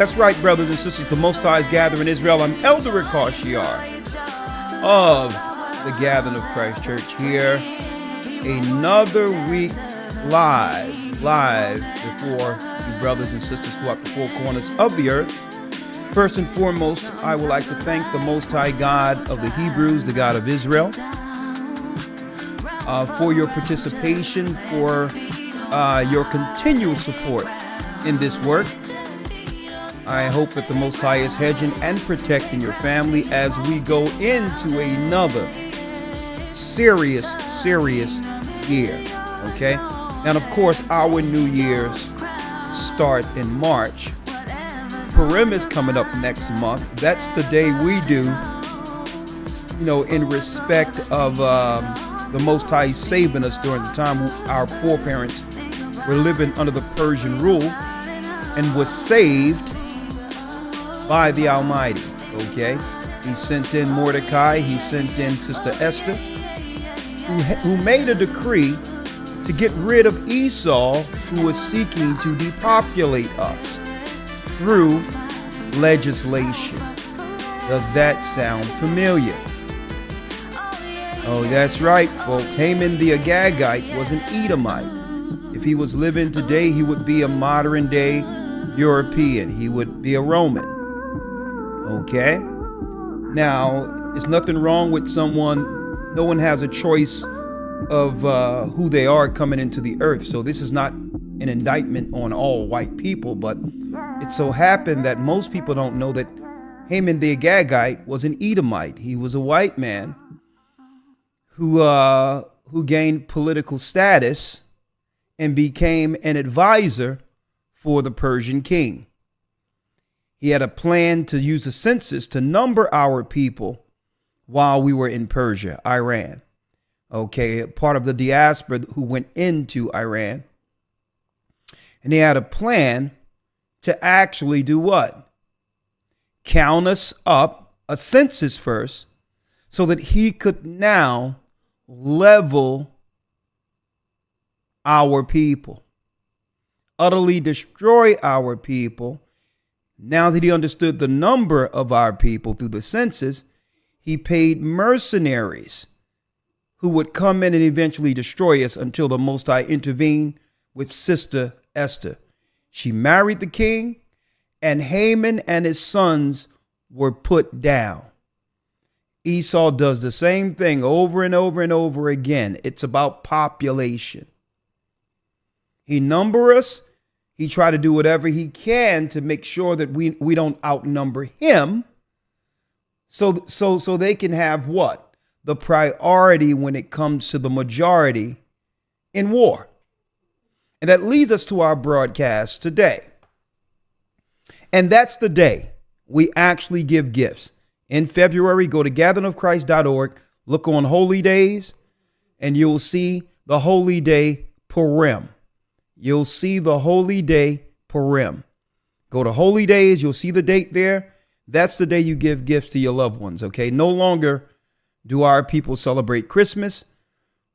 That's right, brothers and sisters. The Most High is gathering in Israel. I'm Elder Ricard Shiar of the Gathering of Christ Church here. Another week live before you brothers and sisters throughout the four corners of the earth. First and foremost, I would like to thank the Most High God of the Hebrews, the God of Israel, for your participation, for your continual support in this work. I hope that the Most High is hedging and protecting your family as we go into another serious year, okay? And of course, our New Year's start in March. Purim is coming up next month. That's the day we do, in respect of the Most High saving us during the time our foreparents were living under the Persian rule and was saved by the Almighty, okay? He sent in Mordecai, he sent in Sister Esther, who made a decree to get rid of Esau, who was seeking to depopulate us through legislation. Does that sound familiar? Oh, that's right, folks. Haman the Agagite was an Edomite. If he was living today, he would be a modern day European. He would be a Roman. Okay? Now, there's nothing wrong with no one has a choice of who they are coming into the earth. So this is not an indictment on all white people, but it so happened that most people don't know that Haman the Agagite was an Edomite. He was a white man who gained political status and became an advisor for the Persian king. He had a plan to use a census to number our people while we were in Persia, Iran. Okay, part of the diaspora who went into Iran. And he had a plan to actually do what? Count us up, a census first, so that he could now level our people, utterly destroy our people. Now that he understood the number of our people through the census, he paid mercenaries who would come in and eventually destroy us until the Most High intervened with Sister Esther. She married the king, and Haman and his sons were put down. Esau does the same thing over and over and over again. It's about population. He numbers us. He tried to do whatever he can to make sure that we don't outnumber him. So they can have what? The priority when it comes to the majority in war. And that leads us to our broadcast today. And that's the day we actually give gifts. In February, go to gatheringofchrist.org, look on Holy Days, and you'll see the Holy Day Purim. You'll see the Holy Day Purim. Go to Holy Days. You'll see the date there. That's the day you give gifts to your loved ones, okay? No longer do our people celebrate Christmas.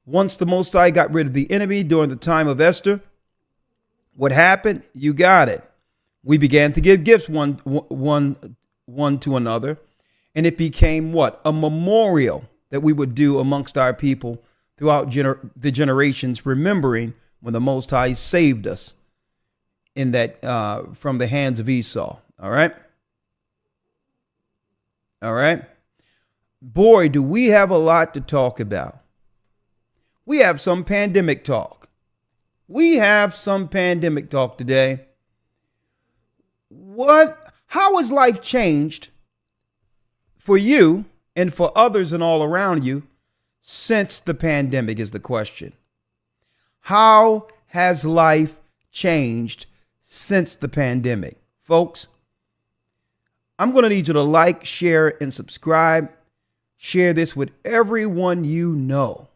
Once the Most High got rid of the enemy during the time of Esther, what happened? You got it. We began to give gifts one to another, and it became what? A memorial that we would do amongst our people throughout the generations, remembering when the Most High saved us in that from the hands of Esau. All right. Boy, do we have a lot to talk about. We have some pandemic talk. Today. How has life changed for you and for others and all around you since the pandemic is the question. How has life changed since the pandemic? Folks, I'm going to need you to like, share, and subscribe. Share this with everyone you know.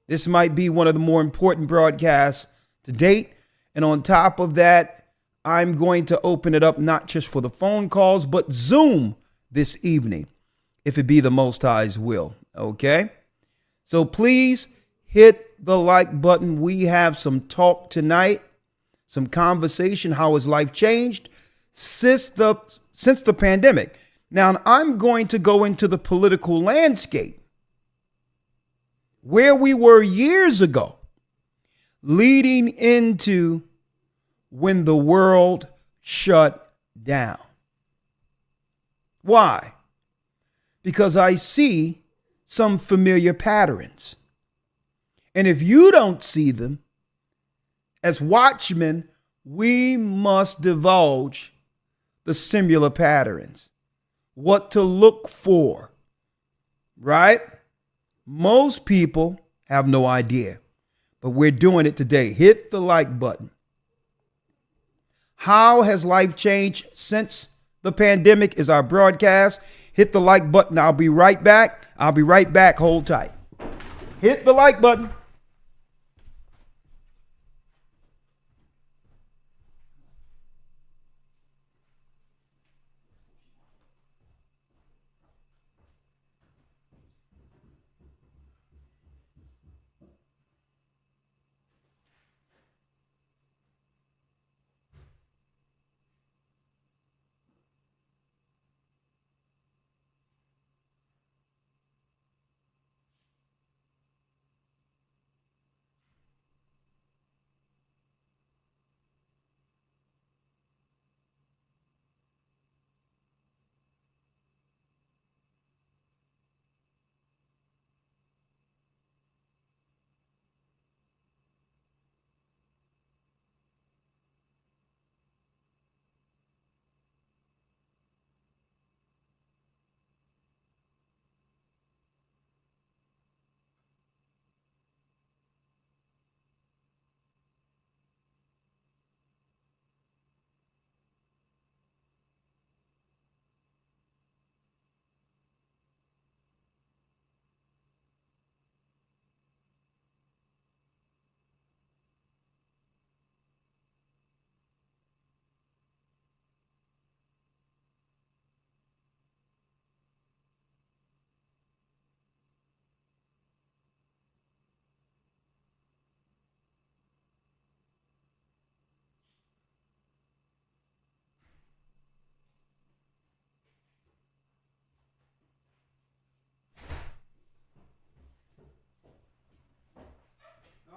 This might be one of the more important broadcasts to date. And on top of that, I'm going to open it up not just for the phone calls, but Zoom this evening, if it be the Most High's will. Okay? So please hit the like button. We have some talk tonight, some conversation. How has life changed since the pandemic. Now, I'm going to go into the political landscape where we were years ago, leading into when the world shut down. Why? Because I see some familiar patterns. And if you don't see them, as watchmen, we must divulge the similar patterns, what to look for, right? Most people have no idea, but we're doing it today. Hit the like button. How has life changed since the pandemic is our broadcast. Hit the like button. I'll be right back. Hold tight. Hit the like button.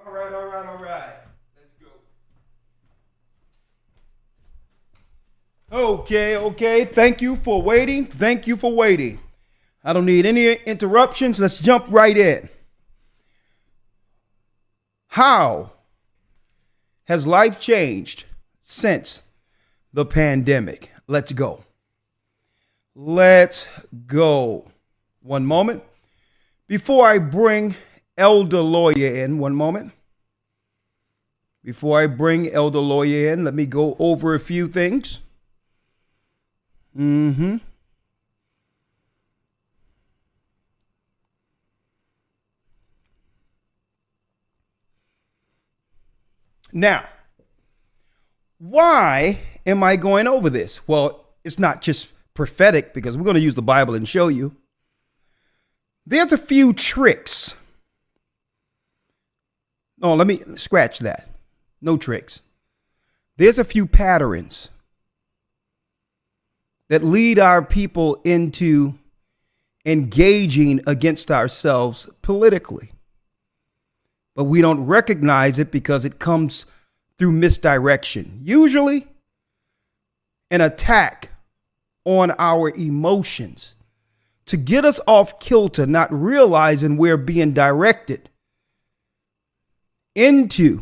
All right. Let's go. Okay. Thank you for waiting. I don't need any interruptions. Let's jump right in. How has life changed since the pandemic? Let's go. One moment. Before I bring Elder Lawyer in, let me go over a few things. Now, why am I going over this? Well, it's not just prophetic because we're going to use the Bible and show you. There's a few tricks. Oh, let me scratch that. No tricks. There's a few patterns that lead our people into engaging against ourselves politically. But we don't recognize it because it comes through misdirection. Usually an attack on our emotions to get us off kilter, not realizing we're being directed into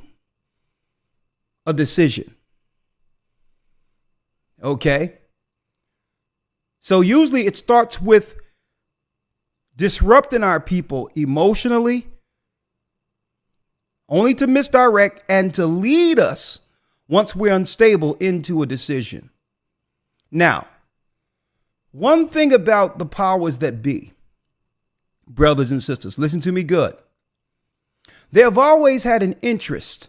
a decision. Okay? So usually it starts with disrupting our people emotionally, only to misdirect and to lead us, once we're unstable, into a decision. Now, one thing about the powers that be, brothers and sisters, listen to me good. They have always had an interest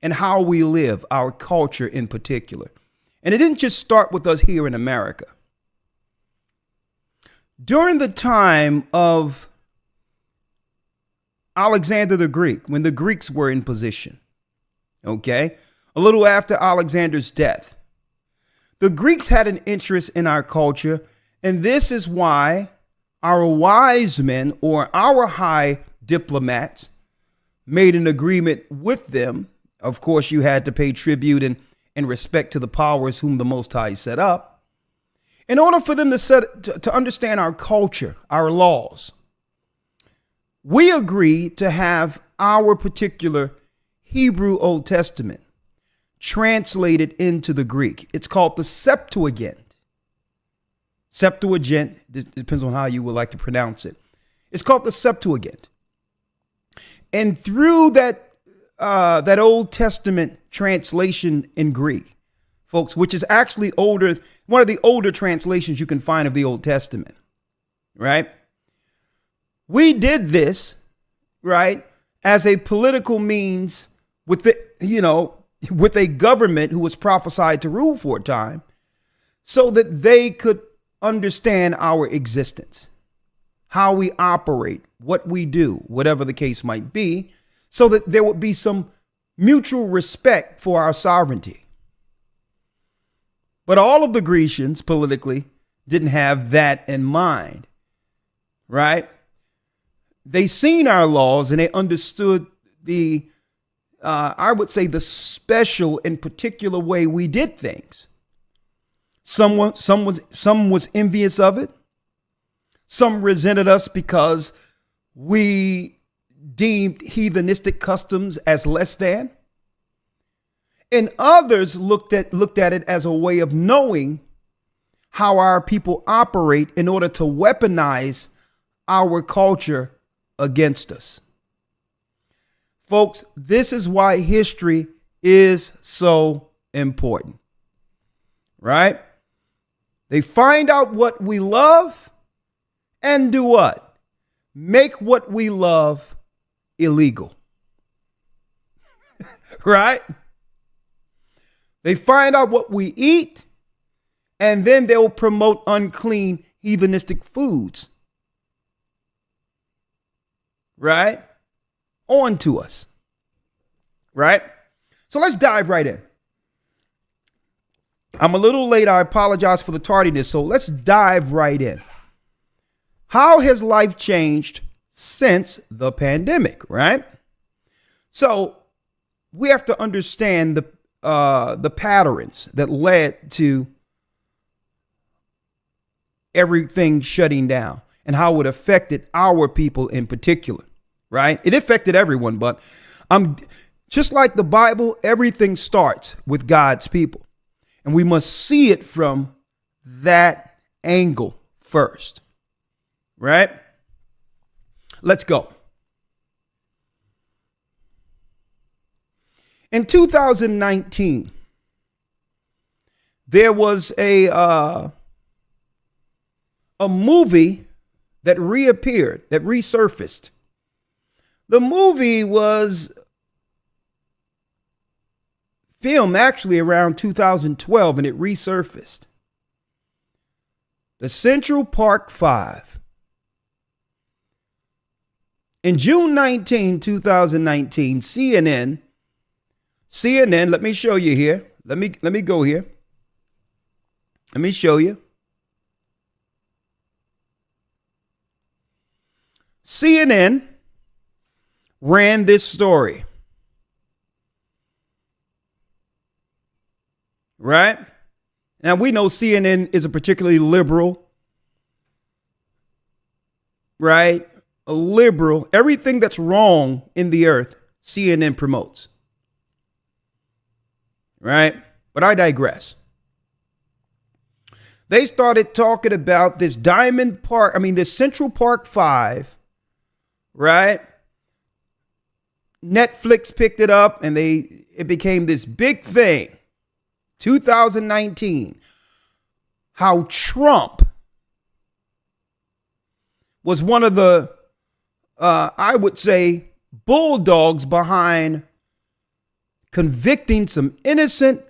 in how we live, our culture in particular. And it didn't just start with us here in America. During the time of Alexander the Greek, when the Greeks were in position, okay, a little after Alexander's death, The Greeks had an interest in our culture, and this is why our wise men or our high diplomats made an agreement with them. Of course, you had to pay tribute and respect to the powers whom the Most High set up. In order for them to understand our culture, our laws, we agreed to have our particular Hebrew Old Testament translated into the Greek. It's called the Septuagint. Septuagint depends on how you would like to pronounce it. It's called the Septuagint. And through that Old Testament translation in Greek, folks, which is actually older, one of the older translations you can find of the Old Testament, right? We did this, right, as a political means with with a government who was prophesied to rule for a time, so that they could understand our existence, how we operate, what we do, whatever the case might be, so that there would be some mutual respect for our sovereignty. But all of the Grecians politically didn't have that in mind, right? They seen our laws and they understood the, I would say, the special and particular way we did things. Some was envious of it. Some resented us because we deemed heathenistic customs as less than. And others looked at it as a way of knowing how our people operate in order to weaponize our culture against us. Folks, this is why history is so important, right? They find out what we love and do what? Make what we love illegal, right? They find out what we eat, and then they'll promote unclean heathenistic foods, right? On to us, right? So let's dive right in. I'm a little late. I apologize for the tardiness. So let's dive right in. How has life changed since the pandemic, right? So we have to understand the patterns that led to everything shutting down and how it affected our people in particular, right? It affected everyone, but just like the Bible, everything starts with God's people. And we must see it from that angle first, right? Let's go. In 2019, there was a movie that reappeared, that resurfaced. The movie was filmed actually around 2012, and it resurfaced. The Central Park Five. In June 19, 2019, CNN, let me show you here. Let me go here. Let me show you. CNN ran this story. Right? Now, we know CNN is a particularly liberal, right? A liberal. Everything that's wrong in the earth, CNN promotes. Right? But I digress. They started talking about this this Central Park Five, right? Netflix picked it up and it became this big thing. 2019, how Trump was one of the, I would say, bulldogs behind convicting some innocent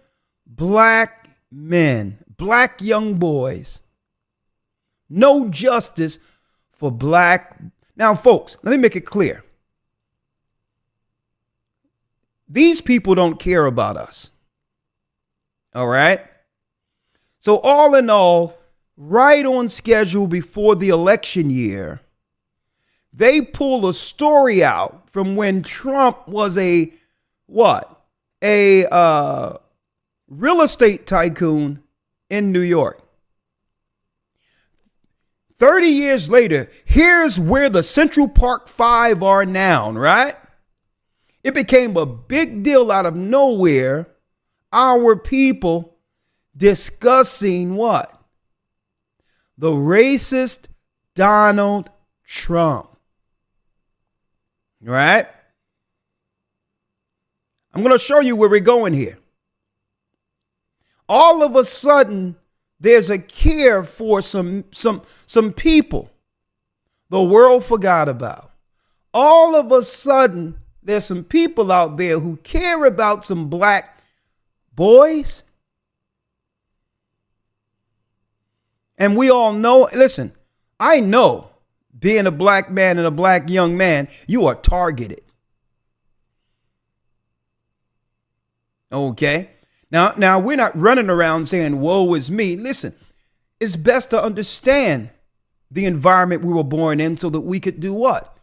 black men, black young boys. No justice for black. Now, folks, let me make it clear. These people don't care about us. All right. So all in all, right on schedule before the election year, they pull a story out from when Trump was a what? A real estate tycoon in New York. 30 years later, here's where the Central Park Five are now, right? It became a big deal out of nowhere. Our people discussing what? The racist Donald Trump. Right? I'm going to show you where we're going here. All of a sudden, there's a care for some people the world forgot about. All of a sudden, there's some people out there who care about some black boys. And we all know, listen, I know being a black man and a black young man, you are targeted. Okay? Now we're not running around saying, woe is me. Listen, it's best to understand the environment we were born in so that we could do what?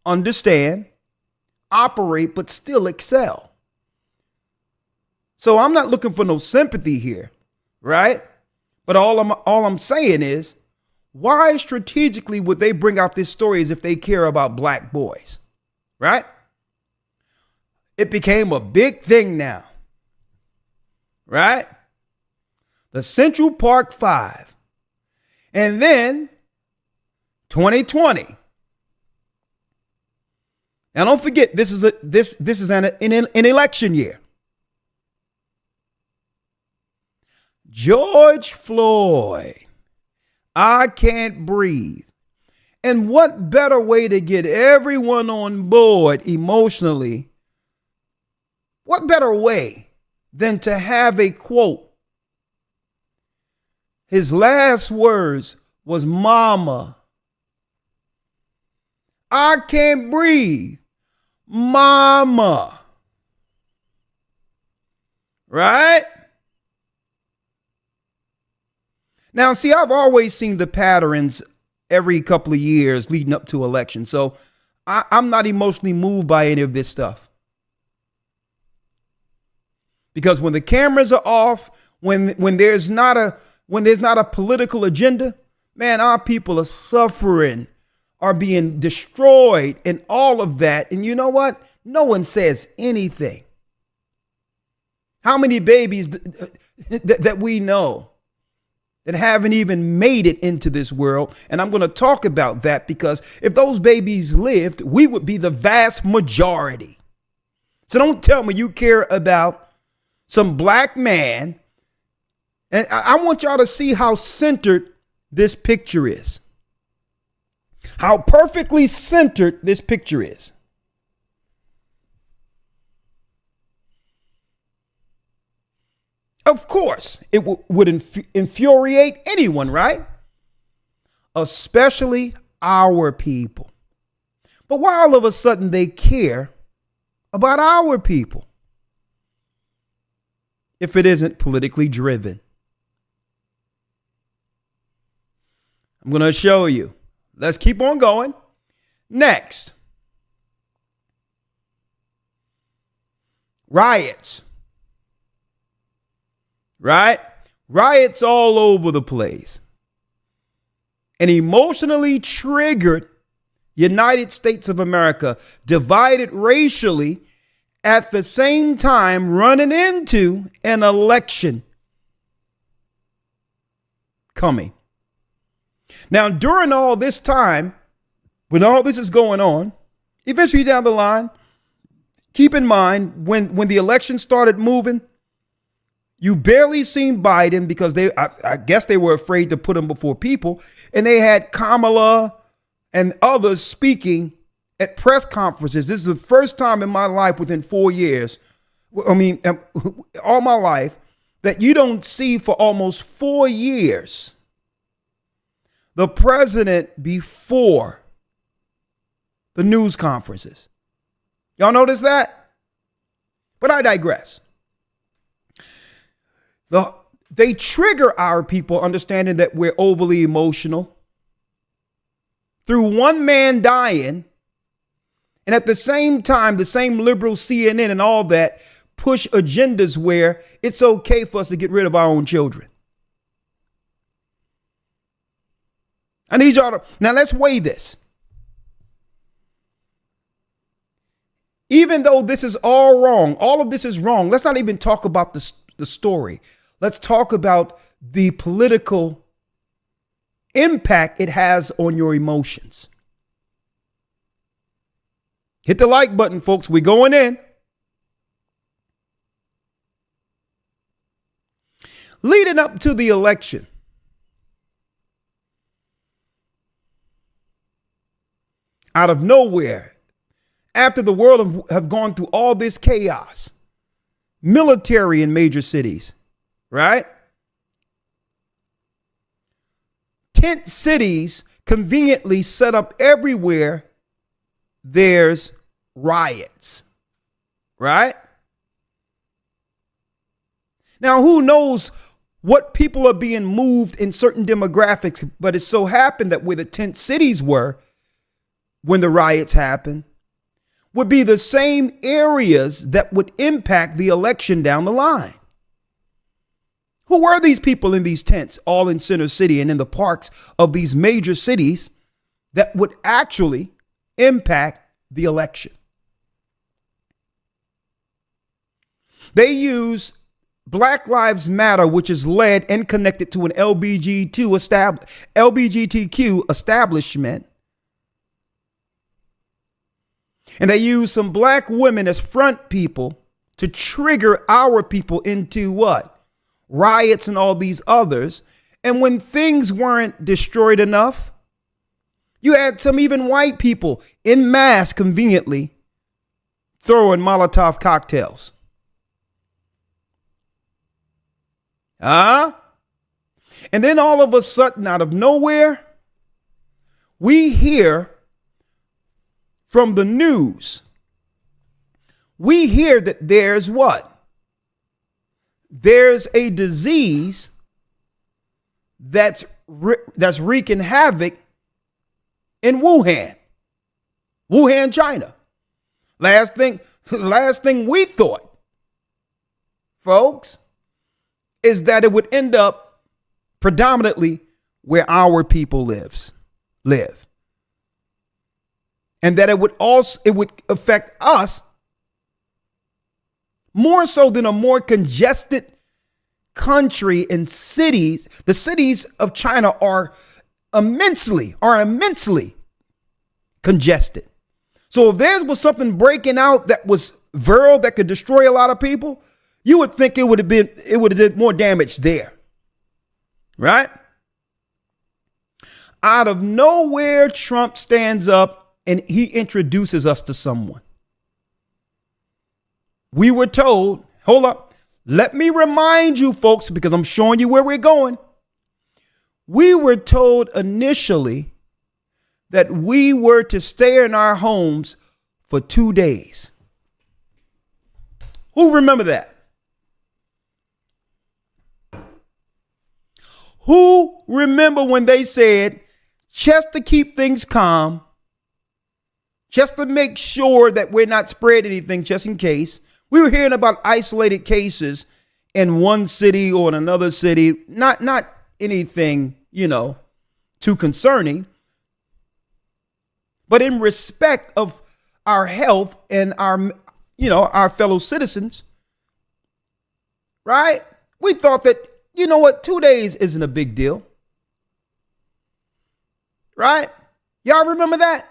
Understand, operate, but still excel. So I'm not looking for no sympathy here, right? But all I'm saying is, why strategically would they bring out this story as if they care about black boys, right? It became a big thing now, right? The Central Park Five. And then 2020. Now don't forget, this is an election year. George Floyd, I can't breathe. And what better way to get everyone on board emotionally? What better way than to have a quote? His last words was, "Mama, I can't breathe. Mama." Right? Now, see, I've always seen the patterns every couple of years leading up to elections. So I'm not emotionally moved by any of this stuff. Because when the cameras are off, when there's not a political agenda, man, our people are suffering, are being destroyed and all of that. And you know what? No one says anything. How many babies that we know that haven't even made it into this world? And I'm going to talk about that, because if those babies lived, we would be the vast majority. So don't tell me you care about some black man. And I want y'all to see how centered this picture is. How perfectly centered this picture is. Of course, it would infuriate anyone, right? Especially our people. But why all of a sudden they care about our people if it isn't politically driven? I'm going to show you. Let's keep on going. Next. Riots. Right? Riots all over the place. An emotionally triggered United States of America, divided racially, at the same time running into an election coming. Now, during all this time, when all this is going on, eventually down the line, keep in mind when the election started moving, you barely seen Biden, because I guess they were afraid to put him before people. And they had Kamala and others speaking at press conferences. This is the first time in my life within 4 years, all my life, that you don't see for almost 4 years the president before the news conferences. Y'all notice that? But I digress. they trigger our people, understanding that we're overly emotional through one man dying. And at the same time, the same liberal CNN and all that push agendas where it's okay for us to get rid of our own children. I need y'all to, now let's weigh this. Even though this is all wrong, all of this is wrong, let's not even talk about the story. Let's talk about the political impact it has on your emotions. Hit the like button, folks. We're going in. Leading up to the election, out of nowhere, after the world have gone through all this chaos, military in major cities, right? Tent cities conveniently set up everywhere there's riots, right? Now, who knows what people are being moved in certain demographics, but it so happened that where the tent cities were when the riots happened would be the same areas that would impact the election down the line. Who were these people in these tents, all in Center City and in the parks of these major cities that would actually impact the election? They use Black Lives Matter, which is led and connected to an LGBTQ establishment. And they use some black women as front people to trigger our people into what? Riots and all these others. And when things weren't destroyed enough, you had some even white people in mass conveniently throwing Molotov cocktails. And then all of a sudden, out of nowhere, we hear from the news. We hear that there's what? There's a disease that's wreaking havoc in Wuhan, China. Last thing we thought, folks, is that it would end up predominantly where our people live. And that it would affect us more so than a more congested country and cities. The cities of China are immensely congested. So if there was something breaking out that was viral that could destroy a lot of people, you would think it would have did more damage there. Right? Out of nowhere, Trump stands up and he introduces us to someone. We were told, hold up, let me remind you folks, because I'm showing you where we're going. We were told initially that we were to stay in our homes for 2 days. Who remember that? Who remember when they said, just to keep things calm, just to make sure that we're not spreading anything, just in case? We were hearing about isolated cases in one city or in another city, not anything, too concerning. But in respect of our health and our fellow citizens, right? We thought that, 2 days isn't a big deal. Right? Y'all remember that?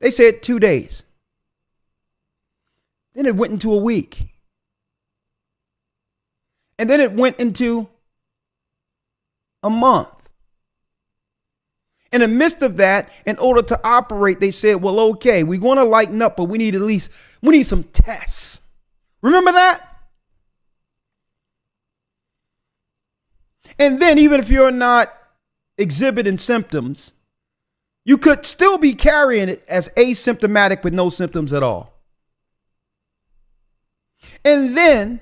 They said 2 days. Then it went into a week. And then it went into a month. In the midst of that, in order to operate, they said, well, okay, we want to lighten up, but we need some tests. Remember that? And then even if you're not exhibiting symptoms, you could still be carrying it as asymptomatic with no symptoms at all. And then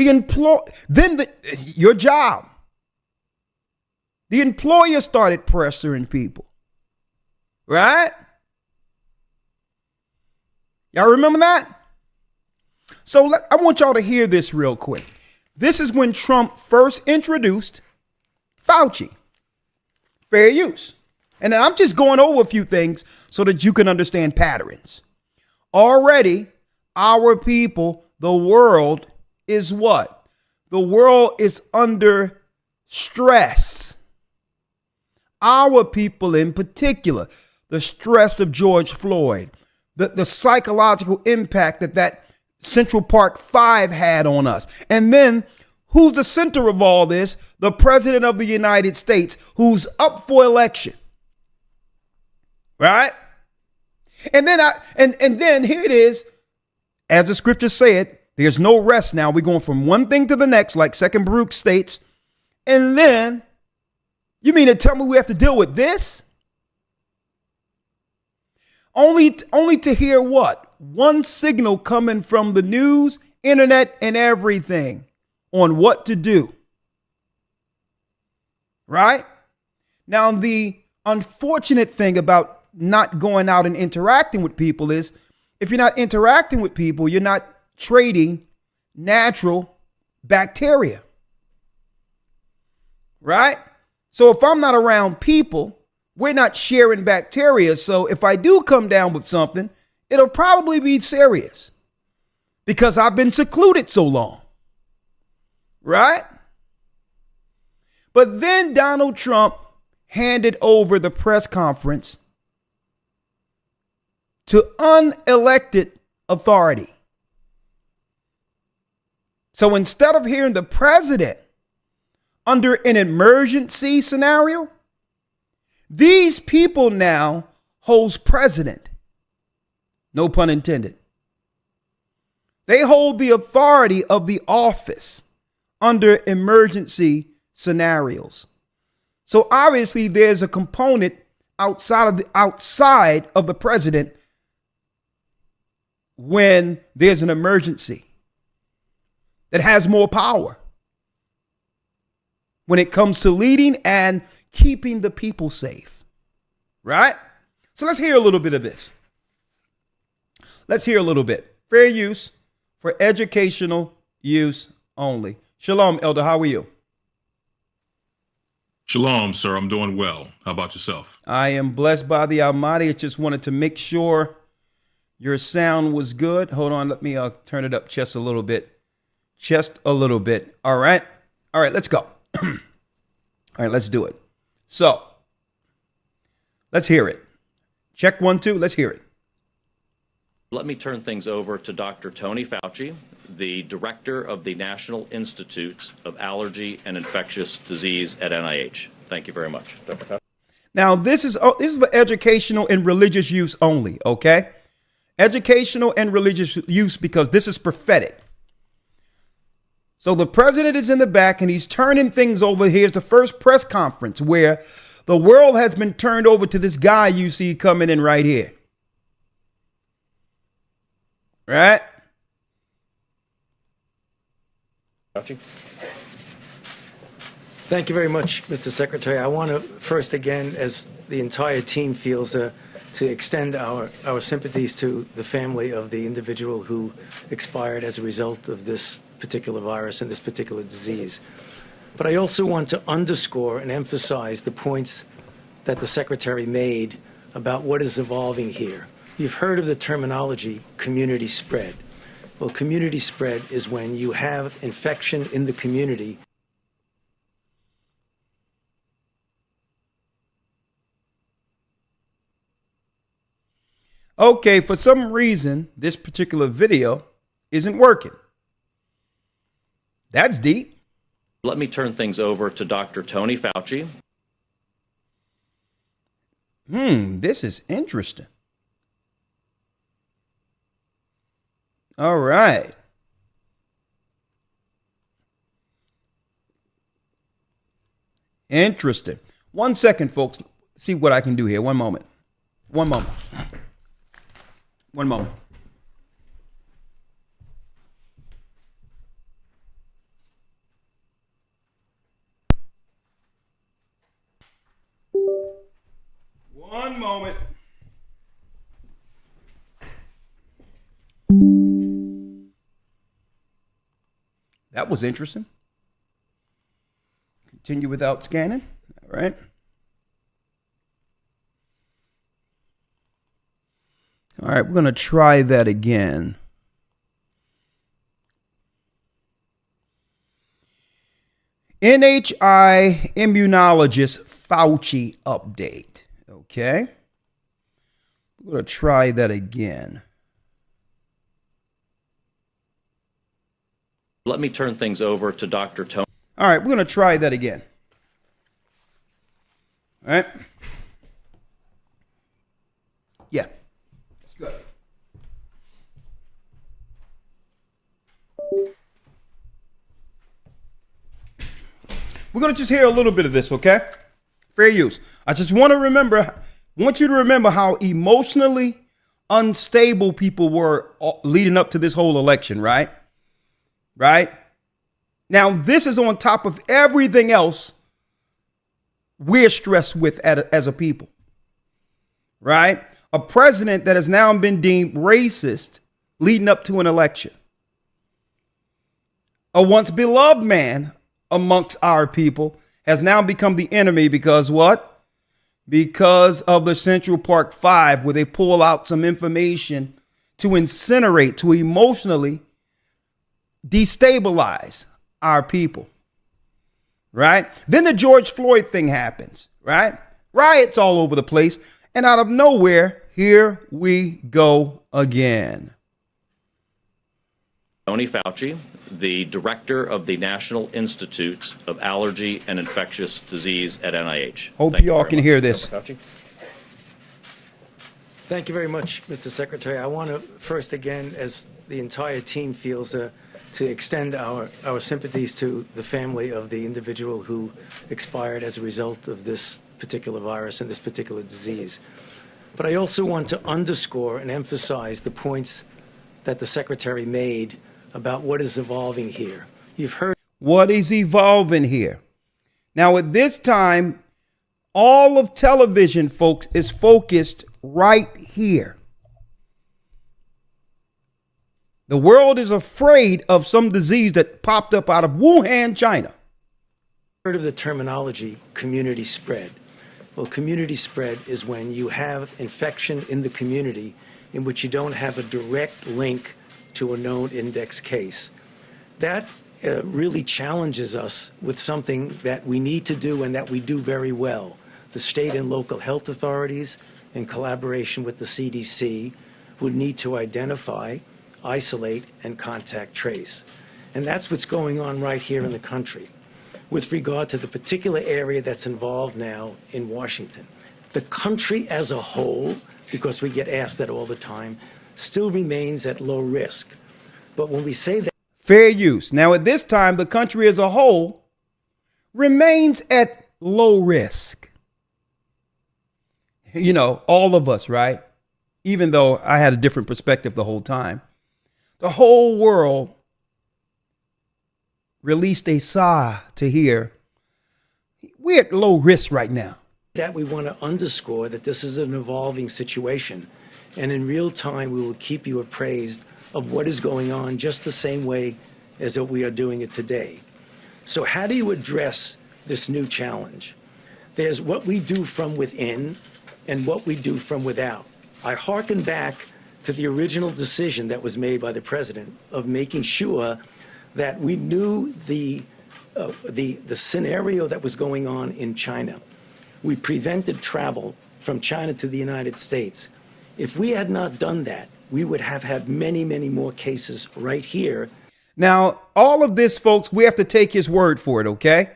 Your job. The employer started pressuring people. Right? Y'all remember that? So I want y'all to hear this real quick. This is when Trump first introduced Fauci, fair use. And I'm just going over a few things so that you can understand patterns. Already, our people, the world is what? The world is under stress. Our people in particular, the stress of George Floyd, the psychological impact that Central Park 5 had on us. And then who's the center of all this? The President of the United States, who's up for election. Right? And then and then here it is, as the scripture said, there's no rest now. We're going from one thing to the next, like 2 Baruch states. And then, you mean to tell me we have to deal with this? Only to hear what? One signal coming from the news, internet, and everything on what to do. Right? Now, the unfortunate thing about not going out and interacting with people is if you're not interacting with people, you're not trading natural bacteria. Right? So if I'm not around people, we're not sharing bacteria. So if I do come down with something, it'll probably be serious because I've been secluded so long. Right? But then Donald Trump handed over the press conference to unelected authority. So instead of hearing the president under an emergency scenario, these people now holds president. No pun intended. They hold the authority of the office under emergency scenarios. So obviously there's a component outside of the president when there's an emergency that has more power when it comes to leading and keeping the people safe. Right? So let's hear a little bit of this. Let's hear a little bit. Fair use for educational use only. Shalom, Elder. How are you? Shalom, sir. I'm doing well. How about yourself? I am blessed by the Almighty. I just wanted to make sure your sound was good. Hold on. Let me turn it up just a little bit. Just a little bit. All right. All right. Let's go. All right. Let's do it. So let's hear it. Check 1, 2. Let's hear it. Let me turn things over to Dr. Tony Fauci, the director of the National Institute of Allergy and Infectious Disease at NIH. Thank you very much, Dr. Fauci. Now, this is for educational and religious use only, okay? Educational and religious use because this is prophetic. So the president is in the back and he's turning things over. Here's the first press conference where the world has been turned over to this guy you see coming in right here. Right? Fauci. Thank you very much, Mr. Secretary. I want to first again, as the entire team feels, to extend our sympathies to the family of the individual who expired as a result of this particular virus and this particular disease. But I also want to underscore and emphasize the points that the Secretary made about what is evolving here. You've heard of the terminology community spread. Well, community spread is when you have infection in the community. Okay, for some reason, this particular video isn't working. That's deep. Let me turn things over to Dr. Tony Fauci. This is interesting. All right. Interesting. 1 second, folks. See what I can do here. One moment. One moment. One moment. That was interesting. Continue without scanning. All right. All right, we're going to try that again. NHI immunologist Fauci update. Okay. We're going to try that again. Let me turn things over to Dr. Tony. All right, we're going to try that again. All right. Yeah. That's good. We're going to just hear a little bit of this, okay? Fair use. I just want you to remember how emotionally unstable people were leading up to this whole election, right? Right? Now, this is on top of everything else we're stressed with as a people, right? A president that has now been deemed racist leading up to an election. A once beloved man amongst our people has now become the enemy because what? Because of the Central Park 5, where they pull out some information to incinerate, to emotionally destabilize our people, right? Then the George Floyd thing happens, right? Riots all over the place. And out of nowhere, here we go again. Tony Fauci, the director of the National Institute of Allergy and Infectious Disease at NIH. Hope y'all can hear this. Dr. Fauci. Thank you very much, Mr. Secretary. I want to first again, as the entire team feels, to extend our sympathies to the family of the individual who expired as a result of this particular virus and this particular disease. But I also want to underscore and emphasize the points that the Secretary made about what is evolving here. You've heard What is evolving here? Now, at this time, all of television, folks, is focused right here. The world is afraid of some disease that popped up out of Wuhan, China. heard of the terminology community spread. Well, community spread is when you have infection in the community in which you don't have a direct link to a known index case. That really challenges us with something that we need to do and that we do very well. The state and local health authorities, in collaboration with the CDC, would need to identify, isolate, and contact trace. And that's what's going on right here in the country. With regard to the particular area that's involved now in Washington, the country as a whole, because we get asked that all the time, still remains at low risk. But when we say that, Fair use. Now, at this time, the country as a whole remains at low risk. You know, all of us, right? Even though I had a different perspective the whole time. The whole world released a sigh to hear we're at low risk right now. that we want to underscore that this is an evolving situation. And in real time, we will keep you appraised of what is going on just the same way as that we are doing it today. So how do you address this new challenge? There's what we do from within and what we do from without. I hearken back to the original decision that was made by the president of making sure that we knew the scenario that was going on in China. We prevented travel from China to the United States. If we had not done that, we would have had many, many more cases right here. Now, all of this, folks, we have to take his word for it, okay?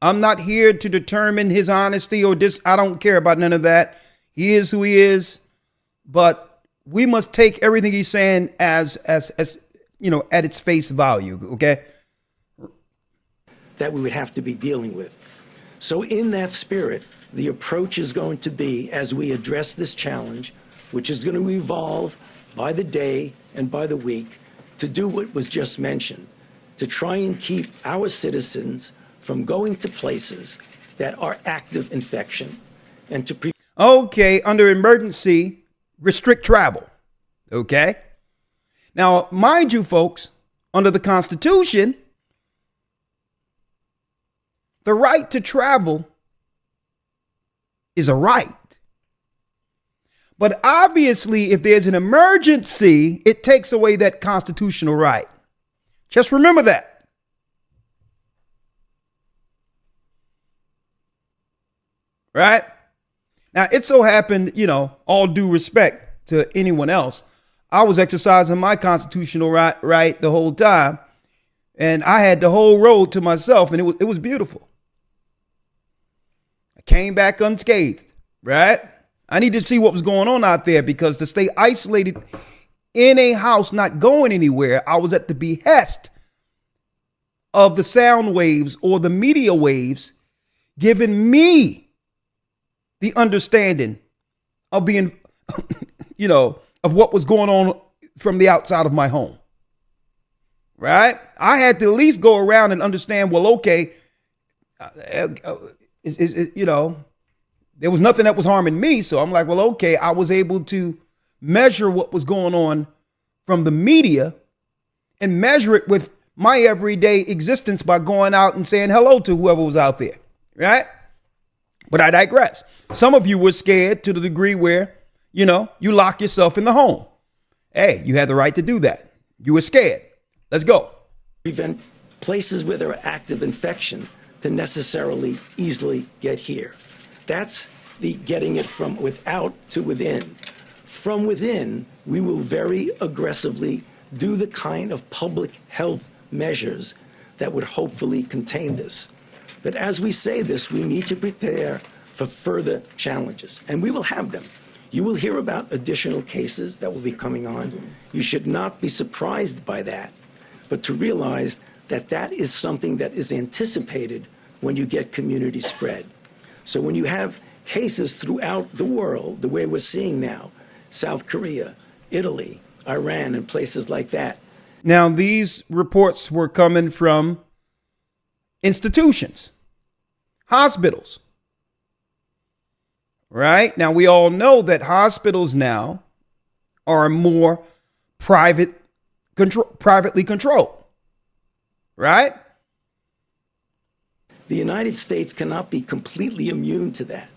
I'm not here to determine his honesty or this. I don't care about none of that. He is who he is. But we must take everything he's saying as you know, at its face value, okay? That we would have to be dealing with. So in that spirit, the approach is going to be, as we address this challenge, which is going to evolve by the day and by the week, to do what was just mentioned, to try and keep our citizens from going to places that are active infection and to Okay, under emergency, restrict travel, okay? Now, mind you, folks, under the Constitution, The right to travel is a right. But obviously, if there's an emergency, it takes away that constitutional right. Just remember that. Right? Now, it so happened, all due respect to anyone else, I was exercising my constitutional right the whole time. And I had the whole road to myself, and it was beautiful. I came back unscathed, right? I needed to see what was going on out there, because to stay isolated in a house, not going anywhere, I was at the behest of the sound waves or the media waves giving me the understanding of being, of what was going on from the outside of my home. Right? I had to at least go around and understand, well, okay, there was nothing that was harming me. So I'm like, well, okay, I was able to measure what was going on from the media and measure it with my everyday existence by going out and saying hello to whoever was out there. Right? But I digress. Some of you were scared to the degree where, you lock yourself in the home. Hey, you had the right to do that. You were scared. Let's go. Prevent places where there are active infection to necessarily easily get here. That's the getting it from without to within. From within, we will very aggressively do the kind of public health measures that would hopefully contain this. But as we say this, we need to prepare for further challenges, and we will have them. You will hear about additional cases that will be coming on. You should not be surprised by that, but to realize that that is something that is anticipated when you get community spread. So when you have cases throughout the world, the way we're seeing now, South Korea, Italy, Iran, and places like that. Now, these reports were coming from institutions, hospitals. Right? Now, we all know that hospitals now are more privately controlled. Right? The United States cannot be completely immune to that.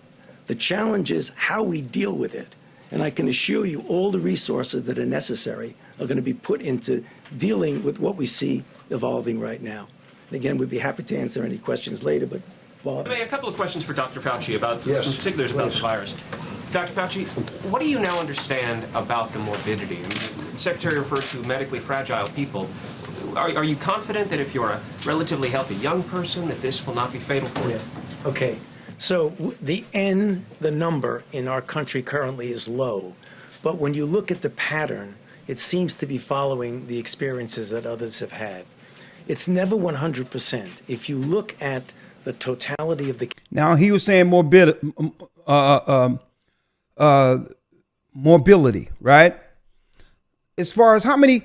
The challenge is how we deal with it. And I can assure you all the resources that are necessary are going to be put into dealing with what we see evolving right now. And again, we'd be happy to answer any questions later, but Bob. A couple of questions for Dr. Fauci about some particulars about the virus. Dr. Fauci, what do you now understand about the morbidity? I mean, the Secretary referred to medically fragile people. Are you confident that if you're a relatively healthy young person, that this will not be fatal for you? Okay. So the number in our country currently is low. But when you look at the pattern, it seems to be following the experiences that others have had. It's never 100%. If you look at the totality of the... Now, he was saying mobility, right? As far as how many,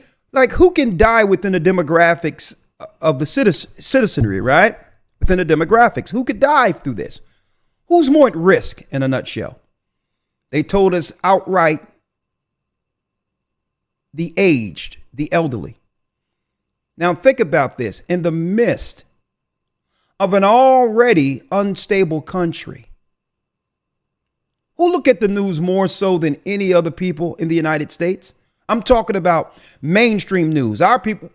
who can die within the demographics of the citizenry, right? Within the demographics, who could die through this? Who's more at risk, in a nutshell? They told us outright the aged, the elderly. Now think about this. In the midst of an already unstable country, who look at the news more so than any other people in the United States? I'm talking about mainstream news. Our people,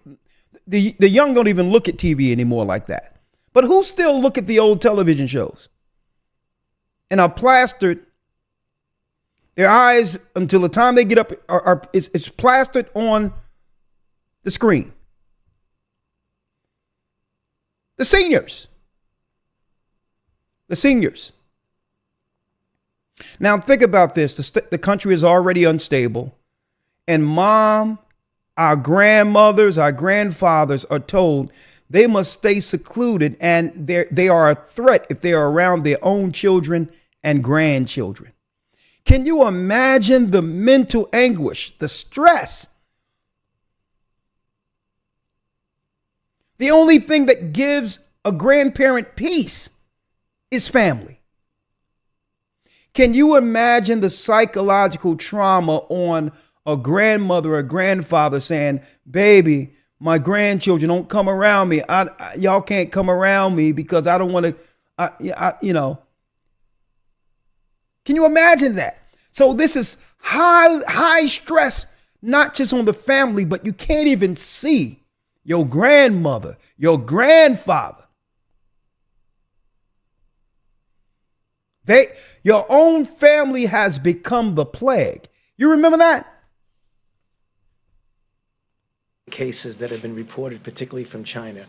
the young don't even look at TV anymore like that. But who still look at the old television shows and are plastered? Their eyes, until the time they get up, it's plastered on the screen. The seniors. The seniors. Now think about this. The country is already unstable. And mom, our grandmothers, our grandfathers are told they must stay secluded, and they are a threat if they are around their own children and grandchildren. Can you imagine the mental anguish, the stress? The only thing that gives a grandparent peace is family. Can you imagine the psychological trauma on a grandmother or grandfather saying, baby, my grandchildren don't come around me. Y'all can't come around me because I don't want to, you know. Can you imagine that? So this is high stress, not just on the family, but you can't even see your grandmother, your grandfather. Your own family has become the plague. You remember that? Cases that have been reported, particularly from China.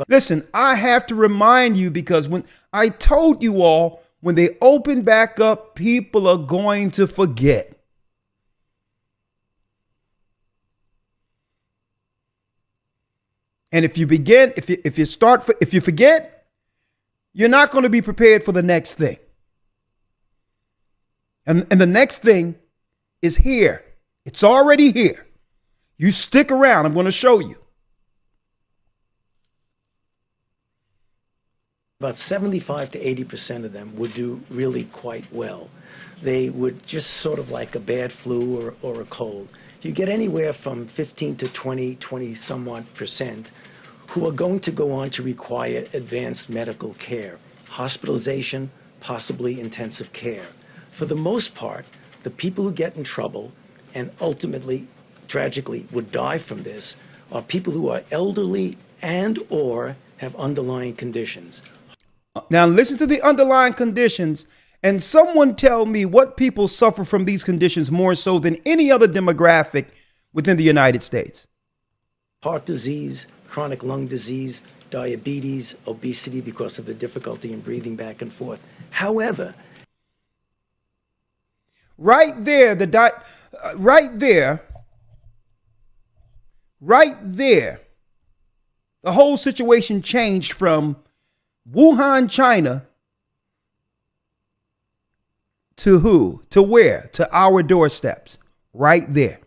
Listen, I have to remind you because when I told you all, when they open back up, people are going to forget. And if you forget, you're not going to be prepared for the next thing. And the next thing is here. It's already here. You stick around. I'm going to show you. About 75 to 80% of them would do really quite well. They would just sort of like a bad flu or a cold. You get anywhere from 15 to 20 somewhat percent who are going to go on to require advanced medical care, hospitalization, possibly intensive care. For the most part, the people who get in trouble and ultimately, tragically, would die from this are people who are elderly and or have underlying conditions. Now listen to the underlying conditions and someone tell me what people suffer from these conditions more so than any other demographic within the United States. Heart disease, chronic lung disease, diabetes, obesity because of the difficulty in breathing back and forth. However, right there, the whole situation changed from Wuhan, China, to who? To where? To our doorsteps. Right there.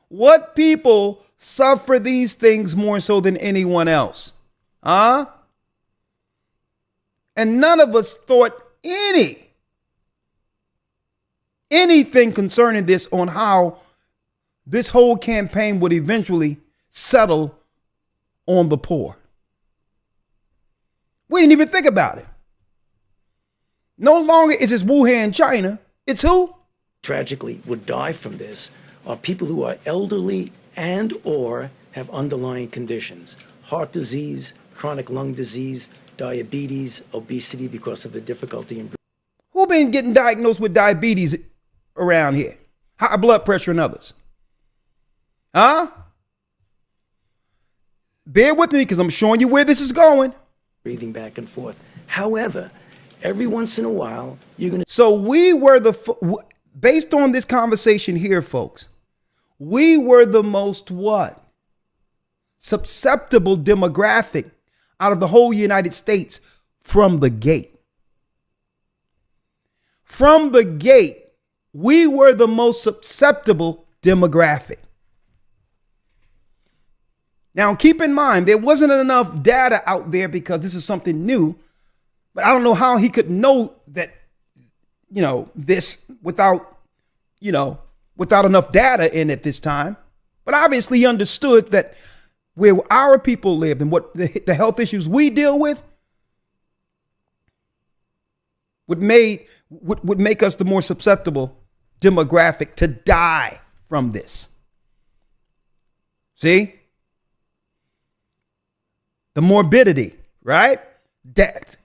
What people suffer these things more so than anyone else? Huh? And none of us thought anything concerning this on how this whole campaign would eventually settle on the poor. We didn't even think about it. No longer is this Wuhan, China. It's who? Tragically would die from this are people who are elderly and or have underlying conditions. Heart disease, chronic lung disease, diabetes, obesity because of the difficulty in breathing. Who been getting diagnosed with diabetes around here? High blood pressure and others. Huh? Bear with me because I'm showing you where this is going. Breathing back and forth. However, every once in a while, you're going to. So we were based on this conversation here, folks, we were the most what? Susceptible demographic out of the whole United States from the gate. From the gate, we were the most susceptible demographic. Now, keep in mind, there wasn't enough data out there because this is something new, but I don't know how he could know that, this without enough data in at this time. But obviously he understood that where our people lived and what the health issues we deal with would make us the more susceptible demographic to die from this. See? The morbidity, right? Death.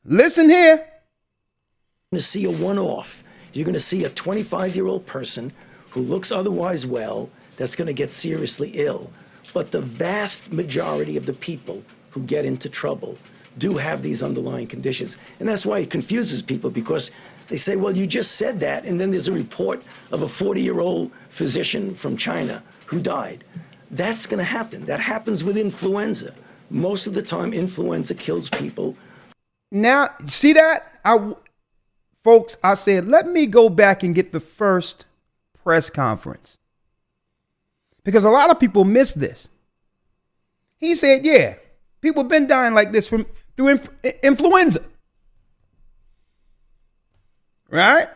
Listen here. You're going to see a one-off. You're going to see a 25-year-old person who looks otherwise well that's going to get seriously ill. But the vast majority of the people who get into trouble do have these underlying conditions. And that's why it confuses people, because they say, well, you just said that, and then there's a report of a 40-year-old physician from China who died. That's going to happen. That happens with influenza. Most of the time, influenza kills people. Now, see that? Folks, I said, let me go back and get the first press conference, because a lot of people miss this. He said, yeah, people have been dying like this through influenza. Right?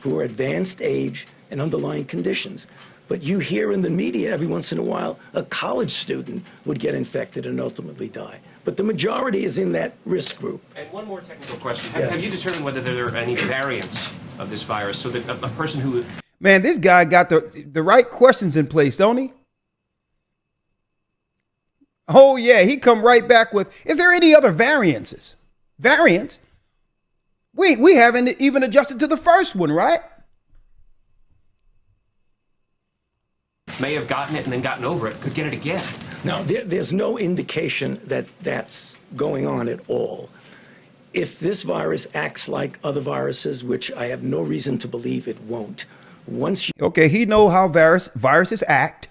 who are advanced age and underlying conditions. But you hear in the media every once in a while a college student would get infected and ultimately die. But the majority is in that risk group. And one more technical question. Yes. Have you determined whether there are any variants of this virus so that a person who... Man, this guy got the right questions in place, don't he? Oh, yeah, he come right back with, is there any other variances? Variants? We haven't even adjusted to the first one, right? may have gotten it and then gotten over it could get it again. Now, there's no indication that that's going on at all. If this virus acts like other viruses, which I have no reason to believe it won't, once Okay, he know how viruses act.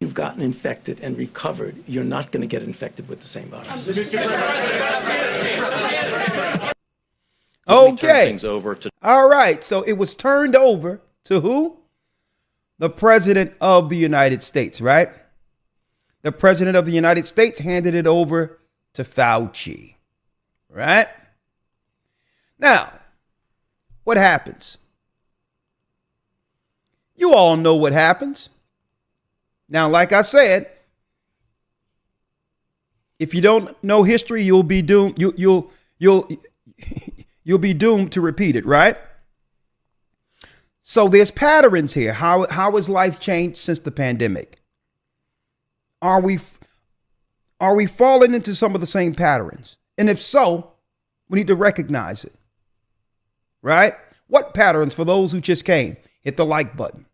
you've gotten infected and recovered, you're not going to get infected with the same virus. Let me turn Okay. things over to All right. So it was turned over to who? The President of the United States, right? The President of the United States handed it over to Fauci, right? Now, what happens? You all know what happens. Now, like I said, if you don't know history, you'll be doomed. You'll be doomed to repeat it, right? So there's patterns here. How has life changed since the pandemic? Are we falling into some of the same patterns? And if so, we need to recognize it, right? What patterns for those who just came? Hit the like button.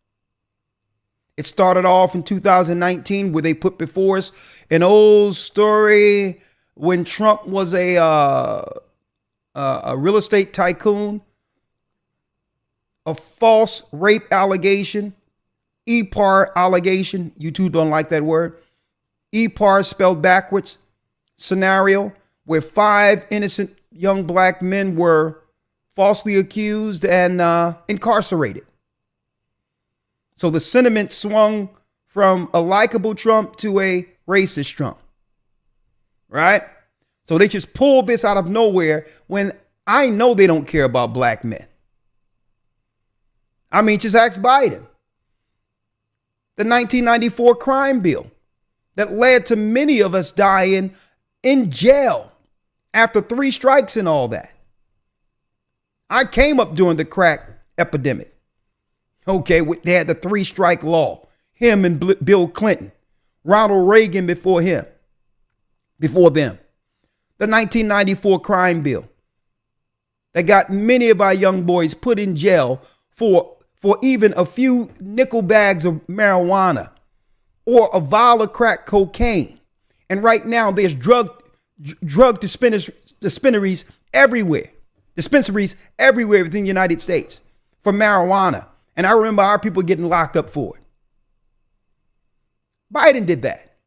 It started off in 2019 where they put before us an old story when Trump was a real estate tycoon, a false rape allegation, EPAR allegation. You two don't like that word. EPAR spelled backwards scenario where 5 innocent young black men were falsely accused and incarcerated. So the sentiment swung from a likable Trump to a racist Trump, right? So they just pulled this out of nowhere when I know they don't care about black men. I mean, just ask Biden. The 1994 crime bill that led to many of us dying in jail after 3 strikes and all that. I came up during the crack epidemic. Okay, they had the 3-strike law. Him and Bill Clinton, Ronald Reagan before them. The 1994 crime bill that got many of our young boys put in jail for even a few nickel bags of marijuana or a vial of crack cocaine. And right now there's drug dispensaries everywhere within the United States for marijuana. And I remember our people getting locked up for it. Biden did that.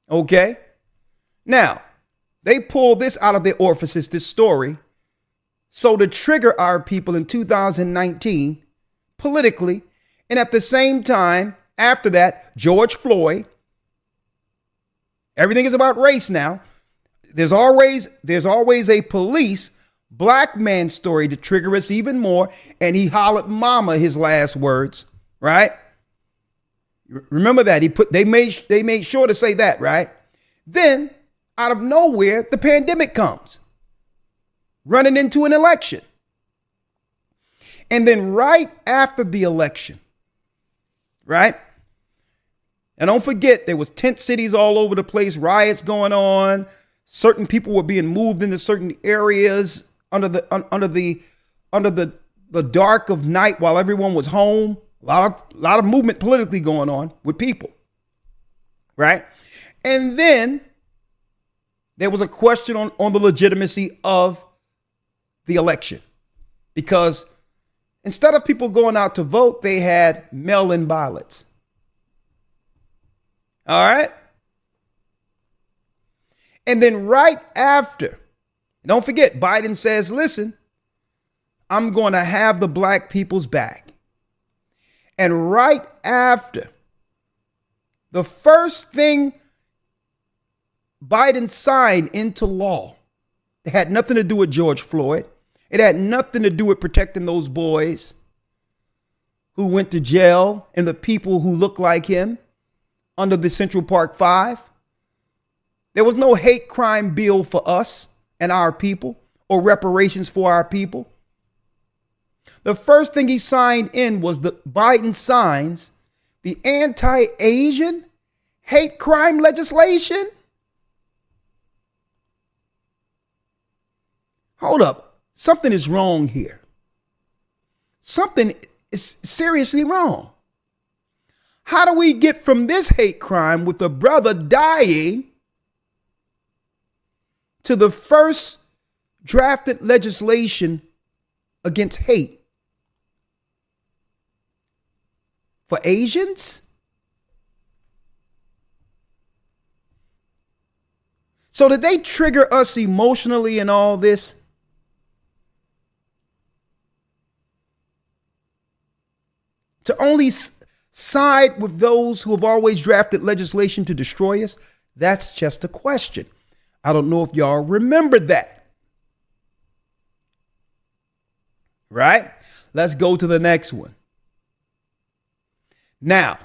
Okay. Now, they pulled this out of their orifices, this story, so to trigger our people in 2019 politically. And at the same time, after that, George Floyd. Everything is about race now. There's always a police black man story to trigger us even more. And he hollered mama his last words, right? Remember that they made sure to say that, right? Then out of nowhere, the pandemic comes, running into an election. And then right after the election, right? And don't forget, there was tent cities all over the place, riots going on. Certain people were being moved into certain areas under the dark of night while everyone was home. A lot of movement politically going on with people, right? And then there was a question on the legitimacy of the election, because instead of people going out to vote, they had mail-in ballots. All right. And then right after, don't forget, Biden says, listen, I'm going to have the black people's back. And right after, the first thing Biden signed into law, it had nothing to do with George Floyd, It had nothing to do with protecting those boys who went to jail and the people who look like him under the Central Park Five. There was no hate crime bill for us and our people or reparations for our people. The first thing he signed in was the Biden signs the anti-Asian hate crime legislation. Hold up. Something is wrong here. Something is seriously wrong. How do we get from this hate crime with a brother dying to the first drafted legislation against hate for Asians? So did they trigger us emotionally in all this? To only side with those who have always drafted legislation to destroy us? That's just a question. I don't know if y'all remember that. Right? Let's go to the next one. Now,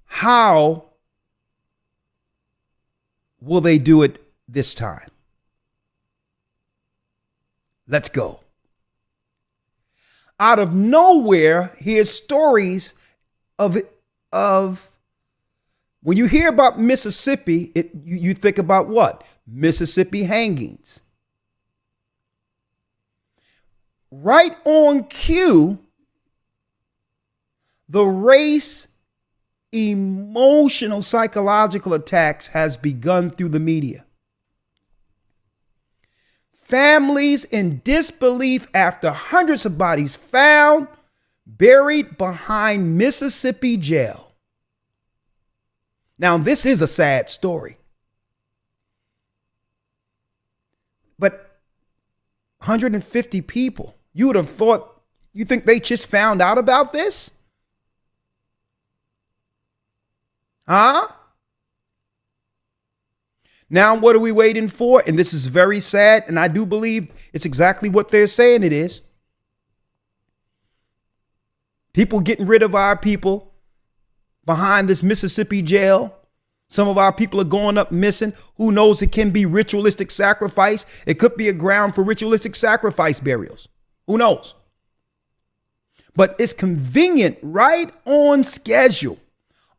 how will they do it this time? Let's go. Out of nowhere, here's stories of when you hear about Mississippi, you think about what? Mississippi hangings. Right on cue, the race emotional psychological attacks has begun through the media. Families in disbelief after hundreds of bodies found buried behind Mississippi jail. Now, this is a sad story. But 150 people, you would have thought, you think they just found out about this? Huh? Now, what are we waiting for? And this is very sad, and I do believe it's exactly what they're saying it is. People getting rid of our people behind this Mississippi jail. Some of our people are going up missing. Who knows? It can be ritualistic sacrifice. It could be a ground for ritualistic sacrifice burials. Who knows? But it's convenient, right on schedule,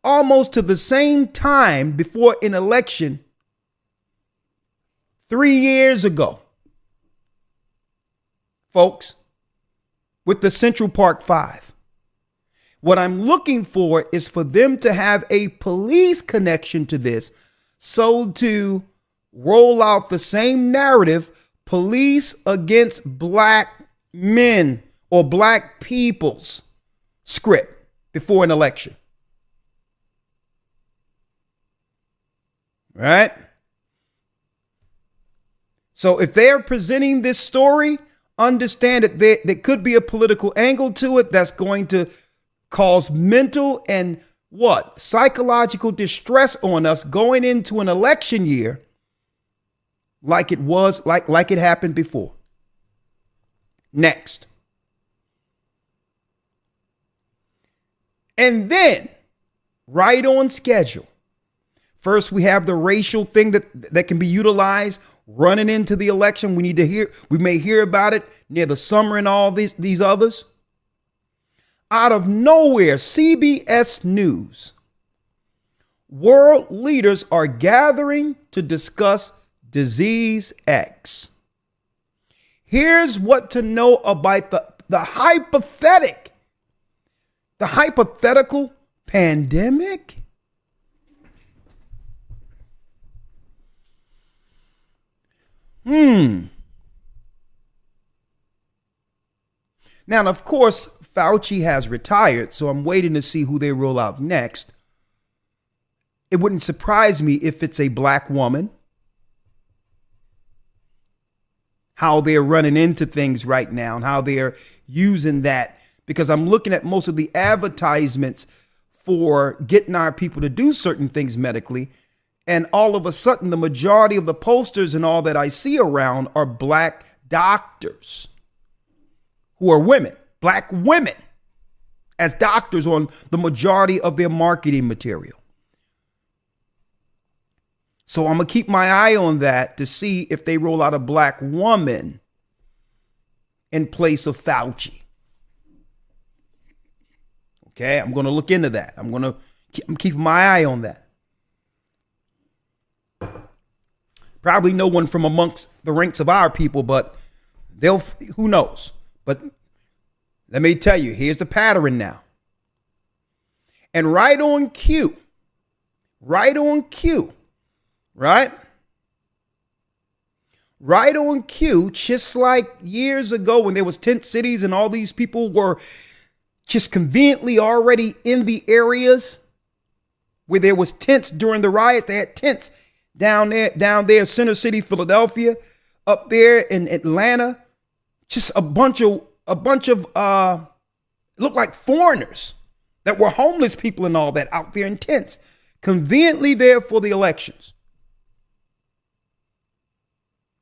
almost to the same time before an election 3 years ago, folks, with the Central Park Five. What I'm looking for is for them to have a police connection to this, so to roll out the same narrative, police against black men or black people's script before an election. Right? So if they're presenting this story, understand that there could be a political angle to it that's going to cause mental and what? Psychological distress on us going into an election year like it was, like it happened before. Next. And then, right on schedule. First, we have the racial thing that can be utilized running into the election. We may hear about it near the summer and all these others. Out of nowhere, CBS News. World leaders are gathering to discuss disease X. Here's what to know about the hypothetical pandemic. Now, of course, Fauci has retired, so I'm waiting to see who they roll out next. It wouldn't surprise me if it's a black woman. How they're running into things right now and how they're using that, because I'm looking at most of the advertisements for getting our people to do certain things medically. And all of a sudden, the majority of the posters and all that I see around are black doctors. who are women, black women, as doctors on the majority of their marketing material. So I'm going to keep my eye on that to see if they roll out a black woman in place of Fauci. Okay, I'm going to look into that. I'm keeping my eye on that. Probably no one from amongst the ranks of our people, but who knows? But let me tell you, here's the pattern now. And right on cue, right? Right on cue, just like years ago when there was tent cities and all these people were just conveniently already in the areas where there was tents during the riots. They had tents down there, Center City, Philadelphia, up there in Atlanta. Just a bunch of looked like foreigners that were homeless people and all that out there in tents, conveniently there for the elections.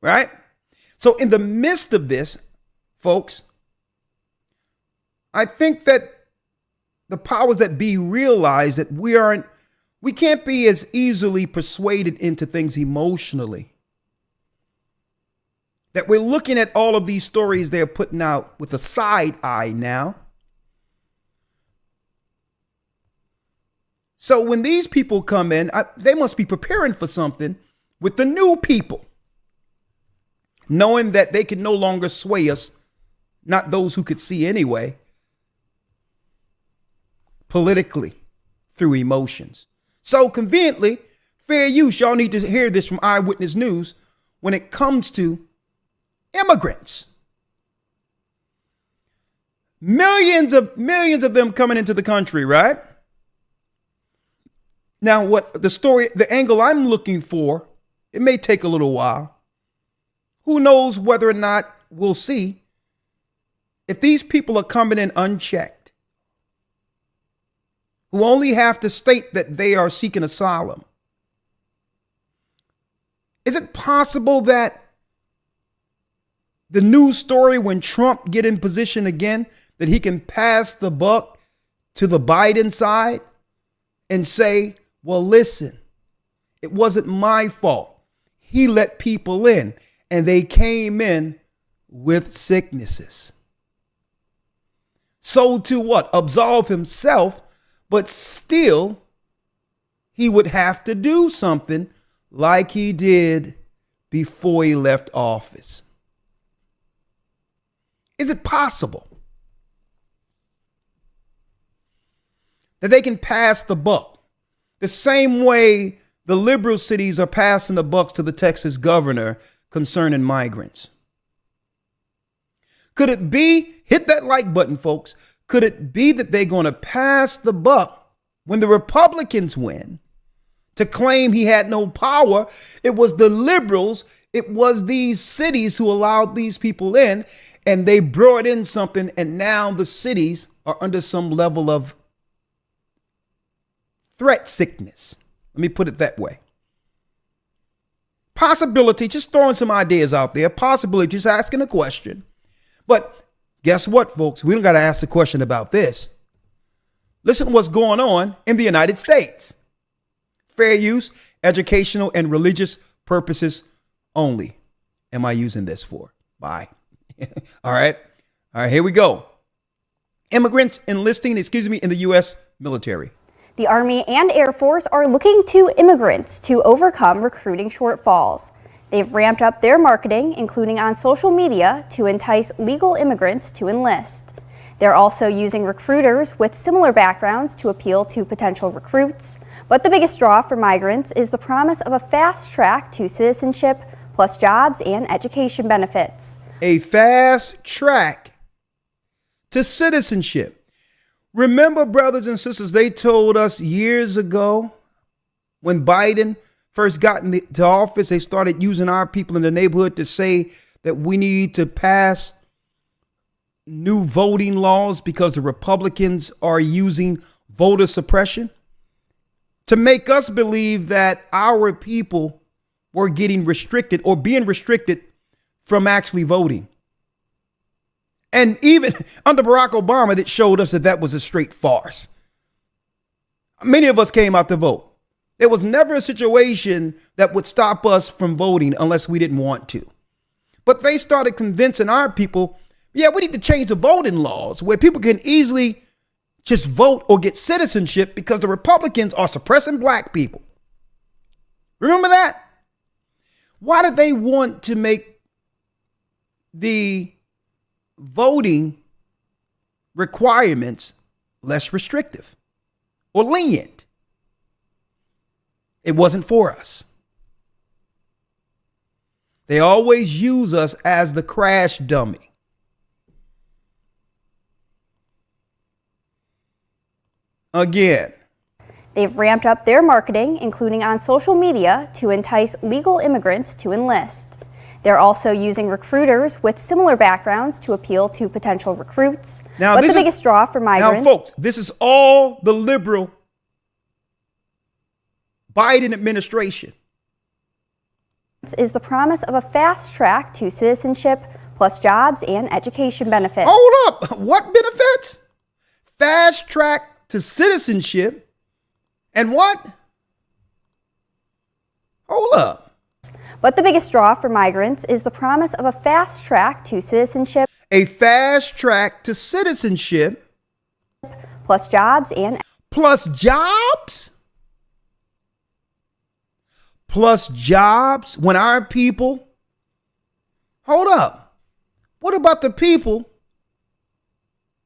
Right? So in the midst of this, folks, I think that the powers that be realize that we can't be as easily persuaded into things emotionally. That we're looking at all of these stories they're putting out with a side eye now. So when these people come in, they must be preparing for something with the new people, knowing that they can no longer sway us, not those who could see anyway, politically through emotions. So conveniently, fair use, y'all need to hear this from Eyewitness News when it comes to immigrants. Millions of them coming into the country, right? Now, what the angle I'm looking for, it may take a little while. Who knows whether or not we'll see if these people are coming in unchecked, who only have to state that they are seeking asylum. Is it possible that the news story when Trump get in position again, that he can pass the buck to the Biden side and say, well, listen, it wasn't my fault. He let people in and they came in with sicknesses. So to what? Absolve himself, but still he would have to do something like he did before he left office. Is it possible that they can pass the buck the same way the liberal cities are passing the bucks to the Texas governor concerning migrants? Could it be, hit that like button, folks, could it be that they're going to pass the buck when the Republicans win to claim he had no power? It was the liberals, it was these cities who allowed these people in, and they brought in something, and now the cities are under some level of threat sickness. Let me put it that way. Possibility, just throwing some ideas out there. Possibility, just asking a question. But guess what, folks? We don't got to ask the question about this. Listen to what's going on in the United States. Fair use, educational, and religious purposes only am I using this for. Bye. All right, here we go. Immigrants enlisting, in the U.S. military. The Army and Air Force are looking to immigrants to overcome recruiting shortfalls. They've ramped up their marketing, including on social media, to entice legal immigrants to enlist. They're also using recruiters with similar backgrounds to appeal to potential recruits. But the biggest draw for migrants is the promise of a fast track to citizenship, plus jobs and education benefits. A fast track to citizenship. Remember, brothers and sisters, they told us years ago when Biden first got into office, they started using our people in the neighborhood to say that we need to pass new voting laws because the Republicans are using voter suppression to make us believe that our people were getting restricted or being restricted from actually voting. And even under Barack Obama, that showed us that that was a straight farce. Many of us came out to vote. There was never a situation that would stop us from voting unless we didn't want to. But they started convincing our people, yeah, we need to change the voting laws where people can easily just vote or get citizenship because the Republicans are suppressing black people. Remember that? Why did they want to make the voting requirements less restrictive or lenient? It wasn't for us. They always use us as the crash dummy. Again, They've ramped up their marketing, including on social media, to entice legal immigrants to enlist. They're also using recruiters with similar backgrounds to appeal to potential recruits. Now, but this the is- biggest draw for migrants now, folks, this is all the liberal Biden administration. is the promise of a fast track to citizenship, plus jobs and education benefits. Hold up. What benefits? Fast track to citizenship. And what? Hold up. But the biggest draw for migrants is the promise of a fast track to citizenship, A fast track to citizenship plus jobs and plus jobs? Plus jobs when our people. Hold up. What about the people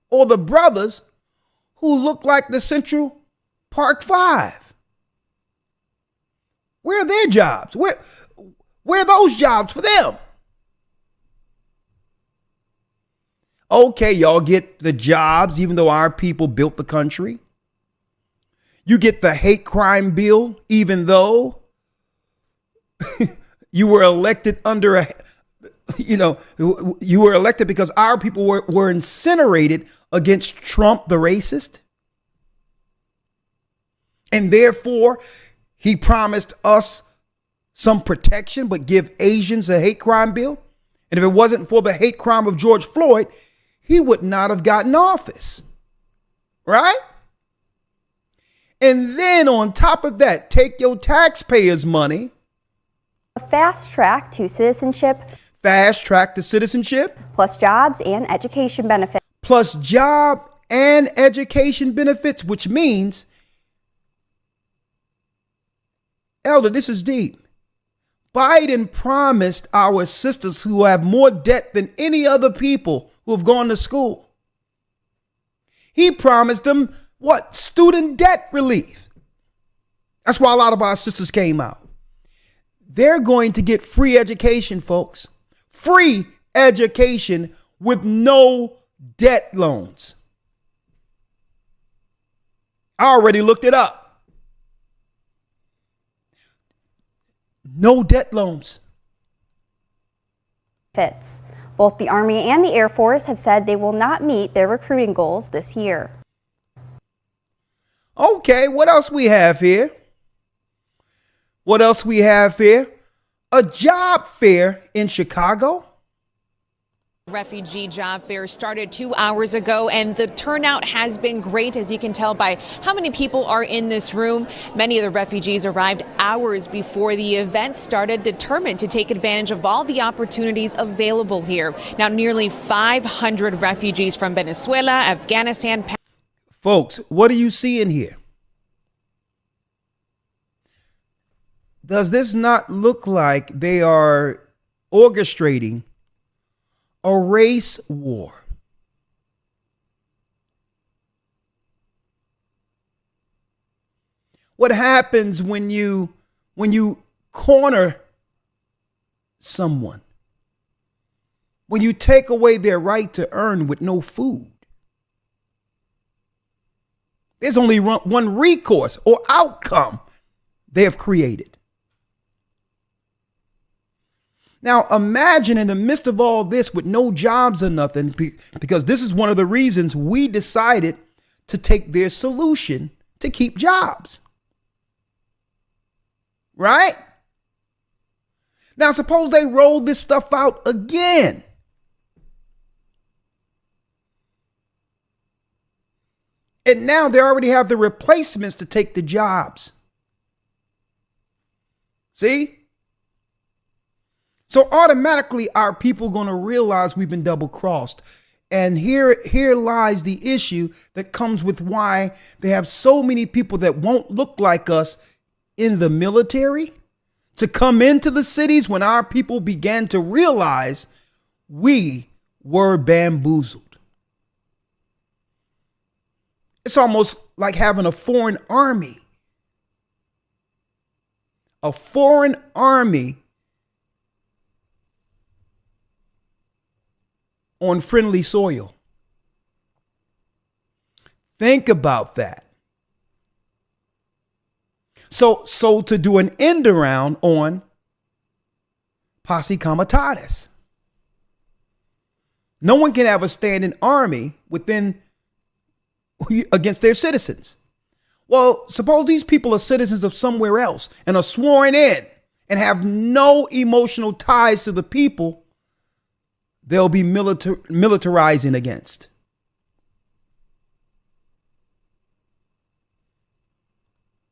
or the brothers who look like the Central Park Five? Where are their jobs? Where are those jobs for them? Okay, y'all get the jobs, even though our people built the country. You get the hate crime bill, even though you were elected under a, you were elected because our people were incinerated against Trump, the racist. And therefore, he promised us some protection, but give Asians a hate crime bill. And if it wasn't for the hate crime of George Floyd, he would not have gotten office. Right? And then on top of that, take your taxpayers' money. a fast track to citizenship, Fast track to citizenship, plus jobs and education benefits. plus job and education benefits, which means, Elder, this is deep. Biden promised our sisters who have more debt than any other people who have gone to school. He promised them what? Student debt relief. That's why a lot of our sisters came out. They're going to get free education, folks. Free education with no debt loans. I already looked it up. No debt loans. Fits. Both the Army and the Air Force have said they will not meet their recruiting goals this year. Okay, what else we have here? What else we have here? A job fair in Chicago. Refugee job fair started 2 hours ago, and the turnout has been great, as you can tell by how many people are in this room. Many of the refugees arrived hours before the event started, determined to take advantage of all the opportunities available here. Now, nearly 500 refugees from Venezuela, Afghanistan. Folks, what are you seeing here? Does this not look like they are orchestrating a race war? What happens when you corner someone? When you take away their right to earn with no food? There's only one recourse or outcome they have created. Now, imagine in the midst of all this with no jobs or nothing, because this is one of the reasons we decided to take their solution to keep jobs. Right? Now, suppose they roll this stuff out again. And now they already have the replacements to take the jobs. See? So automatically our people going to realize we've been double crossed. And here lies the issue that comes with why they have so many people that won't look like us in the military to come into the cities when our people began to realize we were bamboozled. It's almost like having a foreign army. A foreign army on friendly soil. Think about that. So to do an end around on posse comitatus. No one can have a standing army against their citizens. Well, suppose these people are citizens of somewhere else and are sworn in and have no emotional ties to the people they'll be militarizing against.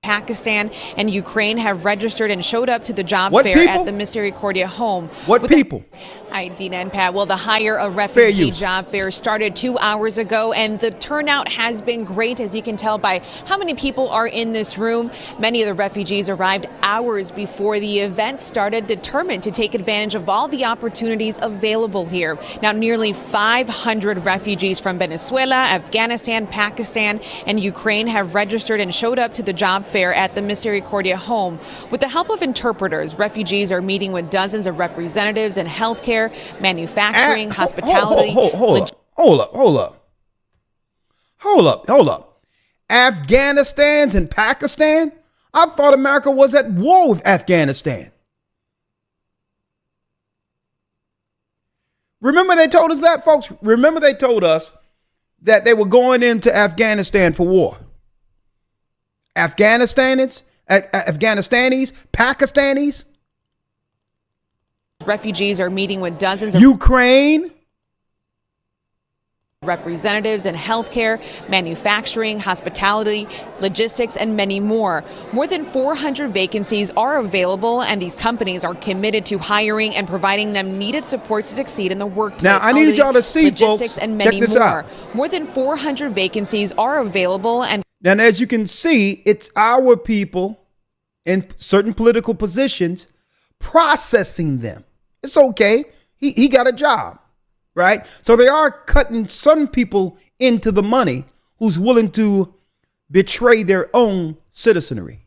Pakistan and Ukraine have registered and showed up to the job What fair people? at the Misericordia home. What people? Hi, Dina and Pat. Well, the Hire a Refugee use. job fair started 2 hours ago, and the turnout has been great, as you can tell by how many people are in this room. Many of the refugees arrived hours before the event started, determined to take advantage of all the opportunities available here. Now, nearly 500 refugees from Venezuela, Afghanistan, Pakistan, and Ukraine have registered and showed up to the job fair at the Misericordia home. With the help of interpreters, refugees are meeting with dozens of representatives in healthcare, manufacturing, hospitality. Hold up. Afghanistan's and Pakistan? I thought America was at war with Afghanistan. Remember they told us that, folks? Remember they told us that they were going into Afghanistan for war. Afghanistanis, Pakistanis, Refugees are meeting with dozens of Ukraine. representatives in healthcare, manufacturing, hospitality, logistics, and many more. More than 400 vacancies are available, and these companies are committed to hiring and providing them needed support to succeed in the workplace. Now, I need y'all to see, logistics, folks, and check many this more. out. More than 400 vacancies are available, and Now, as you can see, it's our people in certain political positions processing them. It's okay. He got a job, right? So they are cutting some people into the money who's willing to betray their own citizenry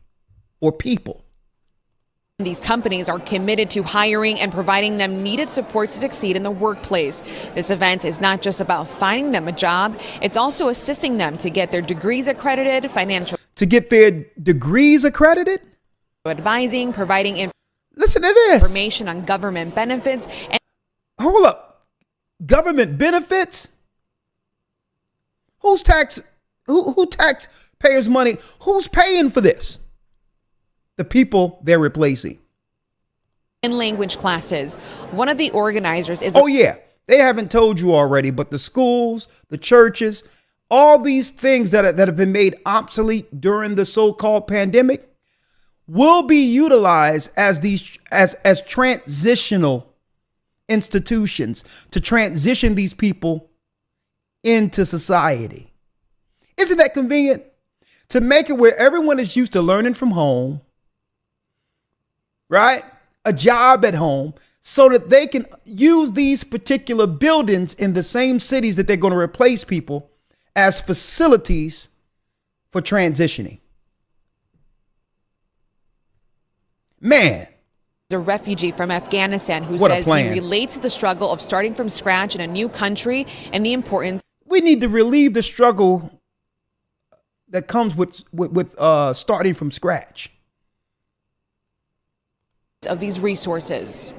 or people. these companies are committed to hiring and providing them needed support to succeed in the workplace. This event is not just about finding them a job, it's also assisting them to get their degrees accredited, financial advising, providing Listen to this. information on government benefits, and Hold up. Government benefits? Who taxpayers' money? Who's paying for this? The people they're replacing. in language classes. One of the organizers is Oh, yeah. They haven't told you already, but the schools, the churches, all these things that have been made obsolete during the so-called pandemic will be utilized as transitional institutions to transition these people into society. Isn't that convenient? To make it where everyone is used to learning from home, right? A job at home, so that they can use these particular buildings in the same cities that they're going to replace people as facilities for transitioning. Man, a refugee from Afghanistan who What a says he plan. relates to the struggle of starting from scratch in a new country and the importance we need to relieve the struggle that comes with starting from scratch. of these resources.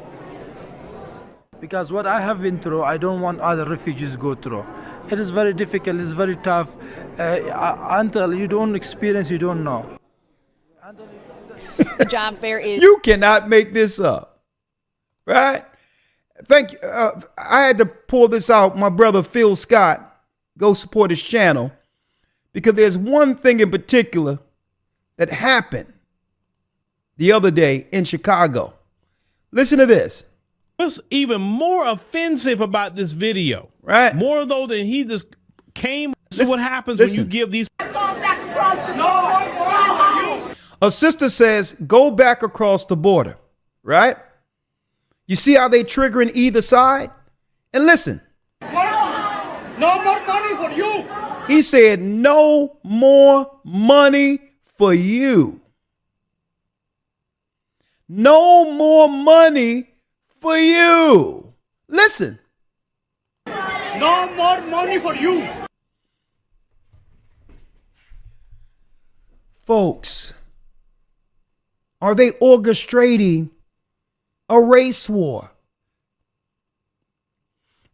Because what I have been through, I don't want other refugees go through. It is very difficult, it's very tough. Until you don't experience, you don't know. The job fair is You cannot make this up, right? Thank you. I had to pull this out. My brother Phil Scott, go support his channel, Because there's one thing in particular that happened the other day in Chicago. Listen to this. What's even more offensive about this video, Right. more though than he just came. This is Listen- what happens listen. when you give these. A sister says, go back across the border, right? You see how they triggering either side? And listen. No more money for you. He said, no more money for you. No more money for you. Listen. No more money for you. Folks, are they orchestrating a race war?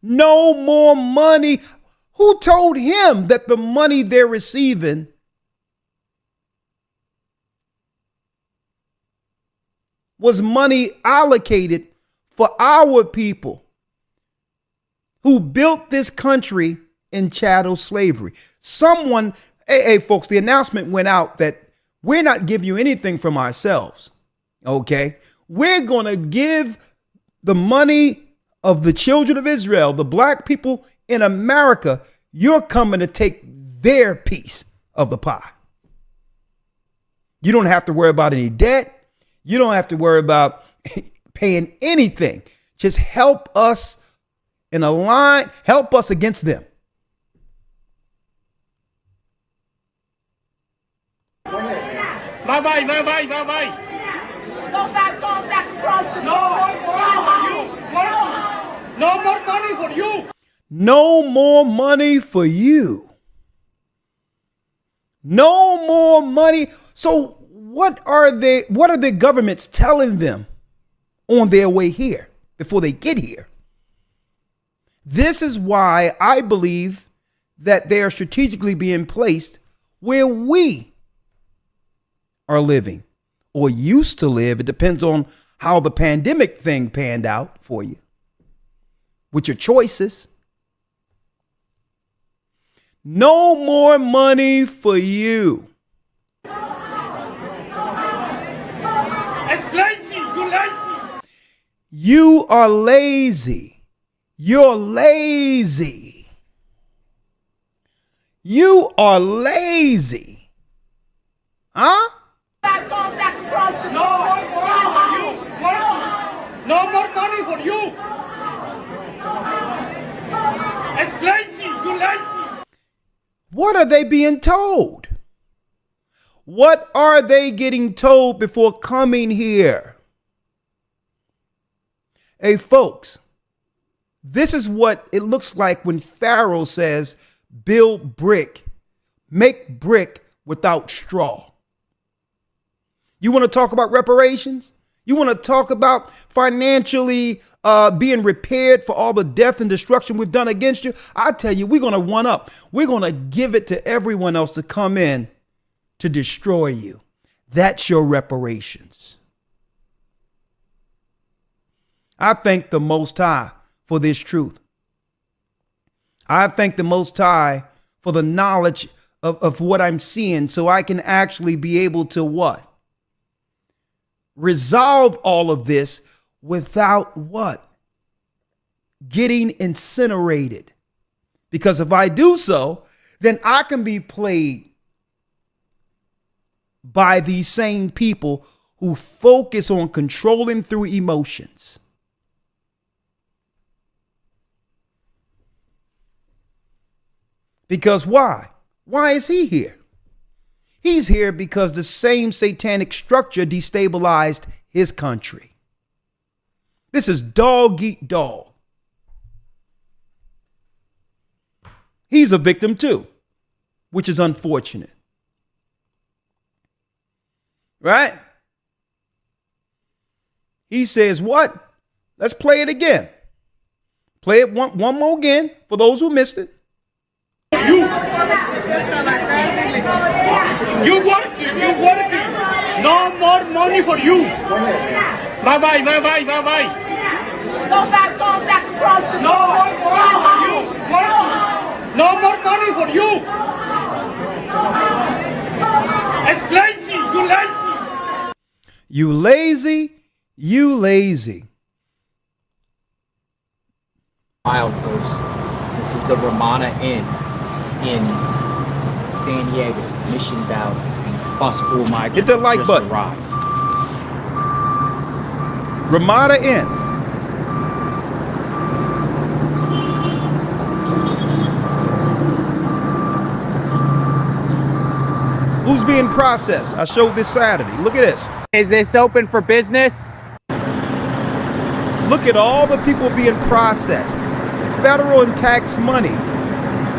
No more money. Who told him that the money they're receiving was money allocated for our people who built this country in chattel slavery? Someone, hey, folks, the announcement went out that we're not giving you anything from ourselves, okay? We're going to give the money of the children of Israel, the black people in America. You're coming to take their piece of the pie. You don't have to worry about any debt. You don't have to worry about paying anything. Just help us in a line, help us against them. Bye bye, bye bye, bye bye. Go back across the No more money for you. No more money for you. No more money. So what are the governments telling them on their way here before they get here? This is why I believe that they are strategically being placed where we are living or used to live. It depends on how the pandemic thing panned out for you with your choices. No more money for you. It's lazy. You lazy. You are lazy. You're lazy. You are lazy. Huh? Go back across the No more money for you. It's lazy. You lazy. What are they being told? What are they getting told before coming here? Hey, folks, this is what it looks like when Pharaoh says, build brick, make brick without straw. You want to talk about reparations? You want to talk about financially being repaired for all the death and destruction we've done against you? I tell you, we're going to one up. We're going to give it to everyone else to come in to destroy you. That's your reparations. I thank the Most High for this truth. I thank the Most High for the knowledge of what I'm seeing so I can actually be able to what? Resolve all of this without what? Getting incinerated. Because if I do so, then I can be played by these same people who focus on controlling through emotions. Because why? Why is he here? He's here because the same satanic structure destabilized his country. This is dog eat dog. He's a victim too, which is unfortunate. Right? He says, what? Let's play it again. Play it one more again for those who missed it. You working. No more money for you. Bye bye, bye bye, bye bye. Go back across the No more money for you. No more money for you. It's lazy. You lazy. You lazy, you lazy. Wild folks. This is the Ramada Inn in San Diego, Mission Valley. Bus full migrants Hit the like just button. arrived. Ramada Inn. Who's being processed? I showed this Saturday. Look at this. Is this open for business? Look at all the people being processed. Federal and tax money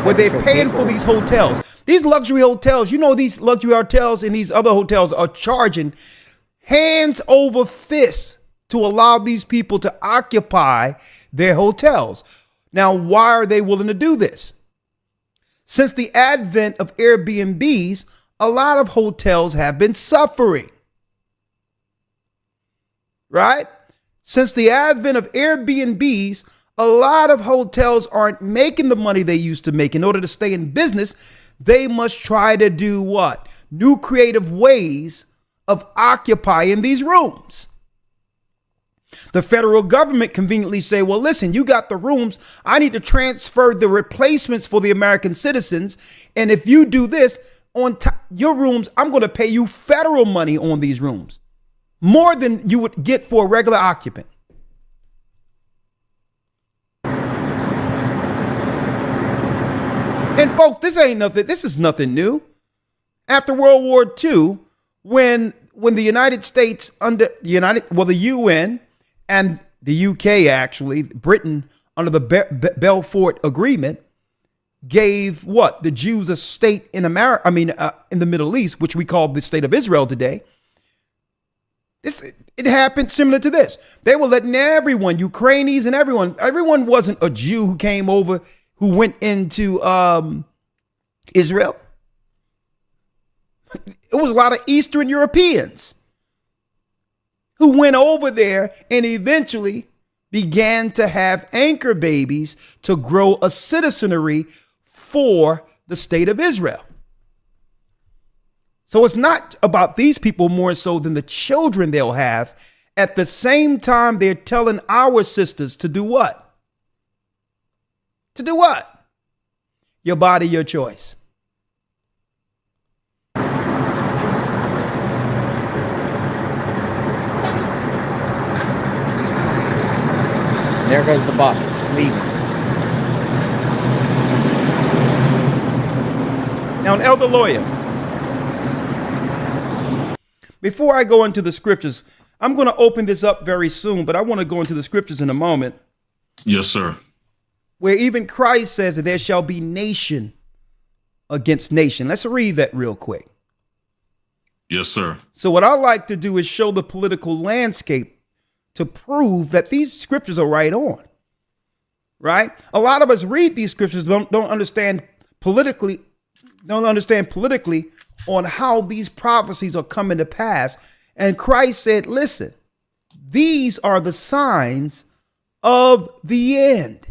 where they're paying for these hotels. These luxury hotels, you know, these luxury hotels and these other hotels are charging hands over fists to allow these people to occupy their hotels. Now, why are they willing to do this? Since the advent of Airbnbs, a lot of hotels have been suffering. Right? Since the advent of Airbnbs, a lot of hotels aren't making the money they used to make. In order to stay in business, they must try to do what? New creative ways of occupying these rooms. The federal government conveniently say, well, listen, you got the rooms. I need to transfer the replacements for the American citizens. And if you do this on your rooms, I'm going to pay you federal money on these rooms. More than you would get for a regular occupant. And folks, this is nothing new. After World War II, when the United States the UN and the UK, actually, Britain, under the Balfour Agreement, gave the Jews a state in America, in the Middle East, which we call the state of Israel today. It happened similar to this. They were letting everyone, Ukrainians and everyone wasn't a Jew who came over, who went into Israel. It was a lot of Eastern Europeans who went over there and eventually began to have anchor babies to grow a citizenry for the state of Israel. So it's not about these people more so than the children they'll have. At the same time, they're telling our sisters to do what? To do what? Your body, your choice. There goes the bus. It's leaving. Now, an elder lawyer, before I go into the scriptures, I'm going to open this up very soon, but I want to go into the scriptures in a moment. Yes, sir. Where even Christ says that there shall be nation against nation. Let's read that real quick. Yes, sir. So what I like to do is show the political landscape to prove that these scriptures are right on. Right? A lot of us read these scriptures, don't understand politically on how these prophecies are coming to pass. And Christ said, listen, these are the signs of the end.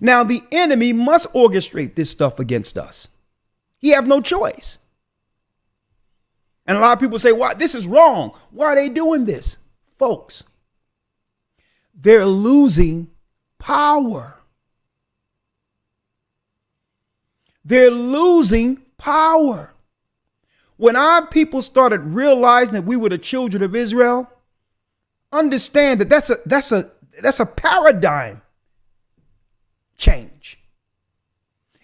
Now, the enemy must orchestrate this stuff against us. He have no choice. And a lot of people say, "Why this is wrong. Why are they doing this?" Folks, they're losing power. They're losing power. When our people started realizing that we were the children of Israel, understand that that's a paradigm change.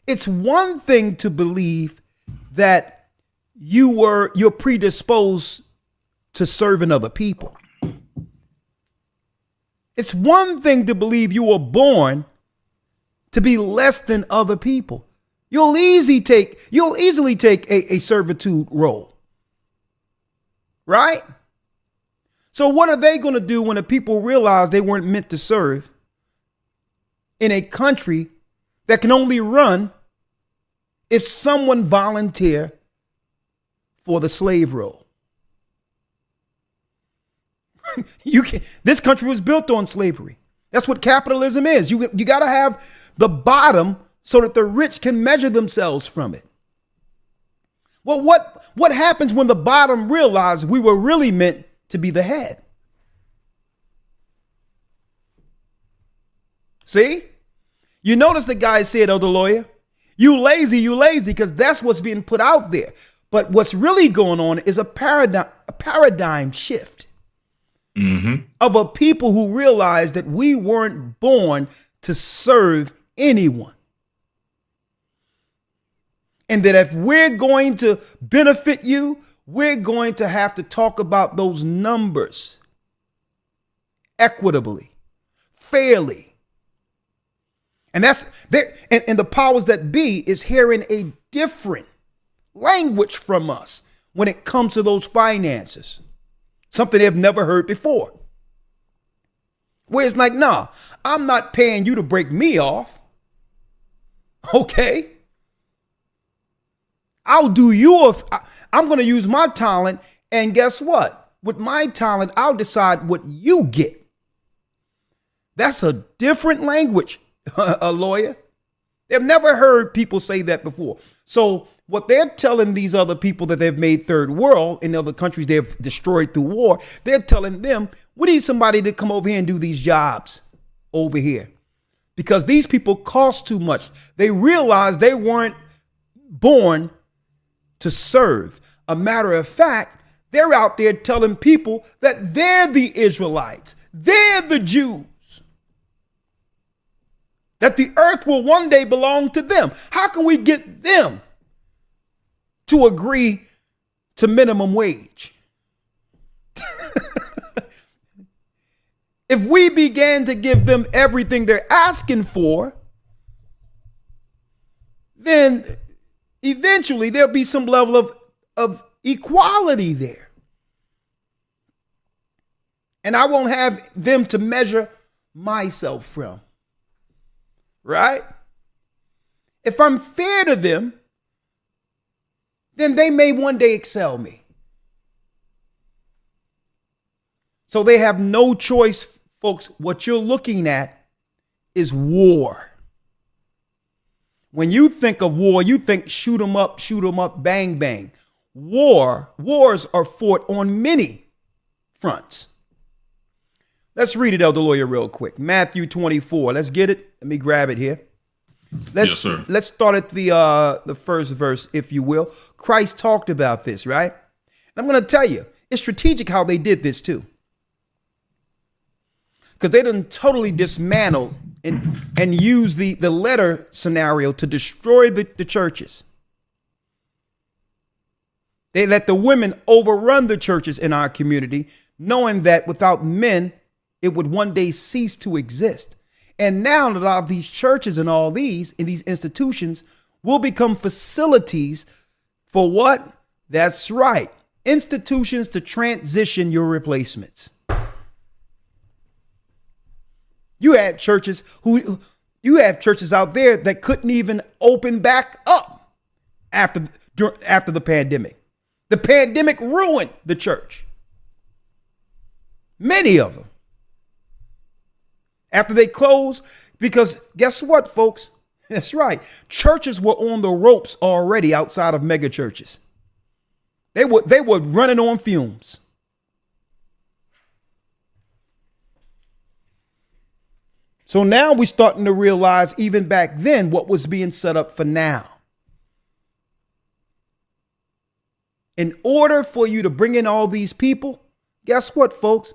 It's one thing to believe that you're predisposed to serving other people. It's one thing to believe you were born to be less than other people. You'll easily take a servitude role. Right? So what are they going to do when the people realize they weren't meant to serve in a country that can only run if someone volunteer for the slave role? This country was built on slavery. That's what capitalism is. You got to have the bottom so that the rich can measure themselves from it. Well, what happens when the bottom realized we were really meant to be the head? See? You notice the guy said, oh, the lawyer, you lazy, because that's what's being put out there. But what's really going on is a paradigm shift of a people who realize that we weren't born to serve anyone. And that if we're going to benefit you, we're going to have to talk about those numbers equitably, fairly. And that's there. And the powers that be is hearing a different language from us when it comes to those finances, something they've never heard before. Where it's like, nah, I'm not paying you to break me off. Okay. I'll do I'm going to use my talent. And guess what? With my talent, I'll decide what you get. That's a different language, a lawyer. They've never heard people say that before. So what they're telling these other people that they've made third world in other countries they've destroyed through war, they're telling them, we need somebody to come over here and do these jobs over here. Because these people cost too much. They realized they weren't born to serve. A matter of fact, they're out there telling people that they're the Israelites. They're the Jews. That the earth will one day belong to them. How can we get them to agree to minimum wage? If we began to give them everything they're asking for, then eventually there'll be some level of equality there. And I won't have them to measure myself from. Right? If I'm fair to them, then they may one day excel me. So they have no choice, folks. What you're looking at is war. When you think of war, you think shoot 'em up, bang, bang. Wars are fought on many fronts. Let's read it, Elder Lawyer, real quick. Matthew 24. Let's get it. Let me grab it here. Yes, sir. Let's start at the first verse, if you will. Christ talked about this, right? And I'm going to tell you, it's strategic how they did this too. Because they didn't totally dismantle and use the letter scenario to destroy the churches. They let the women overrun the churches in our community, knowing that without men, it would one day cease to exist. And now that all these churches and all these institutions will become facilities for what? That's right. Institutions to transition your replacements. You have churches out there that couldn't even open back up after the pandemic. The pandemic ruined the church. Many of them. After they closed, because guess what, folks? That's right. Churches were on the ropes already outside of mega churches. They were running on fumes. So now we're starting to realize, even back then, what was being set up for now. In order for you to bring in all these people, guess what, folks?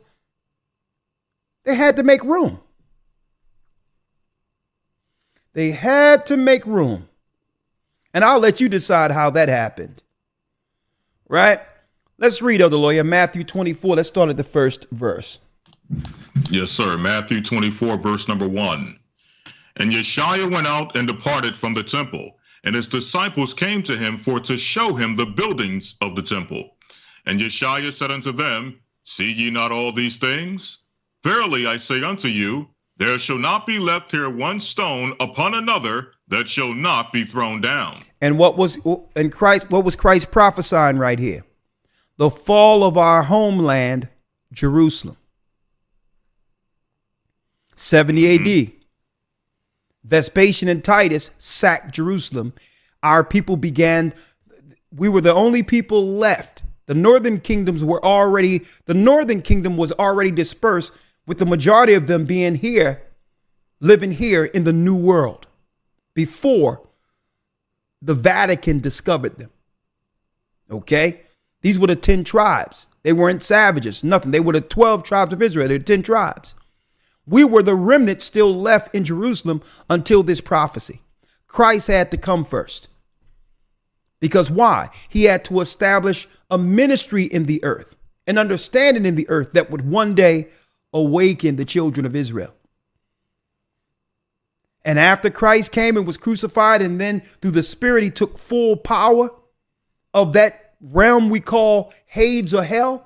They had to make room. They had to make room. And I'll let you decide how that happened. Right? Let's read, Elder Lawyer, Matthew 24. Let's start at the first verse. Yes, sir. Matthew 24, verse number 1. And Yeshua went out and departed from the temple, and his disciples came to him for to show him the buildings of the temple. And Yeshua said unto them, See ye not all these things? Verily I say unto you, there shall not be left here one stone upon another that shall not be thrown down. And what was Christ prophesying right here? The fall of our homeland, Jerusalem. 70 AD. Vespasian and Titus sacked Jerusalem. Our people began we were the only people left. The northern kingdom was already dispersed, with the majority of them being here, living here in the New World before the Vatican discovered them. Okay? These were the 10 tribes. They weren't savages, nothing. They were the 12 tribes of Israel. They were 10 tribes. We were the remnant still left in Jerusalem until this prophecy. Christ had to come first. Because why? He had to establish a ministry in the earth, an understanding in the earth that would one day awaken the children of Israel. And after Christ came and was crucified, and then through the Spirit, he took full power of that realm we call Hades or hell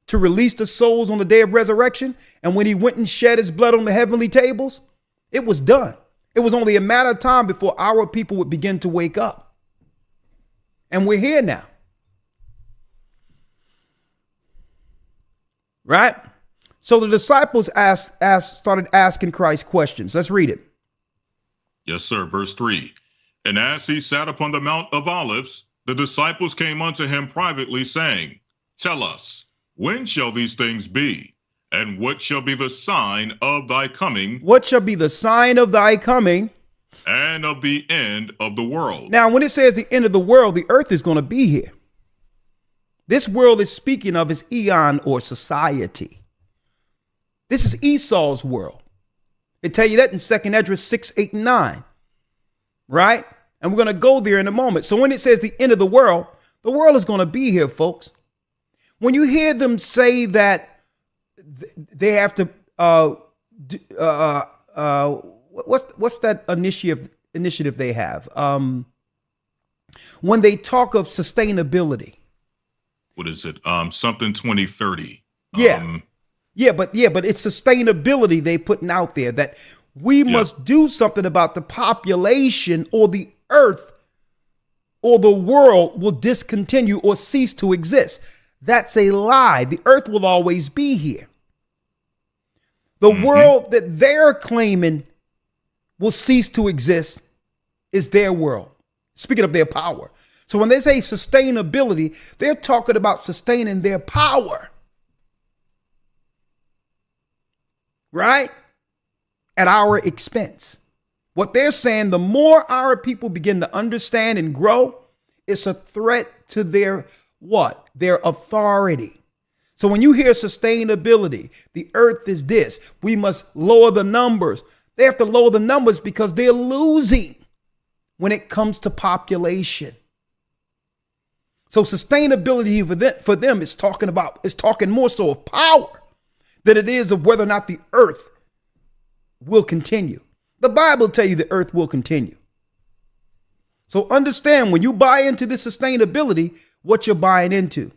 to release the souls on the day of resurrection. And when he went and shed his blood on the heavenly tables, it was done. It was only a matter of time before our people would begin to wake up. And we're here now. Right? So the disciples started asking Christ questions. Let's read it. Yes, sir. Verse 3. And as he sat upon the Mount of Olives, the disciples came unto him privately, saying, Tell us, when shall these things be? And what shall be the sign of thy coming? What shall be the sign of thy coming? And of the end of the world. Now, when it says the end of the world, the earth is going to be here. This world is speaking of is eon or society. This is Esau's world. They tell you that in 2nd Esdras 6, 8, and 9. Right? And we're going to go there in a moment. So when it says the end of the world is going to be here, folks. When you hear them say that they have to, what's that initiative they have? When they talk of sustainability. What is it? Something 2030. Yeah. But it's sustainability they putting out there that we must do something about the population, or the earth or the world will discontinue or cease to exist. That's a lie. The earth will always be here. The world that they're claiming will cease to exist is their world. Speaking of their power. So when they say sustainability, they're talking about sustaining their power. Right? At our expense. What they're saying, the more our people begin to understand and grow, it's a threat to their what? Their authority. So when you hear sustainability, the earth is this, we must lower the numbers. They have to lower the numbers because they're losing when it comes to population. So sustainability for them is talking more so of power than it is of whether or not the earth will continue. The Bible tells you the earth will continue. So understand, when you buy into this sustainability, what you're buying into.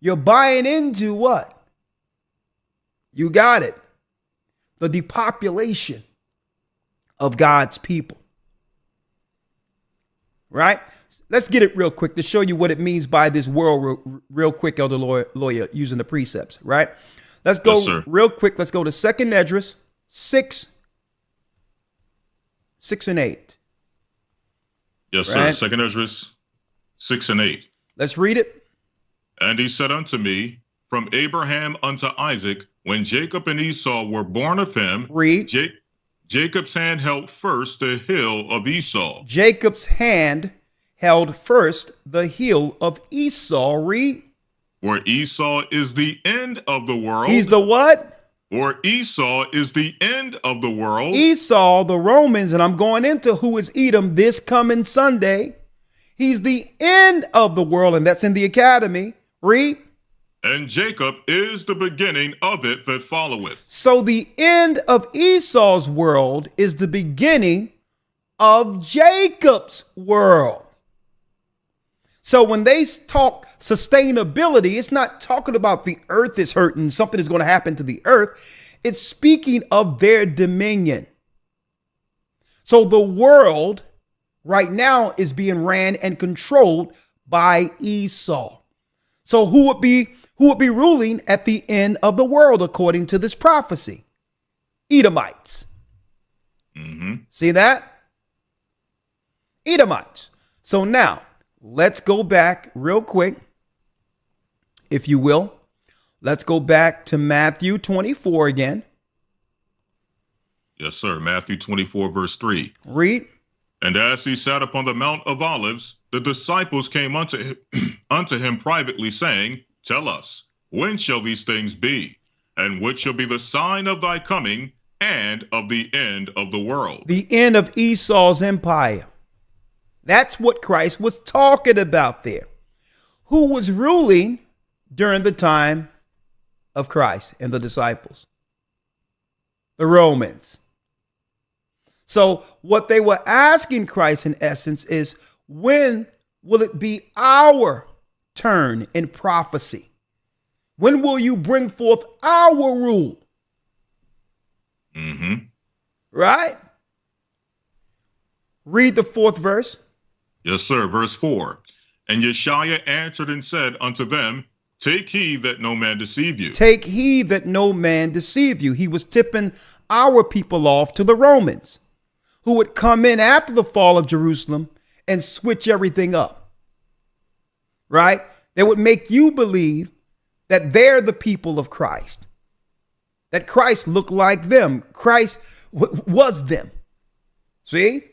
You're buying into what? You got it. The depopulation of God's people. Right? Let's get it real quick to show you what it means by this world real quick, Elder Lawyer, using the precepts, right? Let's go real quick. Let's go to 2nd Esdras 6 and 8. Yes, right? sir. 2nd Esdras 6 and 8. Let's read it. And he said unto me, from Abraham unto Isaac, when Jacob and Esau were born of him, read. Jacob's hand held first the heel of Esau. Jacob's hand held first the heel of Esau. Read. For Esau is the end of the world. He's the what? For Esau is the end of the world. Esau, the Romans, and I'm going into who is Edom this coming Sunday. He's the end of the world, and that's in the academy. Read. And Jacob is the beginning of it that followeth. So the end of Esau's world is the beginning of Jacob's world. So when they talk sustainability, it's not talking about the earth is hurting, something is going to happen to the earth. It's speaking of their dominion. So the world right now is being ran and controlled by Esau. So who would be ruling at the end of the world according to this prophecy? Edomites. See that? Edomites. So now let's go back real quick, if you will. Let's go back to Matthew 24 again. Yes, sir. Matthew 24, verse 3. Read. And as he sat upon the Mount of Olives, the disciples came unto him privately, saying, Tell us, when shall these things be? And what shall be the sign of thy coming and of the end of the world? The end of Esau's empire. That's what Christ was talking about there. Who was ruling during the time of Christ and the disciples? The Romans. So what they were asking Christ in essence is, when will it be our turn in prophecy? When will you bring forth our rule? Mm-hmm. Right? Read the 4th verse. Yes, sir. Verse 4. And Yeshua answered and said unto them, Take heed that no man deceive you. Take heed that no man deceive you. He was tipping our people off to the Romans, who would come in after the fall of Jerusalem and switch everything up. Right? They would make you believe that they're the people of Christ, that Christ looked like them. Christ was them. See?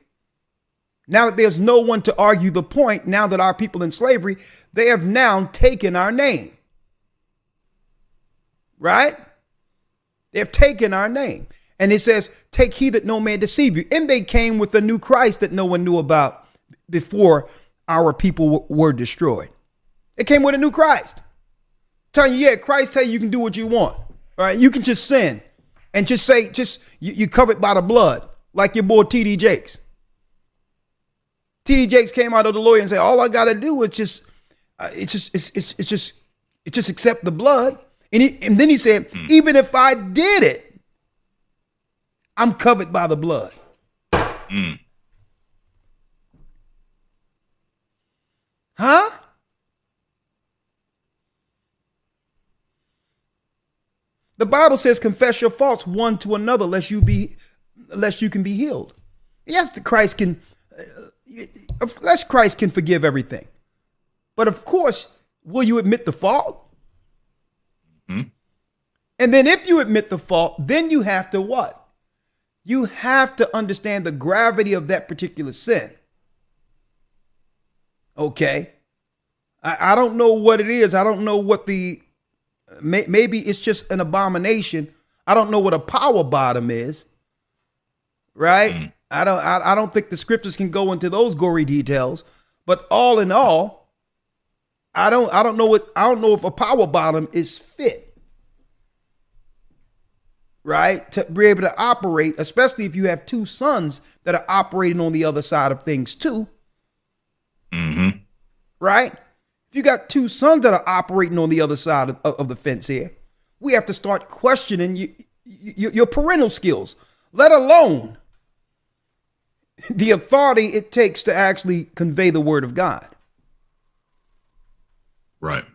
Now that there's no one to argue the point, now that our people in slavery, they have now taken our name. Right? They have taken our name. And it says, take heed that no man deceive you. And they came with a new Christ that no one knew about before our people were destroyed. They came with a new Christ. Telling you, yeah, Christ tell you can do what you want. All right? You can just sin and just say, you covered by the blood, like your boy T.D. Jakes. T.D. Jakes came out of the lawyer and said, all I got to do is just accept the blood. And then he said, even if I did it, I'm covered by the blood. Huh? The Bible says, confess your faults one to another, lest you can be healed. Yes, Christ can forgive everything. But of course, will you admit the fault? And then if you admit the fault, then you have to what? You have to understand the gravity of that particular sin. Okay. I don't know what it is. I don't know what maybe it's just an abomination. I don't know what a power bottom is. Right? I don't think the scriptures can go into those gory details, but all in all, I don't know if a power bottom is fit. Right? To be able to operate, especially if you have two sons that are operating on the other side of things too. Right? If you got two sons that are operating on the other side of the fence here, we have to start questioning your parental skills, let alone the authority it takes to actually convey the word of God. Right.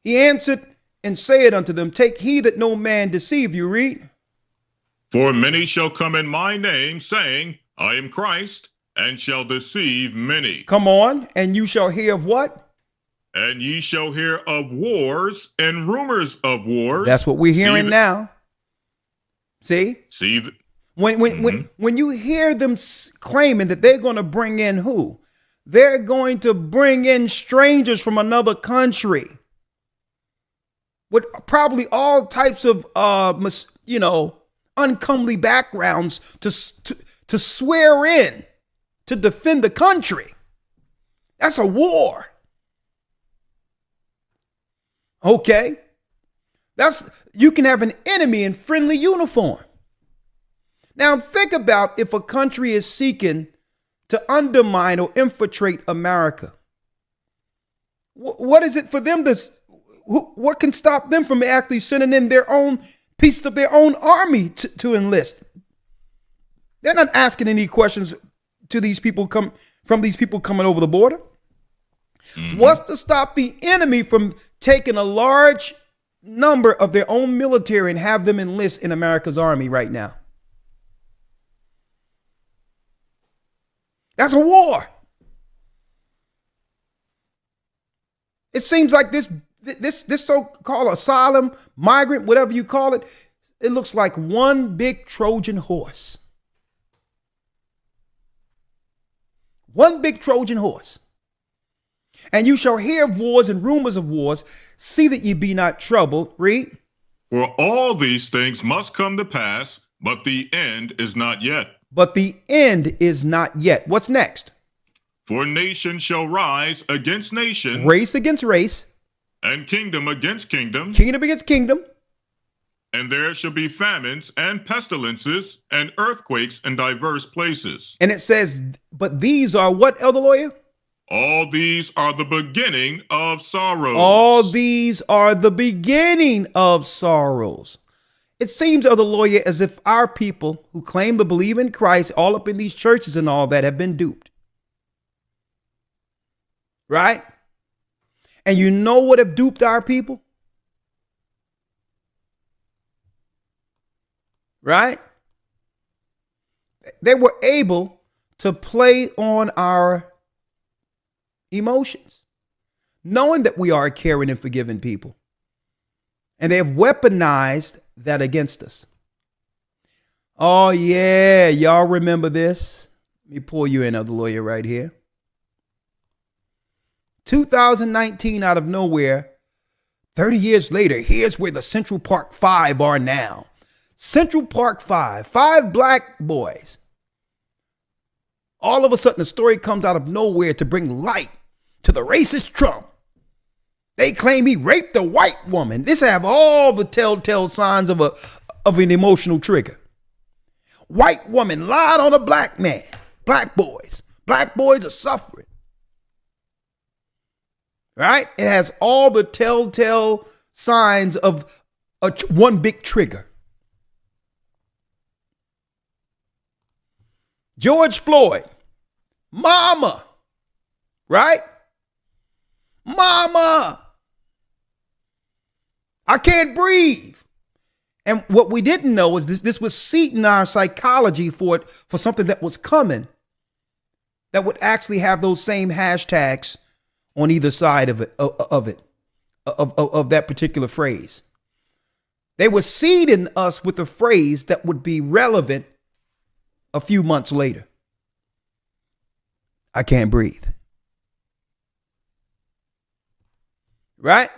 He answered and said unto them, take heed that no man deceive you. Read. For many shall come in my name, saying, I am Christ, and shall deceive many. Come on. And you shall hear of what? And ye shall hear of wars and rumors of wars. That's what we're hearing now. See? When you hear them claiming that they're going to bring in who? They're going to bring in strangers from another country with probably all types of, uncomely backgrounds to swear in to defend the country. That's a war. Okay. You can have an enemy in friendly uniform. Now think about if a country is seeking to undermine or infiltrate America. What is it for them what can stop them from actually sending in their own pieces of their own army to enlist? They're not asking any questions to these people coming over the border. What's to stop the enemy from taking a large number of their own military and have them enlist in America's army right now? That's a war. It seems like this so-called asylum, migrant, whatever you call it, it looks like one big Trojan horse. One big Trojan horse. And you shall hear of wars and rumors of wars. See that ye be not troubled. Read. For all these things must come to pass, but the end is not yet. But the end is not yet. What's next? For nation shall rise against nation, Race against race. and kingdom against kingdom, Kingdom against kingdom. and there shall be famines and pestilences and earthquakes in diverse places. And it says, but these are what, Elder Lawyer? All these are the beginning of sorrows. All these are the beginning of sorrows. It seems, Elder Lawyer, as if our people who claim to believe in Christ, all up in these churches and all that, have been duped. Right? And you know what have duped our people? Right? They were able to play on our emotions, knowing that we are a caring and forgiving people. And they have weaponized that against us. Oh, yeah. Y'all remember this? Let me pull you in, Elder Lawyer, right here. 2019, out of nowhere, 30 years later, here's where the Central Park Five are now. Central Park Five, 5 black boys. All of a sudden, a story comes out of nowhere to bring light to the racist Trump. They claim he raped a white woman. This have all the telltale signs of an emotional trigger. White woman lied on a black man. Black boys. Black boys are suffering. Right? It has all the telltale signs of one big trigger. George Floyd, mama, right? Mama, I can't breathe. And what we didn't know is this was seeding our psychology for something that was coming that would actually have those same hashtags on either side of that particular phrase. They were seeding us with a phrase that would be relevant a few months later. I can't breathe. Right?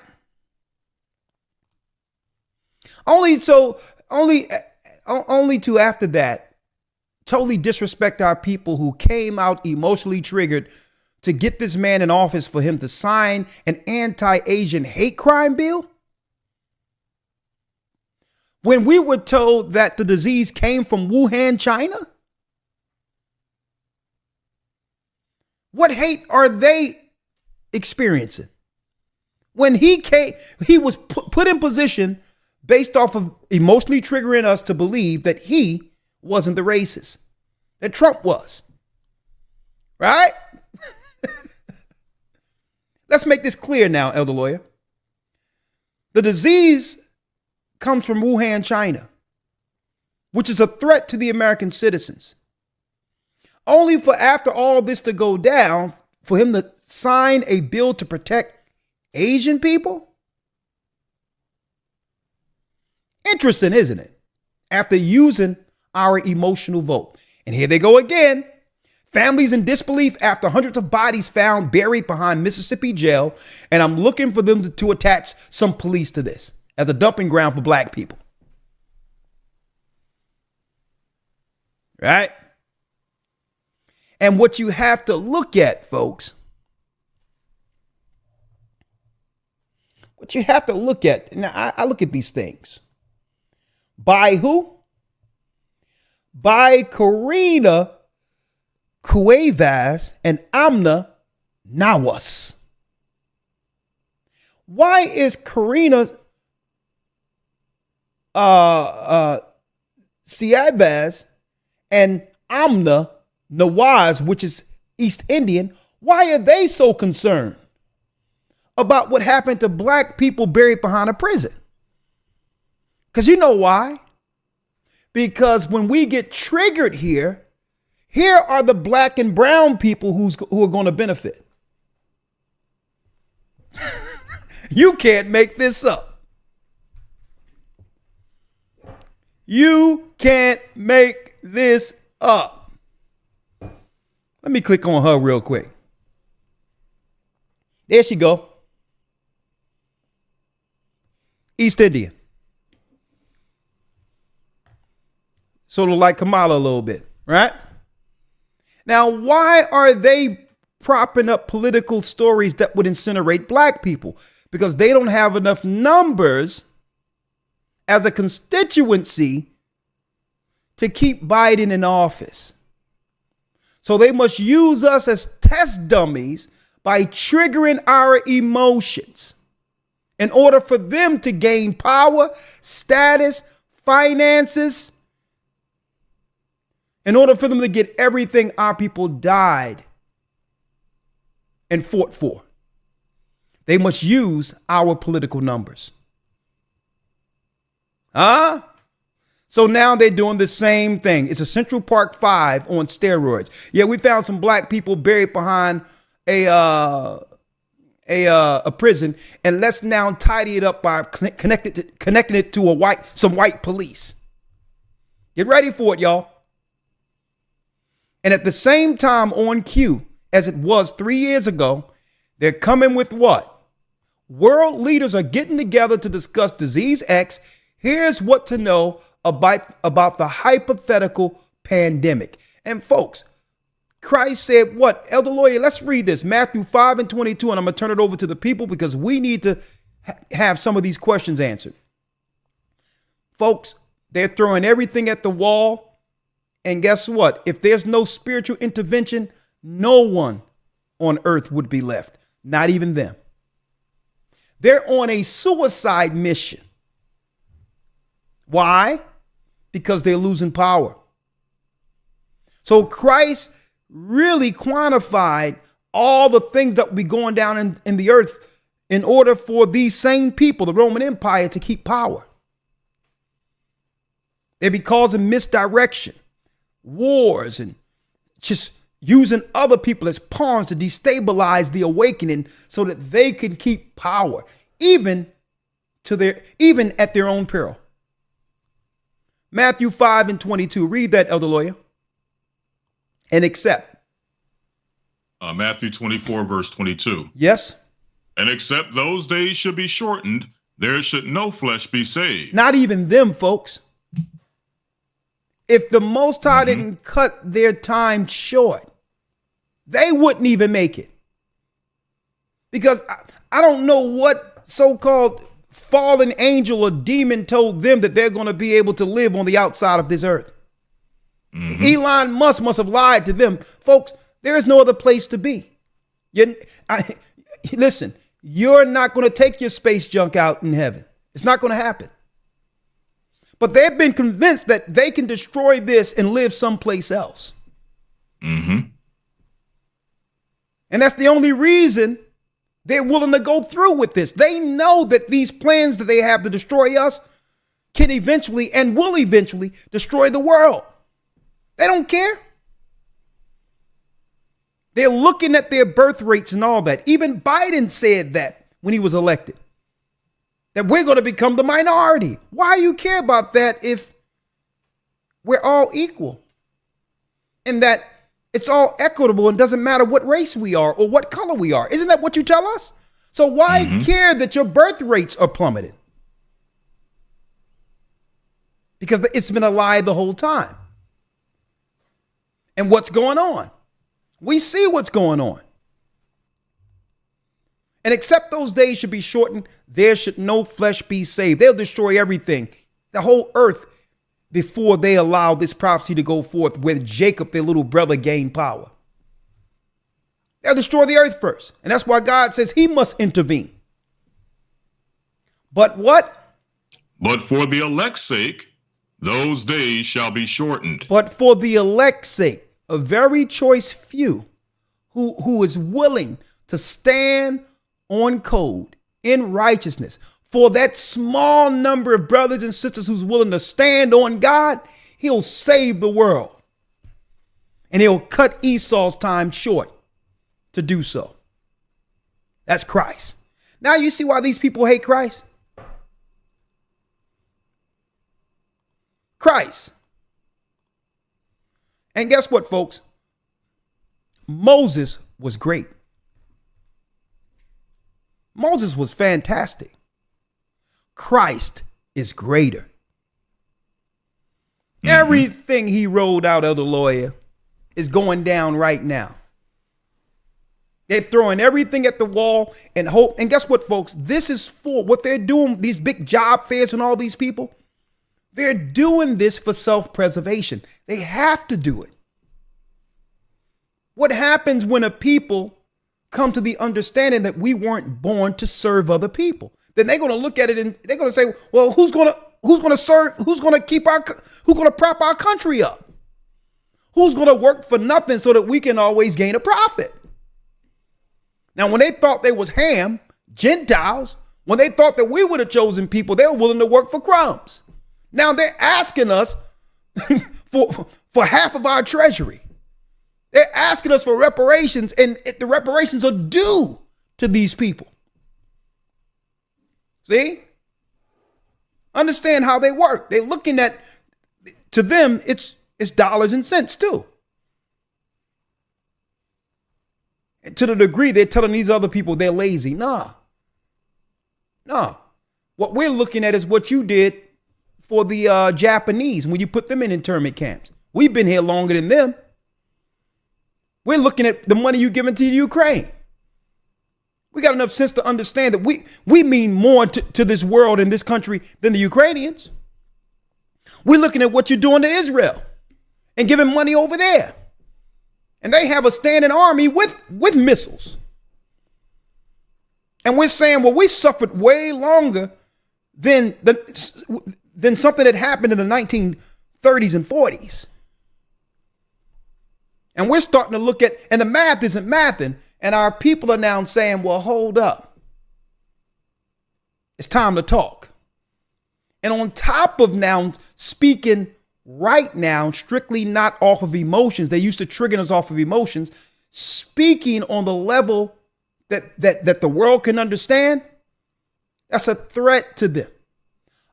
Only to after that totally disrespect our people who came out emotionally triggered to get this man in office for him to sign an anti-Asian hate crime bill. When we were told that the disease came from Wuhan, China. What hate are they experiencing? When he came, he was put in position based off of emotionally triggering us to believe that he wasn't the racist, that Trump was. Right? Let's make this clear now, Elder Lawyer. The disease comes from Wuhan, China, which is a threat to the American citizens. Only for after all this to go down, for him to sign a bill to protect Asian people? Interesting, isn't it? After using our emotional vote. And here they go again. Families in disbelief after hundreds of bodies found buried behind Mississippi jail. And I'm looking for them to attach some police to this as a dumping ground for black people. Right? And what you have to look at, folks, what you have to look at, now I look at these things. By who? By Karina Cuevas and Amna Nawas. Why is Karina Cuevas and Amna Nawaz, which is East Indian, why are they so concerned about what happened to black people buried behind a prison? Because you know why? Because when we get triggered here are the black and brown people who are going to benefit. You can't make this up. You can't make this up. Let me click on her real quick. There she go. East Indian. Sort of like Kamala a little bit, right? Now, why are they propping up political stories that would incinerate black people? Because they don't have enough numbers as a constituency to keep Biden in office. So they must use us as test dummies by triggering our emotions in order for them to gain power, status, finances, in order for them to get everything our people died and fought for. They must use our political numbers. So now they're doing the same thing. It's a Central Park 5 on steroids. Yeah, we found some black people buried behind a prison, and let's now tidy it up by connecting it to some white police. Get ready for it, y'all. And at the same time, on cue, as it was 3 years ago, they're coming with what? World leaders are getting together to discuss disease X. Here's what to know about the hypothetical pandemic. And folks, Christ said what? Elder Lawyer, let's read this. Matthew 5:22, and I'm going to turn it over to the people because we need to have some of these questions answered. Folks, they're throwing everything at the wall. And guess what? If there's no spiritual intervention, no one on earth would be left, not even them. They're on a suicide mission. Why? Because they're losing power. So Christ really quantified all the things that will be going down in the earth in order for these same people, the Roman Empire, to keep power. They'd be causing misdirection, wars, and just using other people as pawns to destabilize the awakening so that they can keep power, even at their own peril. Matthew 5:22. Read that, Elder Lawyer. And accept. Matthew 24, verse 22. Yes. And except those days should be shortened, there should no flesh be saved. Not even them, folks. If the Most High didn't cut their time short, they wouldn't even make it. Because I don't know what so-called fallen angel or demon told them that they're going to be able to live on the outside of this earth. Elon Musk must have lied to them. Folks, there is no other place to be. Listen, you're not going to take your space junk out in heaven. It's not going to happen. But they've been convinced that they can destroy this and live someplace else. And that's the only reason they're willing to go through with this. They know that these plans that they have to destroy us can eventually and will eventually destroy the world. They don't care. They're looking at their birth rates and all that. Even Biden said that when he was elected, that we're going to become the minority. Why do you care about that if we're all equal? And that it's all equitable and doesn't matter what race we are or what color we are. Isn't that what you tell us? So why care that your birth rates are plummeted? Because it's been a lie the whole time. And what's going on? We see what's going on. And except those days should be shortened, there should no flesh be saved. They'll destroy everything, the whole earth, before they allow this prophecy to go forth where Jacob, their little brother, gained power. They'll destroy the earth first. And that's why God says he must intervene. But what? But for the elect's sake, those days shall be shortened. But for the elect's sake, a very choice few who is willing to stand on code in righteousness, for that small number of brothers and sisters who's willing to stand on God, he'll save the world. And he'll cut Esau's time short to do so. That's Christ. Now you see why these people hate Christ? Christ. And guess what, folks? Moses was great. Moses was fantastic. Christ is greater. Everything he rolled out, Elder Lawyer, is going down right now. They're throwing everything at the wall and hope. And guess what, folks? This is for what they're doing, these big job fairs and all these people. They're doing this for self-preservation. They have to do it. What happens when a people come to the understanding that we weren't born to serve other people? Then they're going to look at it and they're going to say, well, who's going to serve? Who's going to prop our country up? Who's going to work for nothing so that we can always gain a profit? Now, when they thought they was Ham, Gentiles, when they thought that we were the chosen people, they were willing to work for crumbs. Now they're asking us for half of our treasury. They're asking us for reparations, and the reparations are due to these people. See? Understand how they work. They're looking at, to them, it's dollars and cents too. And to the degree they're telling these other people they're lazy. Nah. What we're looking at is what you did for the Japanese when you put them in internment camps. We've been here longer than them. We're looking at the money you're giving to Ukraine. We got enough sense to understand that we mean more to this world and this country than the Ukrainians. We're looking at what you're doing to Israel and giving money over there. And they have a standing army with missiles. And we're saying, well, we suffered way longer than something that happened in the 1930s and 40s. And we're starting to look at, and the math isn't mathing, and our people are now saying, well, hold up. It's time to talk. And on top of now speaking right now, strictly not off of emotions, they used to trigger us off of emotions, speaking on the level that the world can understand, that's a threat to them.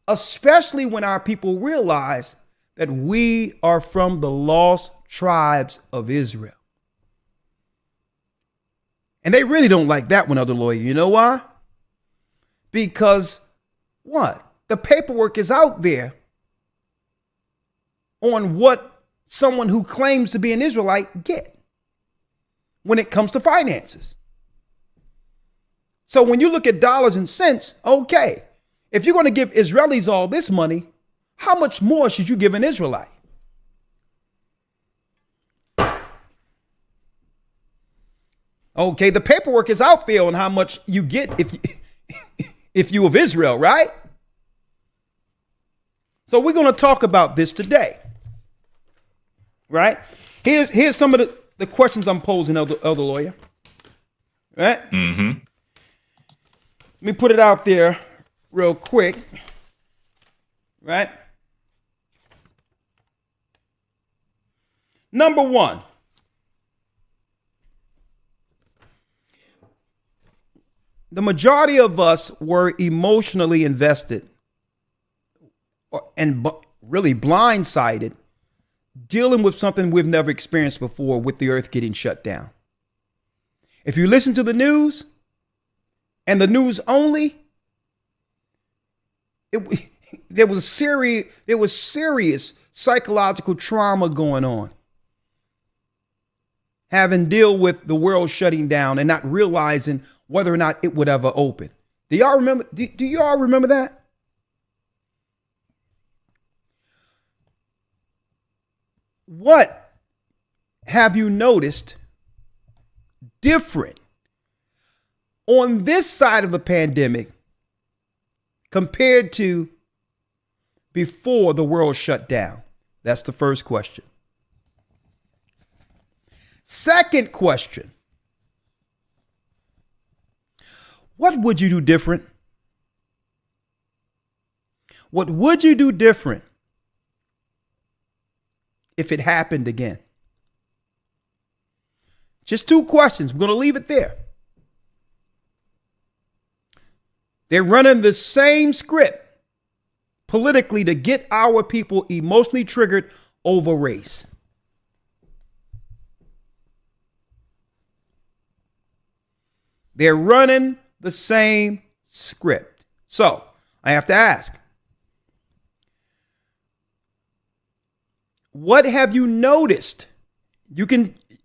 Especially when our people realize that we are from the lost tribes of Israel. And they really don't like that one, Elder Lawyer. You know why? Because what? The paperwork is out there on what someone who claims to be an Israelite get when it comes to finances. So when you look at dollars and cents, okay, if you're going to give Israelis all this money, how much more should you give an Israelite? Okay, the paperwork is out there on how much you get if you of Israel, right? So we're going to talk about this today, right? Here's some of the questions I'm posing, Elder Lawyer, right? Mm-hmm. Let me put it out there real quick, right? Number one. The majority of us were emotionally invested and really blindsided dealing with something we've never experienced before with the earth getting shut down. If you listen to the news and the news only, there was serious psychological trauma going on. Having deal with the world shutting down and not realizing whether or not it would ever open. Do y'all remember? Do y'all remember that? What have you noticed different on this side of the pandemic compared to before the world shut down? That's the first question. Second question. What would you do different? What would you do different if it happened again? Just two questions. We're going to leave it there. They're running the same script politically to get our people emotionally triggered over race. They're running the same script. So I have to ask, what have you noticed?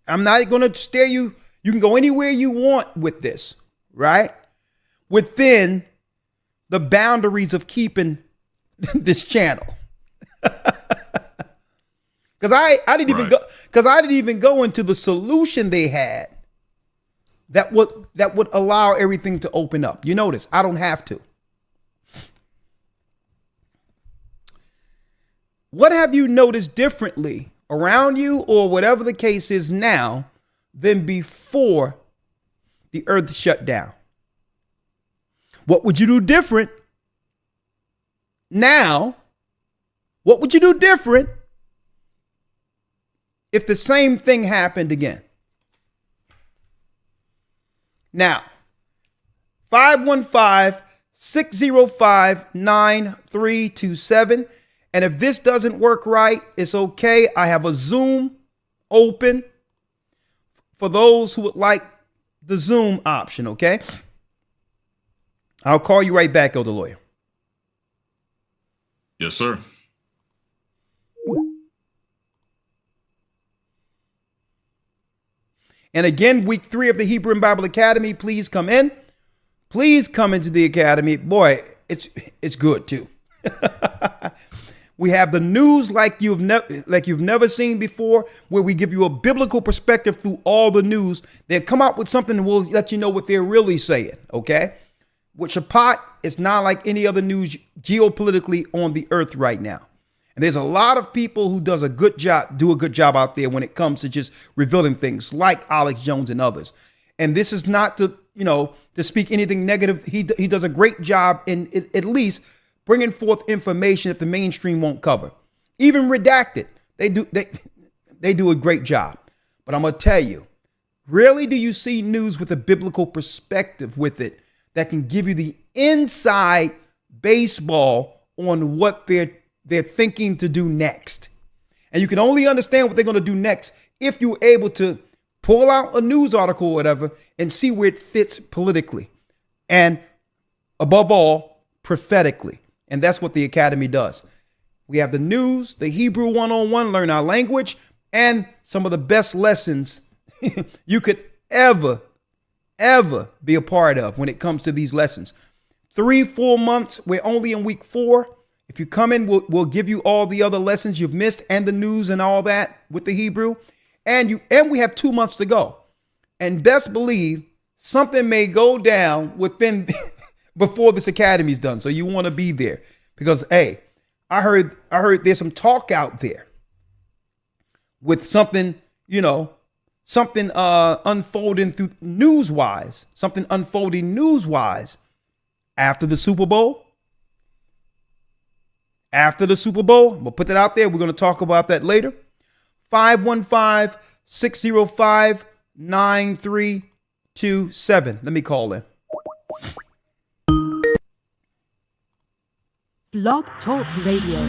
I'm not going to stare you. You can go anywhere you want with this, right? Within the boundaries of keeping this channel. Because I didn't even go into the solution they had that would allow everything to open up. You notice I don't have to. What have you noticed differently around you, or whatever the case is now, than before the earth shut down? What would you do different now? What would you do different if the same thing happened again? Now, 515-605-9327. And if this doesn't work right, it's okay. I have a Zoom open for those who would like the Zoom option, okay? I'll call you right back, Elder Lawyer. Yes, sir. And again, week 3 of the Hebrew and Bible Academy, please come in. Please come into the academy. Boy, it's good too. We have the news like you've never seen before, where we give you a biblical perspective through all the news. They come out with something and we'll let you know what they're really saying, okay? With Shabbat, it's not like any other news geopolitically on the earth right now. And there's a lot of people who do a good job out there when it comes to just revealing things, like Alex Jones and others. And this is not to speak anything negative. He does a great job in at least bringing forth information that the mainstream won't cover. Even redacted, they do a great job. But I'm gonna tell you, rarely do you see news with a biblical perspective with it that can give you the inside baseball on what they're thinking to do next. And you can only understand what they're going to do next if you're able to pull out a news article or whatever and see where it fits politically and, above all, prophetically. And that's what the Academy does. We have the news, the Hebrew 101, learn our language, and some of the best lessons you could ever be a part of when it comes to these lessons. 3 full months. We're only in week 4. If you come in, we'll give you all the other lessons you've missed and the news and all that with the Hebrew. And we have 2 months to go. And best believe something may go down within before this academy's done. So you want to be there because, hey, I heard there's some talk out there with something unfolding through something unfolding news-wise after the Super Bowl. After the Super Bowl, we'll put that out there. We're going to talk about that later. 515-605-9327. Let me call in. Blog Talk Radio.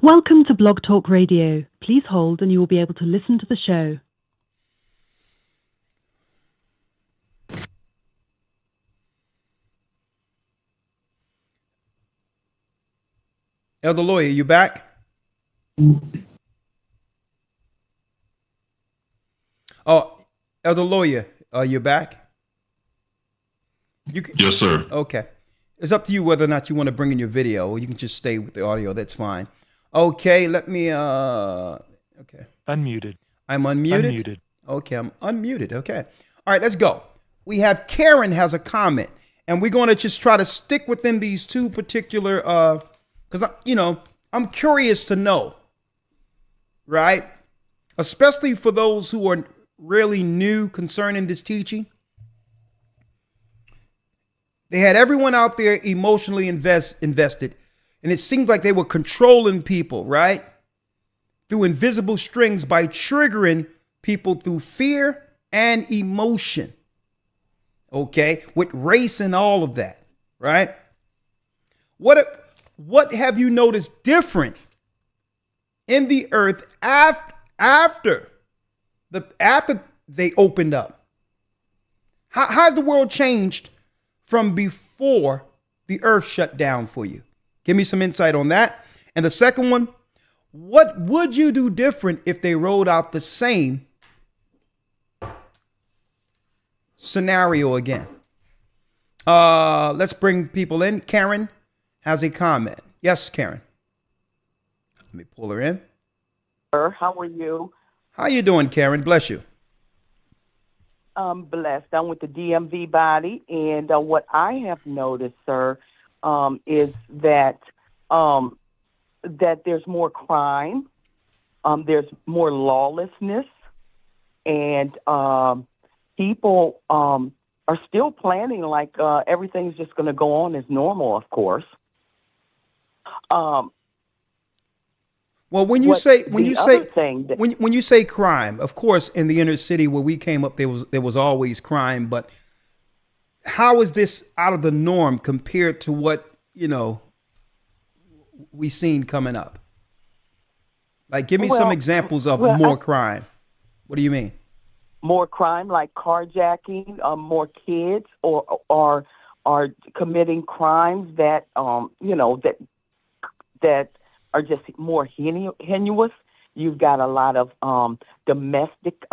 Welcome to Blog Talk Radio. Please hold and you will be able to listen to the show. Elder Lawyer, you back? Oh, Elder Lawyer, you back? Yes, sir. Okay. It's up to you whether or not you want to bring in your video, or you can just stay with the audio. That's fine. Okay, let me, okay. Unmuted. I'm unmuted? Unmuted. Okay, I'm unmuted. Okay. All right, let's go. We have Karen has a comment, and we're going to just try to stick within these 2 particular, because, I'm curious to know, right? Especially for those who are really new concerning this teaching. They had everyone out there emotionally invested, and it seems like they were controlling people, right? Through invisible strings by triggering people through fear and emotion. okay, with race and all of that, right? What have you noticed different in the earth after they opened up? How's the world changed from before the earth shut down for you? Give me some insight on that. And the second one, what would you do different if they rolled out the same scenario again? Let's bring people in. Karen has a comment. Yes, Karen. Let me pull her in. Sir, how are you? How you doing, Karen? Bless you. Blessed. I'm with the DMV body, and what I have noticed, sir, is that that there's more crime, there's more lawlessness, and people are still planning like everything's just going to go on as normal, of course. Well, when you say crime, of course, in the inner city where we came up, there was always crime. But how is this out of the norm compared to what we seen coming up? Like, give me some examples of more crime. What do you mean? More crime, like carjacking, more kids or are committing crimes that that are just more heinous. You've got a lot of domestic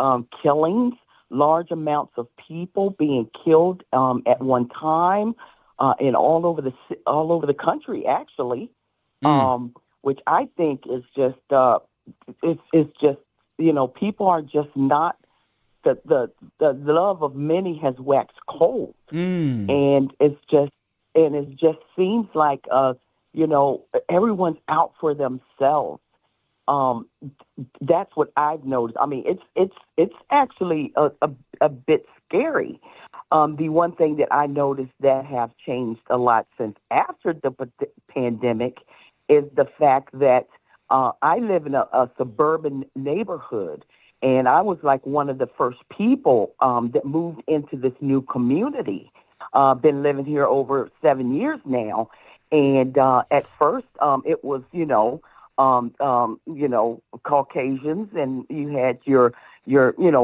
killings, large amounts of people being killed at one time, and all over the country, actually, which I think is just it's just people are just not the love of many has waxed cold, and it just seems like everyone's out for themselves. That's what I've noticed. I mean, it's actually a bit scary. The one thing that I noticed that have changed a lot since after the pandemic is the fact that I live in a suburban neighborhood, and I was like one of the first people that moved into this new community. Been living here over 7 years now. And at first, it was, Caucasians, and you had your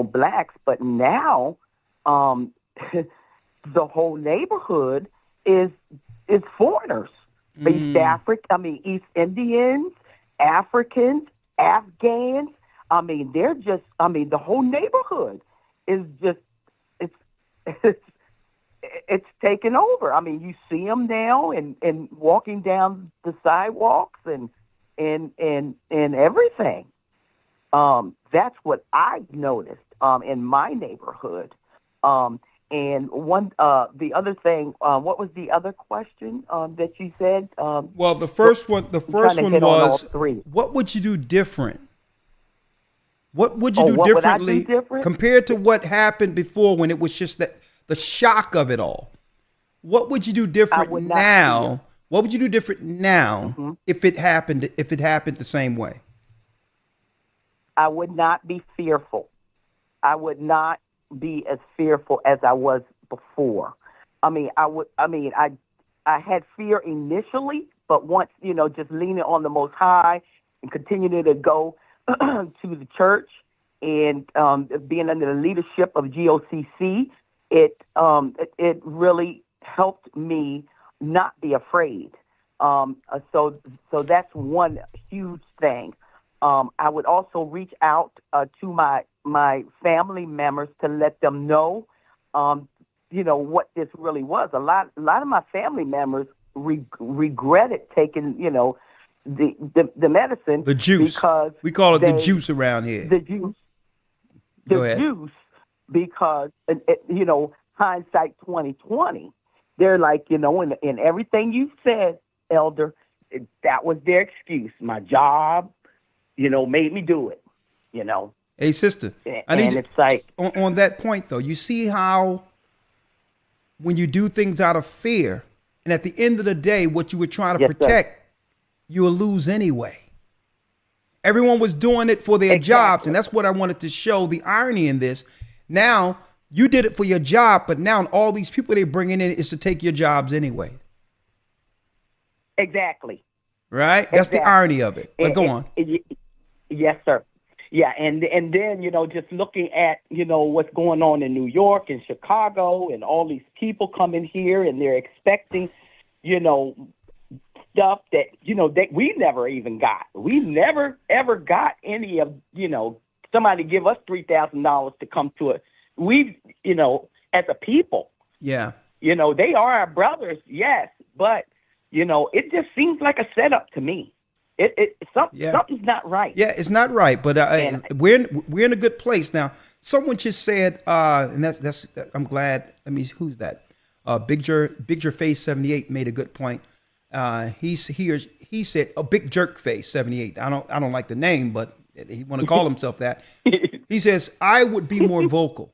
blacks. But now, the whole neighborhood is foreigners, East Indians, Africans, Afghans. I mean, the whole neighborhood is just it's taken over. I mean, you see them now and walking down the sidewalks and everything. That's what I've noticed in my neighborhood. And the other thing, what was the other question that you said? Well, the first one was, what would you do different? What would you do differently compared to what happened before, when it was just the shock of it all? What would you do different now? What would you do different now if it happened the same way? I would not be fearful. I would not be as fearful as I was before. I had fear initially, but once, just leaning on the Most High and continuing to go to the church and being under the leadership of GOCC, it really helped me not be afraid. So that's one huge thing. I would also reach out to my family members to let them know, what this really was. A lot of my family members regretted taking, the medicine. The juice. Because we call it the juice around here. The juice. Juice, because hindsight 2020. They're like, in everything you said, Elder, that was their excuse. My job, made me do it. Hey, sister, I need you, on that point, though. You see how when you do things out of fear, and at the end of the day, what you were trying to protect, you will lose anyway. Everyone was doing it for their jobs, and that's what I wanted to show, the irony in this. Now, You did it for your job, but now all these people they're bringing in is to take your jobs anyway. Exactly. Right? That's the irony of it. But go on. Yes, sir. Yeah, and then, just looking at, what's going on in New York and Chicago and all these people coming here and they're expecting, stuff that, that we never even got. We never, ever got any of, somebody give us $3,000 to come to it. We, as a people. Yeah. They are our brothers, yes, but, it just seems like a setup to me. Something's not right. Yeah, it's not right, but we're in a good place now. Someone just said, and that's I'm glad. Who's that? Big Jerk Face 78 made a good point. He said, Big Jerk Face 78. I don't like the name, but he want to call himself that. He says, I would be more vocal.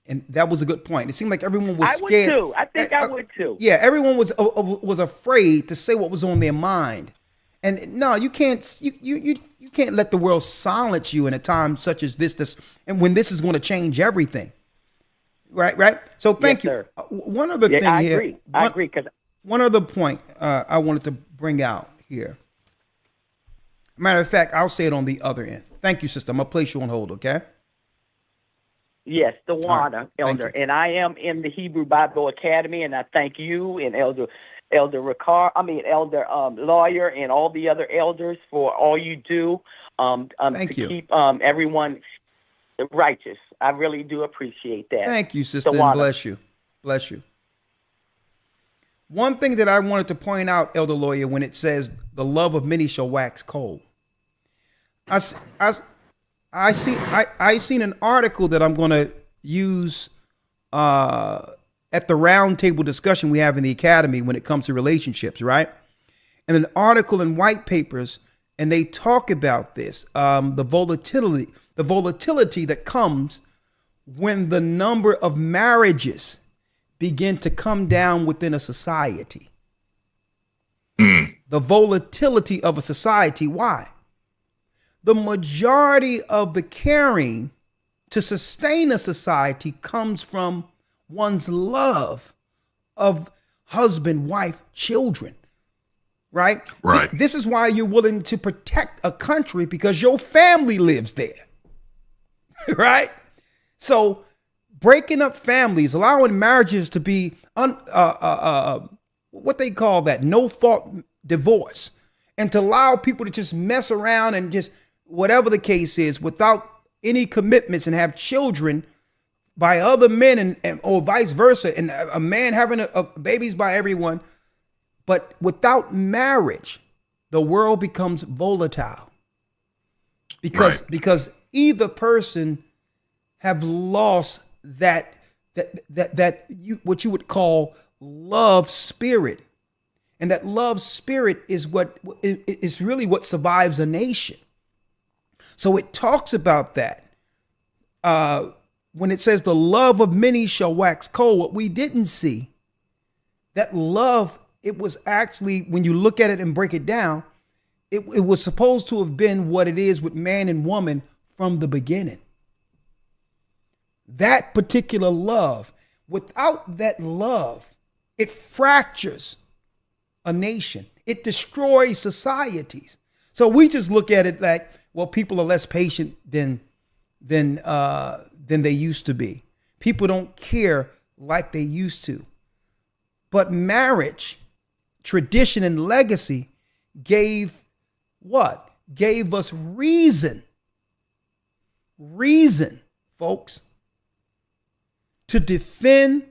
And that was a good point. It seemed like everyone was scared. I would too. I think I would too. Yeah, everyone was afraid to say what was on their mind. And no, you can't. You can't let the world silence you in a time such as this. And when this is going to change everything, right? So thank you. Sir. One other thing I here. Agree. I agree. Because one other point I wanted to bring out here. Matter of fact, I'll say it on the other end. Thank you, sister. I'm gonna place you on hold. Okay. Yes, the Wana, right. Elder, and I am in the Hebrew Bible Academy, and I thank you and Elder Lawyer, and all the other elders for all you do to keep everyone righteous. I really do appreciate that. Thank you, sister, and bless you. Bless you. One thing that I wanted to point out, Elder Lawyer, when it says the love of many shall wax cold, I seen an article that I'm going to use at the round table discussion we have in the academy when it comes to relationships, right? And an article in White Papers, and they talk about this, the volatility that comes when the number of marriages begin to come down within a society. The volatility of a society. Why? The majority of the caring to sustain a society comes from one's love of husband, wife, children, right? Right. This is why you're willing to protect a country, because your family lives there, right? So breaking up families, allowing marriages to be what they call that no-fault divorce, and to allow people to just mess around and just whatever the case is without any commitments and have children by other men and or vice versa, and a man having babies by everyone, but without marriage, the world becomes volatile because either person have lost that what you would call love spirit, and that love spirit is what is really what survives a nation. So it talks about that. When it says the love of many shall wax cold, what we didn't see, that love, it was actually, when you look at it and break it down, it was supposed to have been what it is with man and woman from the beginning. That particular love, without that love, it fractures a nation. It destroys societies. So we just look at it like, well, people are less patient than they used to be. People don't care like they used to. But marriage, tradition, and legacy gave what? Gave us reason, folks, to defend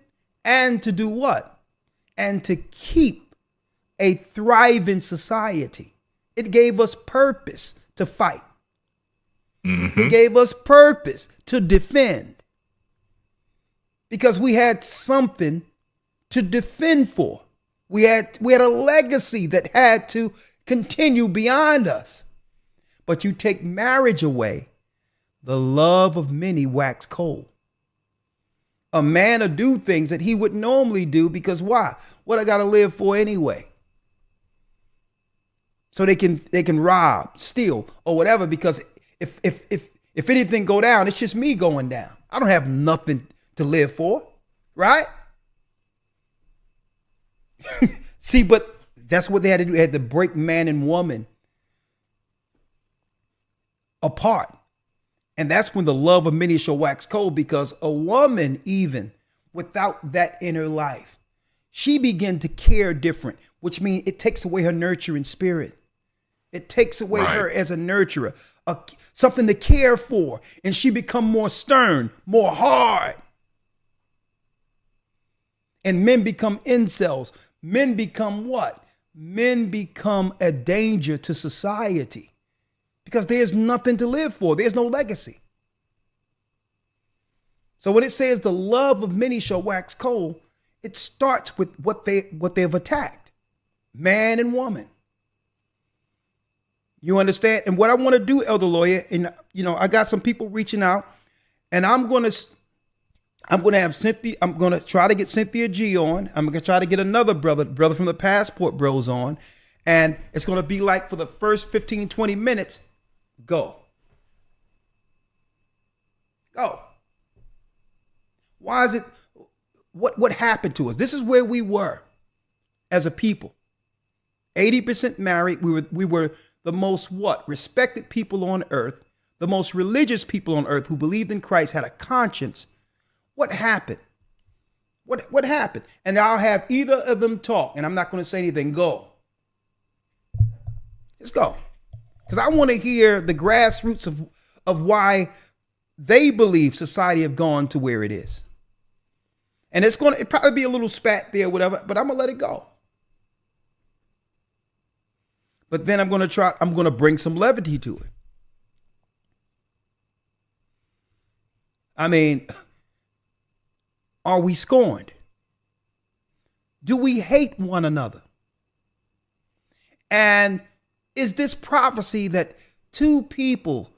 and to do what? And to keep a thriving society. It gave us purpose to fight. Mm-hmm. It gave us purpose to defend, because we had something to defend for. We had a legacy that had to continue beyond us. But you take marriage away, the love of many wax cold. A man will do things that he would normally do because why? What I got to live for anyway? So they can rob, steal, or whatever, because if anything go down, it's just me going down. I don't have nothing to live for, right? See, but that's what they had to do. They had to break man and woman apart. And that's when the love of many shall wax cold, because a woman, even without that inner life, she began to care different, which means it takes away her nurturing spirit. It takes away her as a nurturer, something to care for. And she become more stern, more hard. And men become incels. Men become what? Men become a danger to society because there's nothing to live for. There's no legacy. So when it says the love of many shall wax cold, it starts with what they've attacked, man and woman. You understand? And what I want to do, Elder Lawyer, and I got some people reaching out, and I'm going to have Cynthia. I'm going to try to get Cynthia G on. I'm going to try to get another brother from the Passport Bros on, and it's going to be like for the first 15, 20 minutes, go. Why is it? What happened to us? This is where we were as a people. 80% married. We were the most respected people on earth, the most religious people on earth who believed in Christ, had a conscience. What happened? What happened? And I'll have either of them talk, and I'm not going to say anything. Go. Just go. Because I want to hear the grassroots of why they believe society have gone to where it is. And it probably be a little spat there, whatever, but I'm going to let it go. But then I'm going to bring some levity to it. I mean, are we scorned? Do we hate one another? And is this prophecy that two people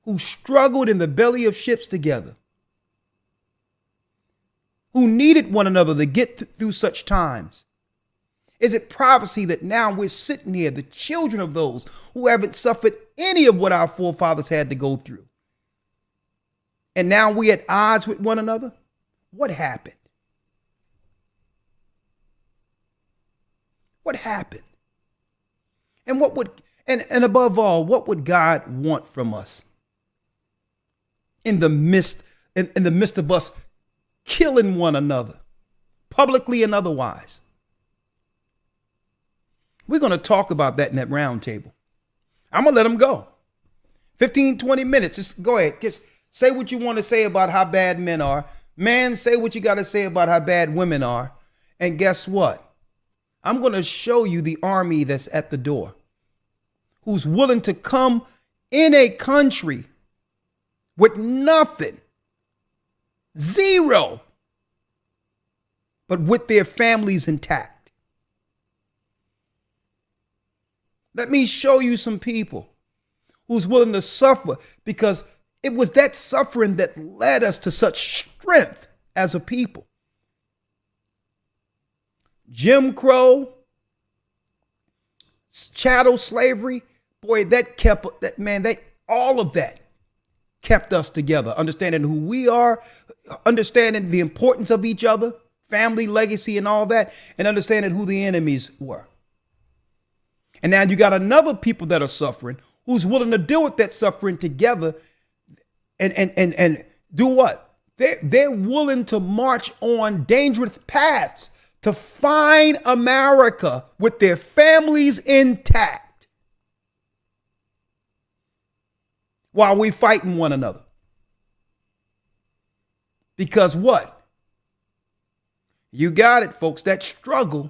who struggled in the belly of ships together, who needed one another to get through such times, is it prophecy that now we're sitting here, the children of those who haven't suffered any of what our forefathers had to go through, and now we're at odds with one another? What happened? What happened? And and above all, what would God want from us in the midst of us killing one another, publicly and otherwise? We're going to talk about that in that round table. I'm going to let them go. 15, 20 minutes. Just go ahead. Just say what you want to say about how bad men are. Man, say what you got to say about how bad women are. And guess what? I'm going to show you the army that's at the door, who's willing to come in a country with nothing, zero, but with their families intact. Let me show you some people who's willing to suffer, because it was that suffering that led us to such strength as a people. Jim Crow, chattel slavery, boy, all of that kept us together, understanding who we are, understanding the importance of each other, family, legacy, and all that, and understanding who the enemies were. And now you got another people that are suffering who's willing to deal with that suffering together and do what? They're willing to march on dangerous paths to find America with their families intact while we fighting one another. Because what? You got it, folks. That struggle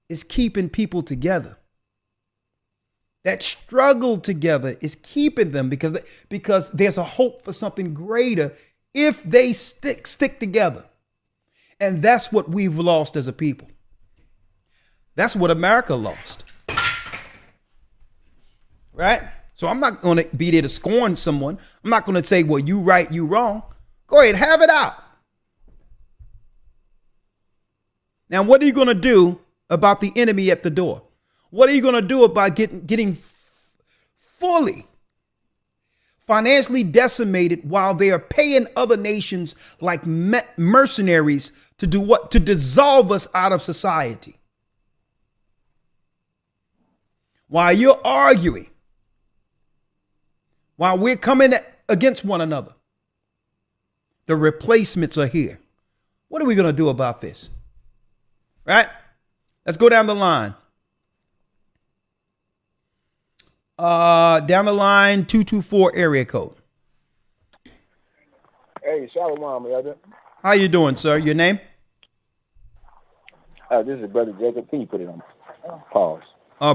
is keeping people together. That struggle together is keeping them because there's a hope for something greater if they stick together. And that's what we've lost as a people. That's what America lost. Right? So I'm not going to be there to scorn someone. I'm not going to say, well, you right, you wrong. Go ahead, have it out. Now, what are you going to do about the enemy at the door? What are you going to do about getting fully financially decimated while they are paying other nations like mercenaries to do what? To dissolve us out of society. While you're arguing, while we're coming against one another, the replacements are here. What are we going to do about this? Right? Let's go down the line. Down the line, 224 area code. Hey, Shalom, brother. How you doing, sir? Your name? This is Brother Jacob. Can you put it on pause?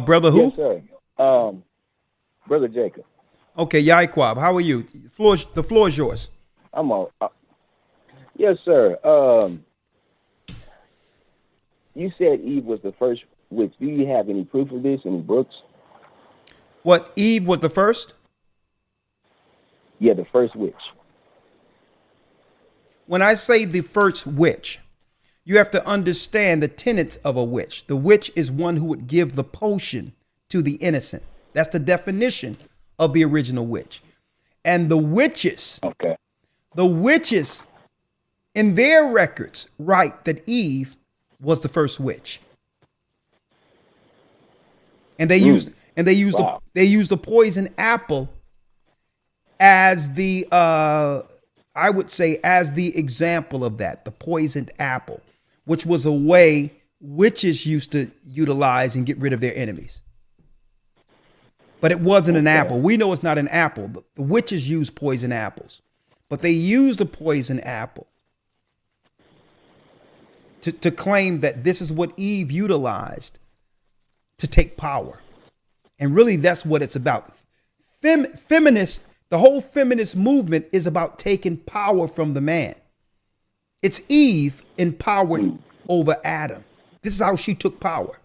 Brother who? Yes, sir. Brother Jacob. Okay, Yaiquab, how are you? The floor is yours. I'm on. Yes, sir. You said Eve was the first witch. Do you have any proof of this? Any books? What, Eve was the first? Yeah, the first witch. When I say the first witch, you have to understand the tenets of a witch. The witch is one who would give the potion to the innocent. That's the definition of the original witch. And the witches, the witches in their records write that Eve was the first witch. And they used the poison apple as the I would say as the example of that, the poisoned apple, which was a way witches used to utilize and get rid of their enemies. But it wasn't an apple. We know it's not an apple. The witches use poison apples, but they used a poison apple to claim that this is what Eve utilized to take power. And really, that's what it's about. Feminists, the whole feminist movement is about taking power from the man. It's Eve empowered over Adam. This is how she took power.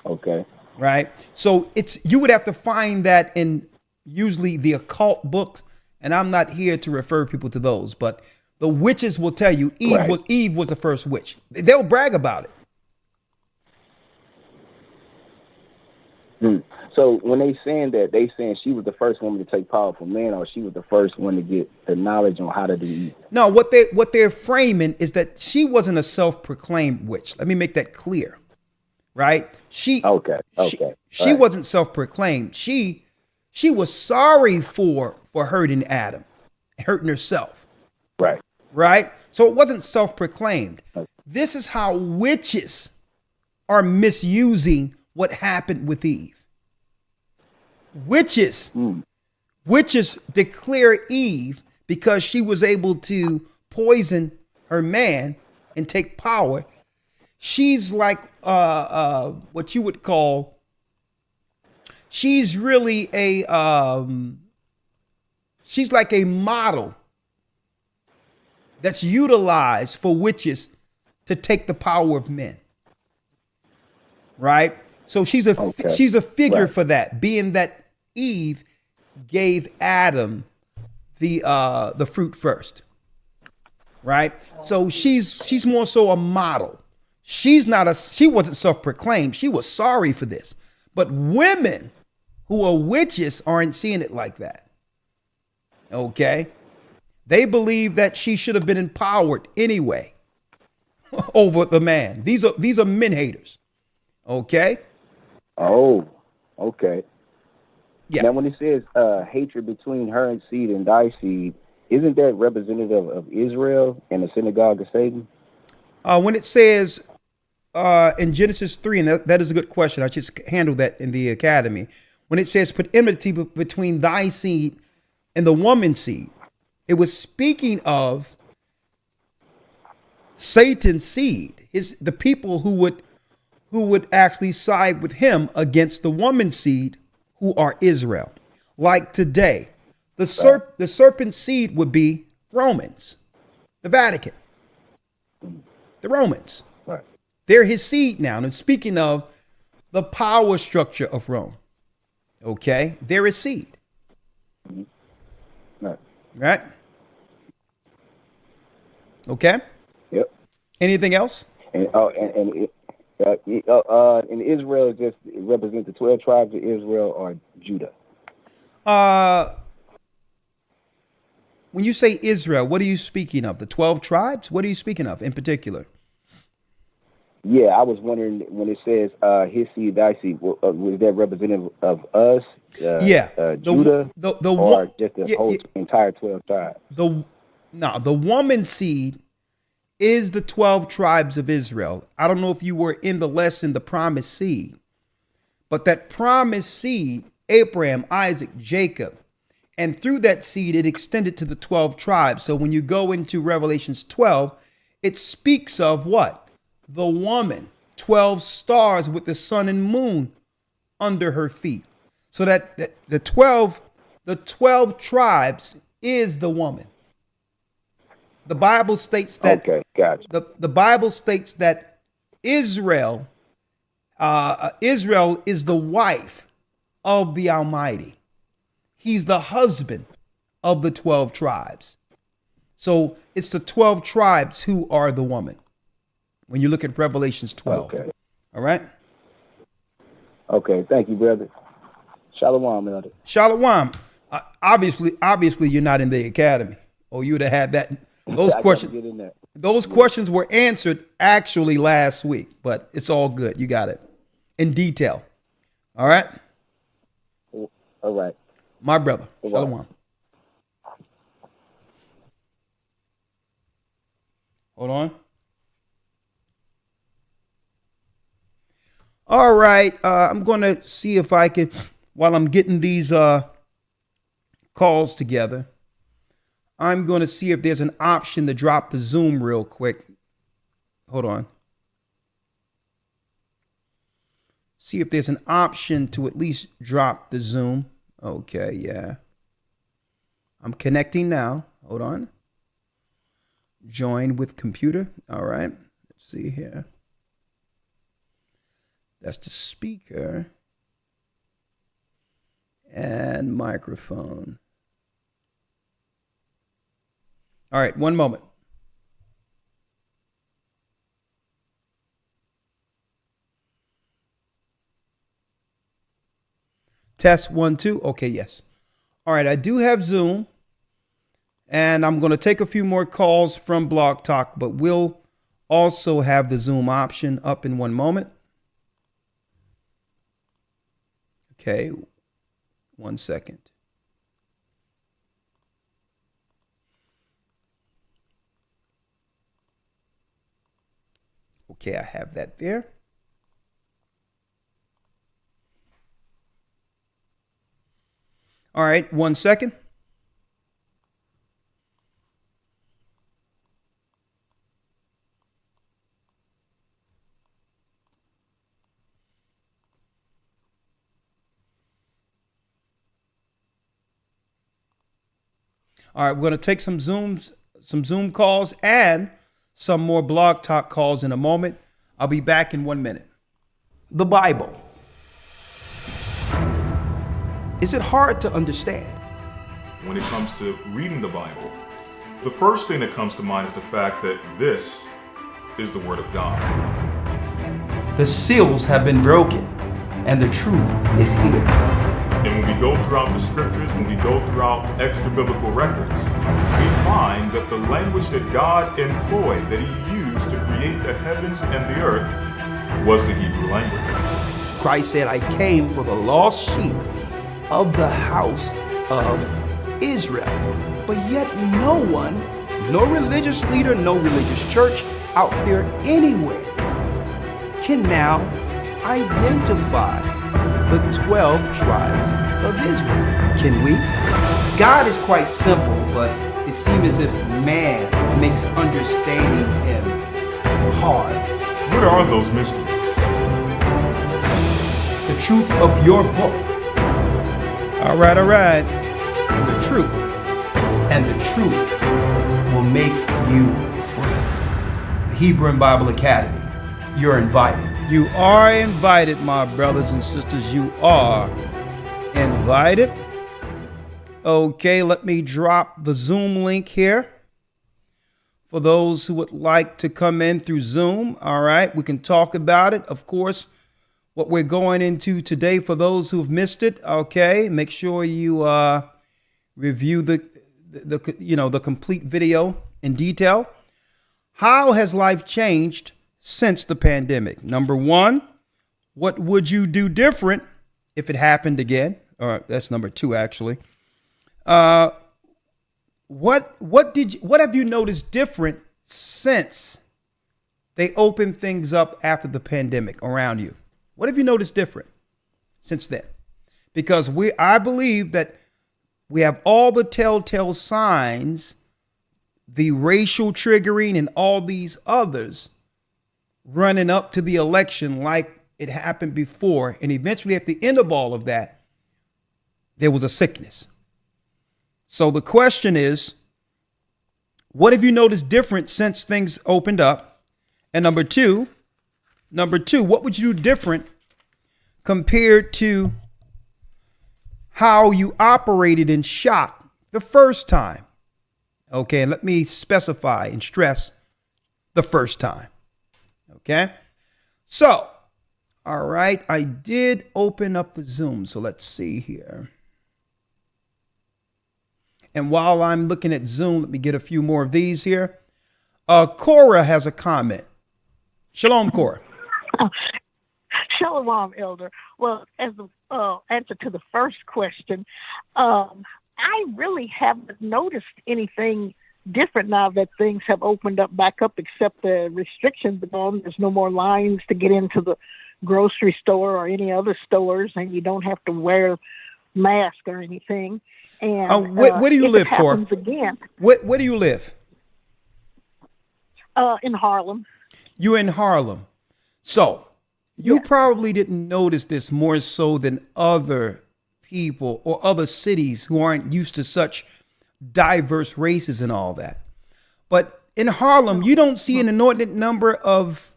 Okay. Right? So you would have to find that in usually the occult books, and I'm not here to refer people to those, but the witches will tell you Eve was the first witch. They'll brag about it. So when they saying that, they saying she was the first woman to take power from men, or she was the first one to get the knowledge on how to do evil? No, what they're framing is that she wasn't a self-proclaimed witch. Let me make that clear. Right? She wasn't self-proclaimed. She was sorry for hurting Adam, hurting herself. Right. Right? So it wasn't self-proclaimed. This is how witches are misusing what happened with Eve. Witches declare Eve because she was able to poison her man and take power. She's like what you would call, she's really she's like a model that's utilized for witches to take the power of men. Right? So she's a figure for that, being that Eve gave Adam the fruit first. Right? So she's more so a model. She wasn't self-proclaimed. She was sorry for this. But women who are witches aren't seeing it like that. Okay? They believe that she should have been empowered anyway over the man. These are men haters. Okay? Oh, okay. Yeah. Now when it says hatred between her and seed and thy seed, isn't that representative of Israel and the synagogue of Satan? When it says in Genesis 3, and that is a good question. I just handled that in the academy. When it says put enmity between thy seed and the woman's seed, it was speaking of Satan's seed, the people who would actually side with him against the woman's seed, who are Israel. Like today, the serpent's seed would be Romans, the Vatican, the Romans. Right. They're his seed now. And speaking of the power structure of Rome, okay, they're his seed. Right? Okay. Yep. Anything else? And Israel just represents the 12 tribes of Israel or Judah? When you say Israel, what are you speaking of? The 12 tribes? What are you speaking of in particular? Yeah, I was wondering when it says his seed, thy seed, was that representative of us? Judah, or just the whole entire 12 tribes? The woman seed is the 12 tribes of Israel. I don't know if you were in the lesson, the promised seed, but that promised seed, Abraham, Isaac, Jacob, and through that seed, it extended to the 12 tribes. So when you go into Revelations 12, it speaks of what? The woman, 12 stars with the sun and moon under her feet. So that the 12 tribes is the woman. The Bible states that. Okay, gotcha. The Bible states that Israel is the wife of the Almighty. He's the husband of the 12 tribes. So it's the 12 tribes who are the woman. When you look at Revelations 12. Okay. All right. Okay. Thank you, brother. Shalom, elder. Shalom. Obviously, you're not in the academy, or you would have had that. Those questions. Those questions were answered actually last week, but it's all good. You got it in detail. All right. All right. My brother. Shalom. Hold on. All right. I'm going to see if I can, while I'm getting these calls together, I'm going to see if there's an option to drop the Zoom real quick. Hold on. See if there's an option to at least drop the Zoom. Okay, yeah. I'm connecting now. Hold on. Join with computer. All right. Let's see here. That's the speaker and microphone. All right, one moment. Test 1, 2. Okay, yes. All right, I do have Zoom, and I'm going to take a few more calls from Blog Talk, but we'll also have the Zoom option up in one moment. Okay, 1 second. Okay, I have that there. All right, 1 second. All right, we're going to take some Zoom calls and some more Blog Talk calls in a moment. I'll be back in 1 minute. The Bible. Is it hard to understand? When it comes to reading the Bible, the first thing that comes to mind is the fact that this is the Word of God. The seals have been broken, and the truth is here. And when we go throughout the scriptures, when we go throughout extra biblical records, we find that the language that God employed, that He used to create the heavens and the earth, was the Hebrew language. Christ said, I came for the lost sheep of the house of Israel. But yet no one, no religious leader, no religious church out there anywhere can now identify the 12 tribes of Israel. Can we? God is quite simple, but it seems as if man makes understanding Him hard. What are those mysteries? The truth of your book. All right. And the truth. And the truth will make you free. The Hebrew and Bible Academy. You're invited. You are invited, my brothers and sisters. You are invited. Okay, let me drop the Zoom link here for those who would like to come in through Zoom. All right, we can talk about it. Of course, what we're going into today. For those who've missed it, okay, make sure you review the complete video in detail. How has life changed since the pandemic? Number one, what would you do different if it happened again? Or that's number two, actually. What have you noticed different since they opened things up after the pandemic around you? What have you noticed different since then? Because I believe that we have all the telltale signs, the racial triggering and all these others running up to the election like it happened before. And eventually at the end of all of that, there was a sickness. So the question is, what have you noticed different since things opened up? And number two, what would you do different compared to how you operated in shock the first time? Okay, and let me specify and stress the first time. Okay, so, all right, I did open up the Zoom, so let's see here. And while I'm looking at Zoom, let me get a few more of these here. Cora has a comment. Shalom, Cora. Shalom, Elder. Well, as the answer to the first question, I really haven't noticed anything different now that things have opened up back up, except the restrictions are gone. There's no more lines to get into the grocery store or any other stores, and you don't have to wear a mask or anything. And where do you live, Cora? Again, where do you live? In Harlem. You're in Harlem. So you probably didn't notice this more so than other people or other cities who aren't used to such diverse races and all that. But in Harlem, you don't see an inordinate number of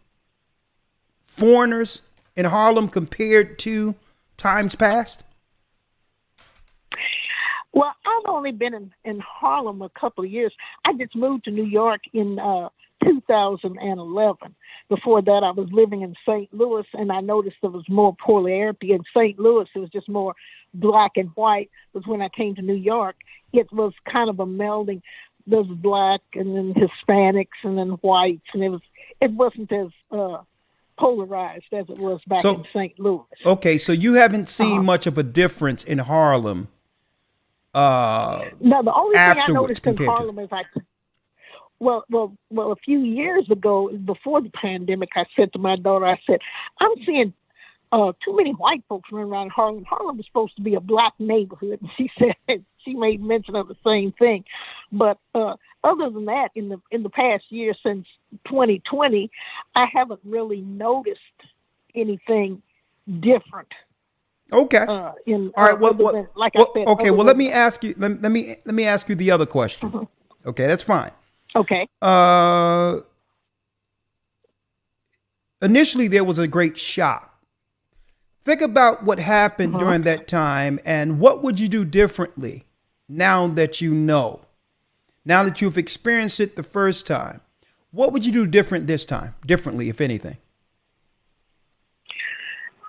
foreigners in Harlem compared to times past. Well, I've only been in Harlem a couple of years. I just moved to New York in 2011. Before that, I was living in St. Louis, and I noticed there was more polarity in St. Louis. It was just more black and white. But when I came to New York, it was kind of a melding. There was black and then Hispanics and then whites, and it wasn't as polarized as it was back in St. Louis. Okay, so you haven't seen much of a difference in Harlem. No, the only thing I noticed in Harlem is well, a few years ago, before the pandemic, I said to my daughter, I said, I'm seeing too many white folks running around Harlem. Harlem is supposed to be a black neighborhood. And she said, she made mention of the same thing. But other than that, in the past year since 2020, I haven't really noticed anything different. Okay. All right. Well, like I said, okay. Well, let me ask you. Let me ask you the other question. Mm-hmm. Okay, that's fine. Okay. Initially, there was a great shock. Think about what happened during that time, and what would you do differently now that you know? Now that you've experienced it the first time, what would you do differently, if anything?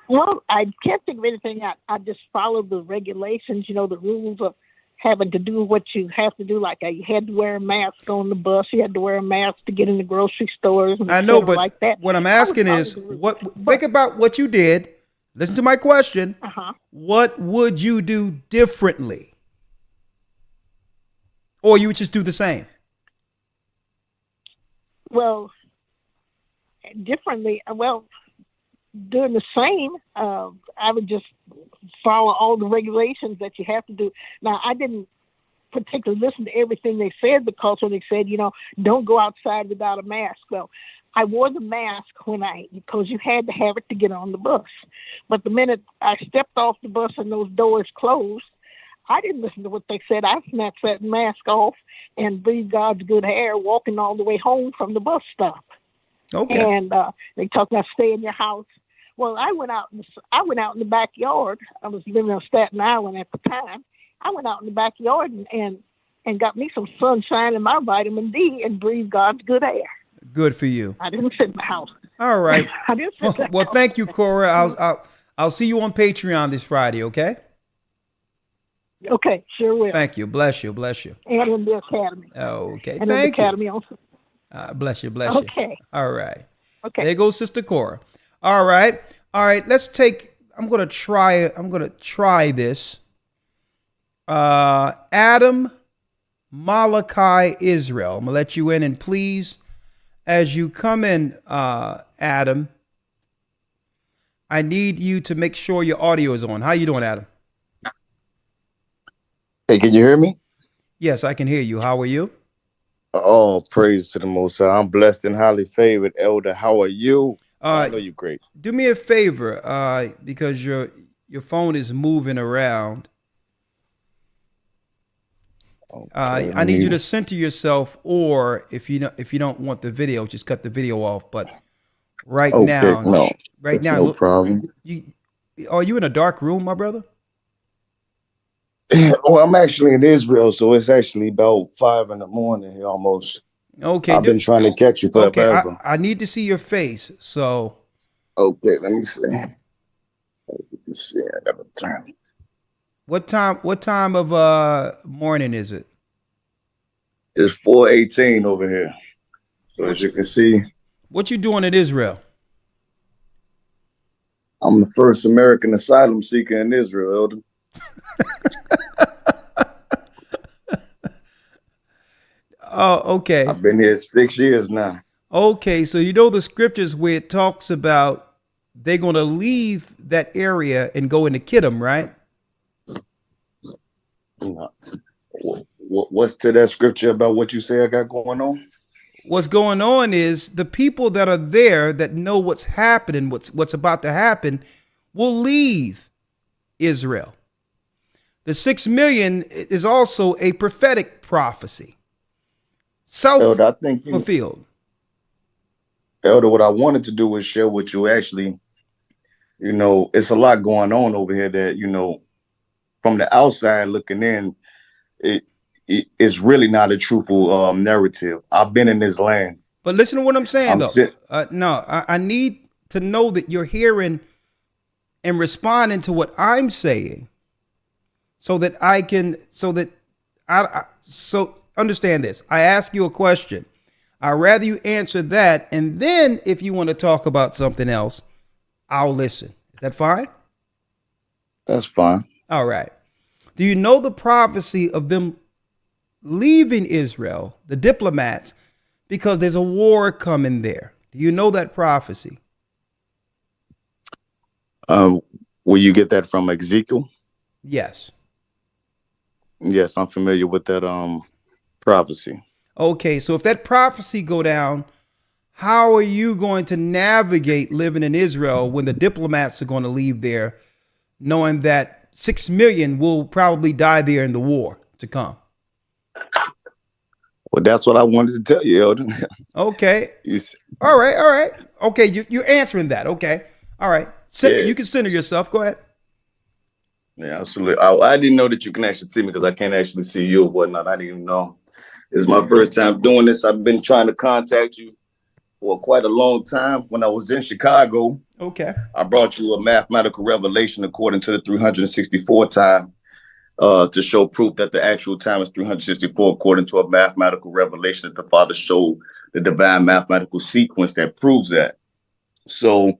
Well, I can't think of anything. I just followed the regulations, the rules of having to do what you have to do. Like you had to wear a mask on the bus. You had to wear a mask to get in the grocery stores. And I know, but like that. What I'm asking is, think about what you did. Listen to my question. What would you do differently? Or you would just do the same? Well, differently, doing the same, I would just follow all the regulations that you have to do. Now, I didn't particularly listen to everything they said, because when they said, don't go outside without a mask. Well, I wore the mask because you had to have it to get on the bus. But the minute I stepped off the bus and those doors closed, I didn't listen to what they said. I snatched that mask off and breathed God's good air, walking all the way home from the bus stop. Okay. And they talked about stay in your house. Well, I went out in the backyard. I was living on Staten Island at the time. I went out in the backyard and got me some sunshine and my vitamin D and breathed God's good air. Good for you. I didn't sit in the house. All right. I didn't say that. Well, thank you, Cora. I'll see you on Patreon this Friday. Okay. Okay, sure will. Thank you. Bless you. Bless you. And in the academy. Okay. And in the Thank you. academy also. Bless you. Bless you. Okay. All right. Okay. There goes Sister Cora. All right. All right. Let's take. I'm gonna try this. Adam Malachi Israel. I'm gonna let you in, and please, as you come in, Adam, I need you to make sure your audio is on. How you doing, Adam? Hey, can you hear me? Yes, I can hear you. How are you? Oh, praise to the Most High. I'm blessed and highly favored, Elder. How are you? I know you're great. Do me a favor, because your phone is moving around. I need you to center yourself, or if you don't want the video, just cut the video off. But right now, no problem. Are you in a dark room, my brother? Well, I'm actually in Israel, so it's actually about 5 a.m. here almost. Okay. I've been trying to catch you forever. Okay, I need to see your face. So. Okay, let me see. Let me see. I gotta turn. What time of morning is it? It's 4:18 over here. So as you can see. What you doing in Israel? I'm the first American asylum seeker in Israel, Elder. Oh, okay. I've been here 6 years now. Okay, so you know the scriptures where it talks about they're going to leave that area and go into Kittim, right? What's to that scripture about what you say I got going on? What's going on is the people that are there that know what's happening, what's about to happen, will leave Israel. The 6 million is also a prophetic prophecy. Self-fulfilled. Elder, what I wanted to do was share with you actually, it's a lot going on over here that, from the outside looking in, it's really not a truthful narrative. I've been in this land. But listen to what I'm saying, I need to know that you're hearing and responding to what I'm saying so understand this. I ask you a question. I'd rather you answer that. And then if you want to talk about something else, I'll listen. Is that fine? That's fine. All right. Do you know the prophecy of them leaving Israel, the diplomats, because there's a war coming there? Do you know that prophecy? Will you get that from Ezekiel? Yes. Yes, I'm familiar with that prophecy. Okay, so if that prophecy go down, how are you going to navigate living in Israel when the diplomats are going to leave there, knowing that 6 million will probably die there in the war to come? Well, that's what I wanted to tell you, Elder. Okay. All right. Okay, you're answering that. Okay. All right. You can center yourself. Go ahead. Yeah, absolutely. I didn't know that you can actually see me because I can't actually see you or whatnot. I didn't even know. It's my first time doing this. I've been trying to contact you for quite a long time. When I was in Chicago, I brought you a mathematical revelation according to the 364 time to show proof that the actual time is 364 according to a mathematical revelation that the Father showed the divine mathematical sequence that proves that. So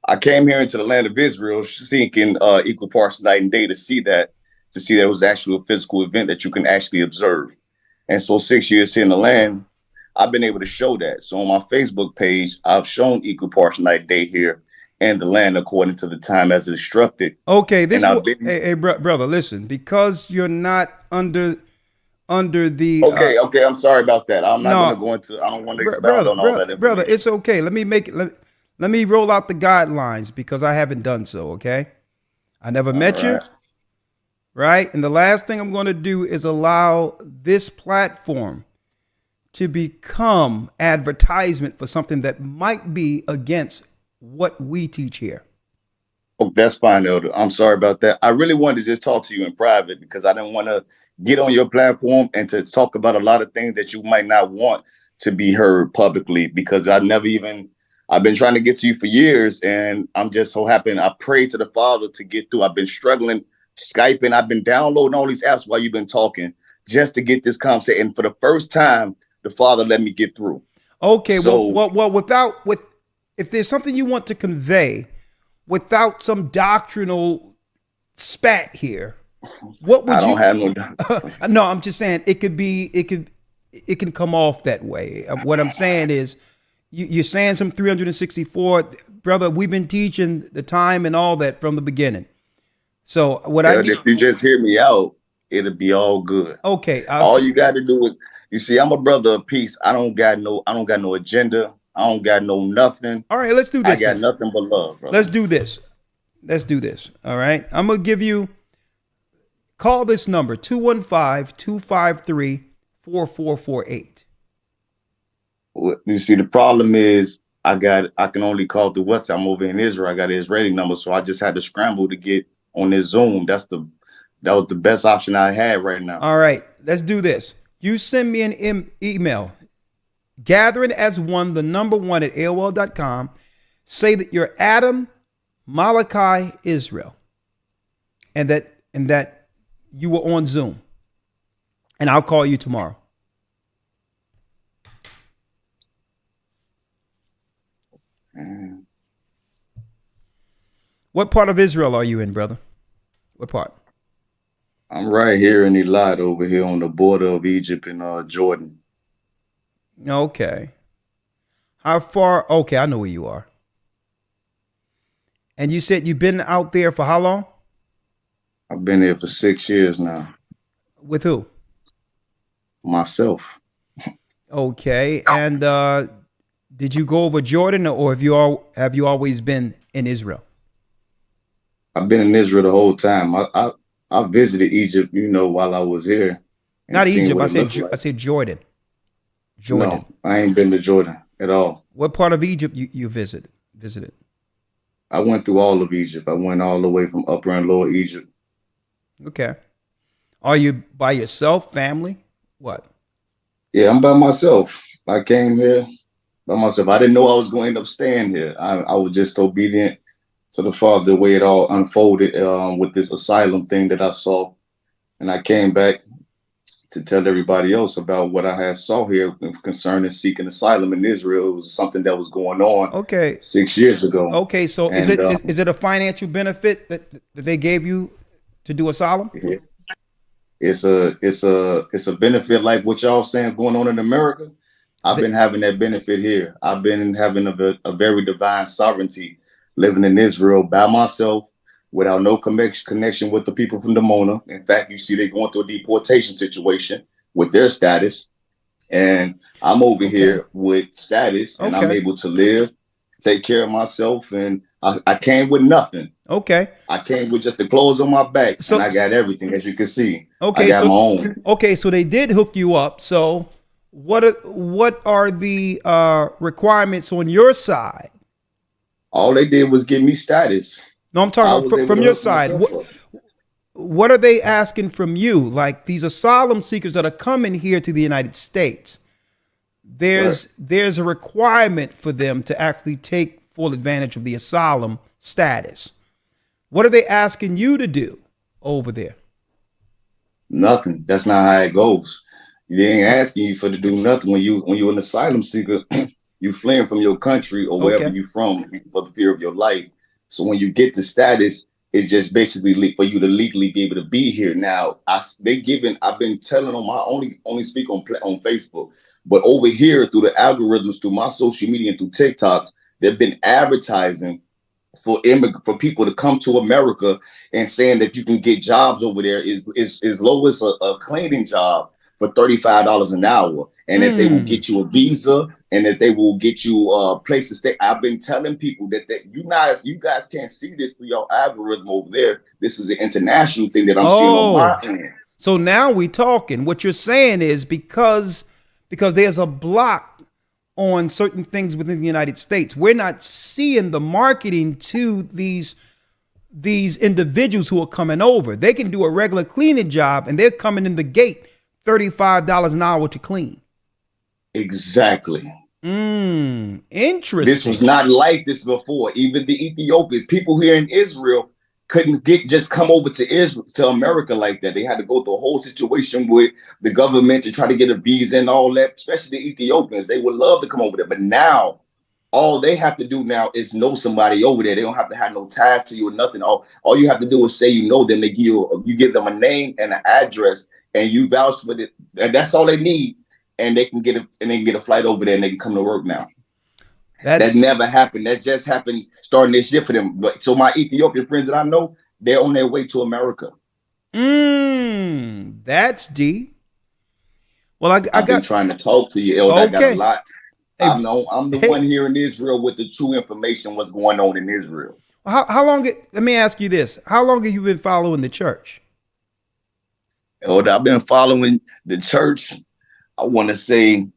I came here into the land of Israel seeking equal parts night and day to see that it was actually a physical event that you can actually observe. And so 6 years here in the land, I've been able to show that. So on my Facebook page, I've shown equal parts night and day here in the land according to the time as instructed. Okay, hey, brother, listen, because you're not under the. Okay, I'm sorry about that. I'm not going to go into. I don't want to expound on all that. Brother, it's okay. Let me roll out the guidelines because I haven't done so. Okay, I never met you. Right. And the last thing I'm going to do is allow this platform to become advertisement for something that might be against what we teach here. Oh, that's fine, Elder. I'm sorry about that. I really wanted to just talk to you in private because I didn't want to get on your platform and to talk about a lot of things that you might not want to be heard publicly because I I've been trying to get to you for years, and I'm just so happy. I prayed to the Father to get through. I've been struggling, Skyping. I've been downloading all these apps while you've been talking just to get this conversation. And for the first time, the Father let me get through. Okay, so, well, if there's something you want to convey without some doctrinal spat here, what would you? I don't have no. No, I'm just saying it can come off that way. What I'm saying is, you're saying some 364, brother. We've been teaching the time and all that from the beginning. So if you just hear me out, it'll be all good. Okay. All you got to do is, you see, I'm a brother of peace. I don't got no agenda. I don't got no nothing. All right, let's do this. I got nothing but love, brother. Let's do this. All right. I'm going to give you, call this number, 215-253-4448. You see, the problem is I can only call through WhatsApp. I'm over in Israel. I got an Israeli number, so I just had to scramble to get on this Zoom. That was the best option I had right now. All right, let's do this. You send me an email, gatheringas1, the number 1 at AOL.com. Say that you're Adam Malachi Israel, and that you were on Zoom, and I'll call you tomorrow. What part of Israel are you in, brother? What part? I'm right here in Eilat, over here on the border of Egypt and Jordan. Okay. How far? Okay, I know where you are. And you said you've been out there for how long? I've been there for 6 years now. With who? Myself. Okay. And did you go over Jordan, or have you always been in Israel? I've been in Israel the whole time. I visited Egypt, while I was here. Not Egypt. I said Jordan. No, I ain't been to Jordan at all. What part of Egypt you visited? I went through all of Egypt. I went all the way from Upper and Lower Egypt. Okay. Are you by yourself, family? What? Yeah, I'm by myself. I came here by myself. I didn't know I was going to end up staying here. I was just obedient to the Father, the way it all unfolded with this asylum thing that I saw. And I came back to tell everybody else about what I had saw here concerning seeking asylum in Israel. It was something that was going on 6 years ago. Okay, so is it a financial benefit that they gave you to do asylum? Yeah. It's a benefit like what y'all saying going on in America. I've been having that benefit here. I've been having a very divine sovereignty living in Israel by myself without no connection with the people from Dimona. In fact, you see they're going through a deportation situation with their status. And I'm over here with status, and I'm able to live, take care of myself. And I came with nothing. Okay. I came with just the clothes on my back, and I got everything, as you can see. Okay. I got my own. Okay, so they did hook you up. So what are the requirements on your side? All they did was give me status. No, I'm talking from your side. What are they asking from you? Like these asylum seekers that are coming here to the United States, there's a requirement for them to actually take full advantage of the asylum status. What are they asking you to do over there? Nothing. That's not how it goes. They ain't asking you to do nothing when you're an asylum seeker. You fleeing from your country or wherever you're from for the fear of your life. So when you get the status, it's just basically for you to legally be able to be here. Now, I've been telling them I only speak on Facebook, but over here through the algorithms, through my social media and through TikToks, they've been advertising for people to come to America and saying that you can get jobs over there is low as a cleaning job for $35 an hour, and that they will get you a visa and that they will get you a place to stay. I've been telling people that you guys can't see this through your algorithm over there. This is an international thing that I'm seeing on my end. So now we talking. What you're saying is because there's a block on certain things within the United States, we're not seeing the marketing to these individuals who are coming over. They can do a regular cleaning job and they're coming in the gate $35 an hour to clean. Exactly. Interesting. This was not like this before. Even the Ethiopians, people here in Israel, couldn't just come over to Israel, to America like that. They had to go through a whole situation with the government to try to get a visa and all that. Especially the Ethiopians, they would love to come over there. But now, all they have to do now is know somebody over there. They don't have to have no ties to you or nothing. All you have to do is say you know them. They give you give them a name and an address, and you vouch for it, and that's all they need. And they can get a flight over there, and they can come to work now. That never happened. That just happened starting this year for them. But so my Ethiopian friends that I know, they're on their way to America. That's deep. Well, I've been trying to talk to you, Elder. Okay. I got a lot. I'm the one here in Israel with the true information what's going on in Israel. How long? Let me ask you this: how long have you been following the church? Elder, I've been following the church. I want to say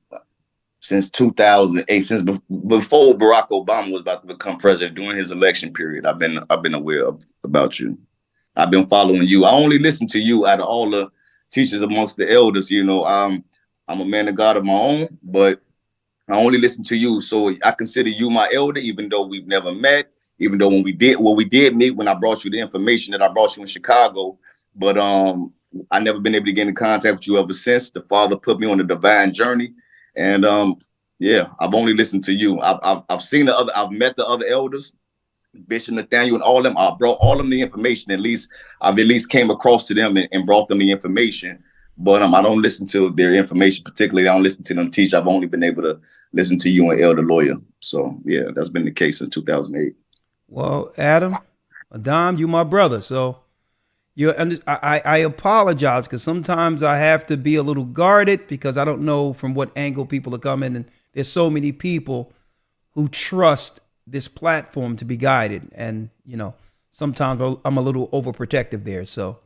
since 2008, since before Barack Obama was about to become president, during his election period. I've been aware about you. I've been following you. I only listen to you out of all the teachers amongst the elders. You know, I'm a man of God of my own, but I only listen to you. So I consider you my elder, even though we've never met, even though when we did meet, when I brought you the information that I brought you in Chicago, but I never been able to get in contact with you ever since. The Father put me on a divine journey. And I've only listened to you. I've seen I've met the other elders, Bishop Nathaniel and all of them. I brought all of them the information. I've at least came across to them and brought them the information. But I don't listen to their information particularly. I don't listen to them teach. I've only been able to listen to you and Elder Lawyer. So yeah, that's been the case since 2008. Well, Adam, you my brother. So I apologize because sometimes I have to be a little guarded because I don't know from what angle people are coming, and there's so many people who trust this platform to be guided, and sometimes I'm a little overprotective there. So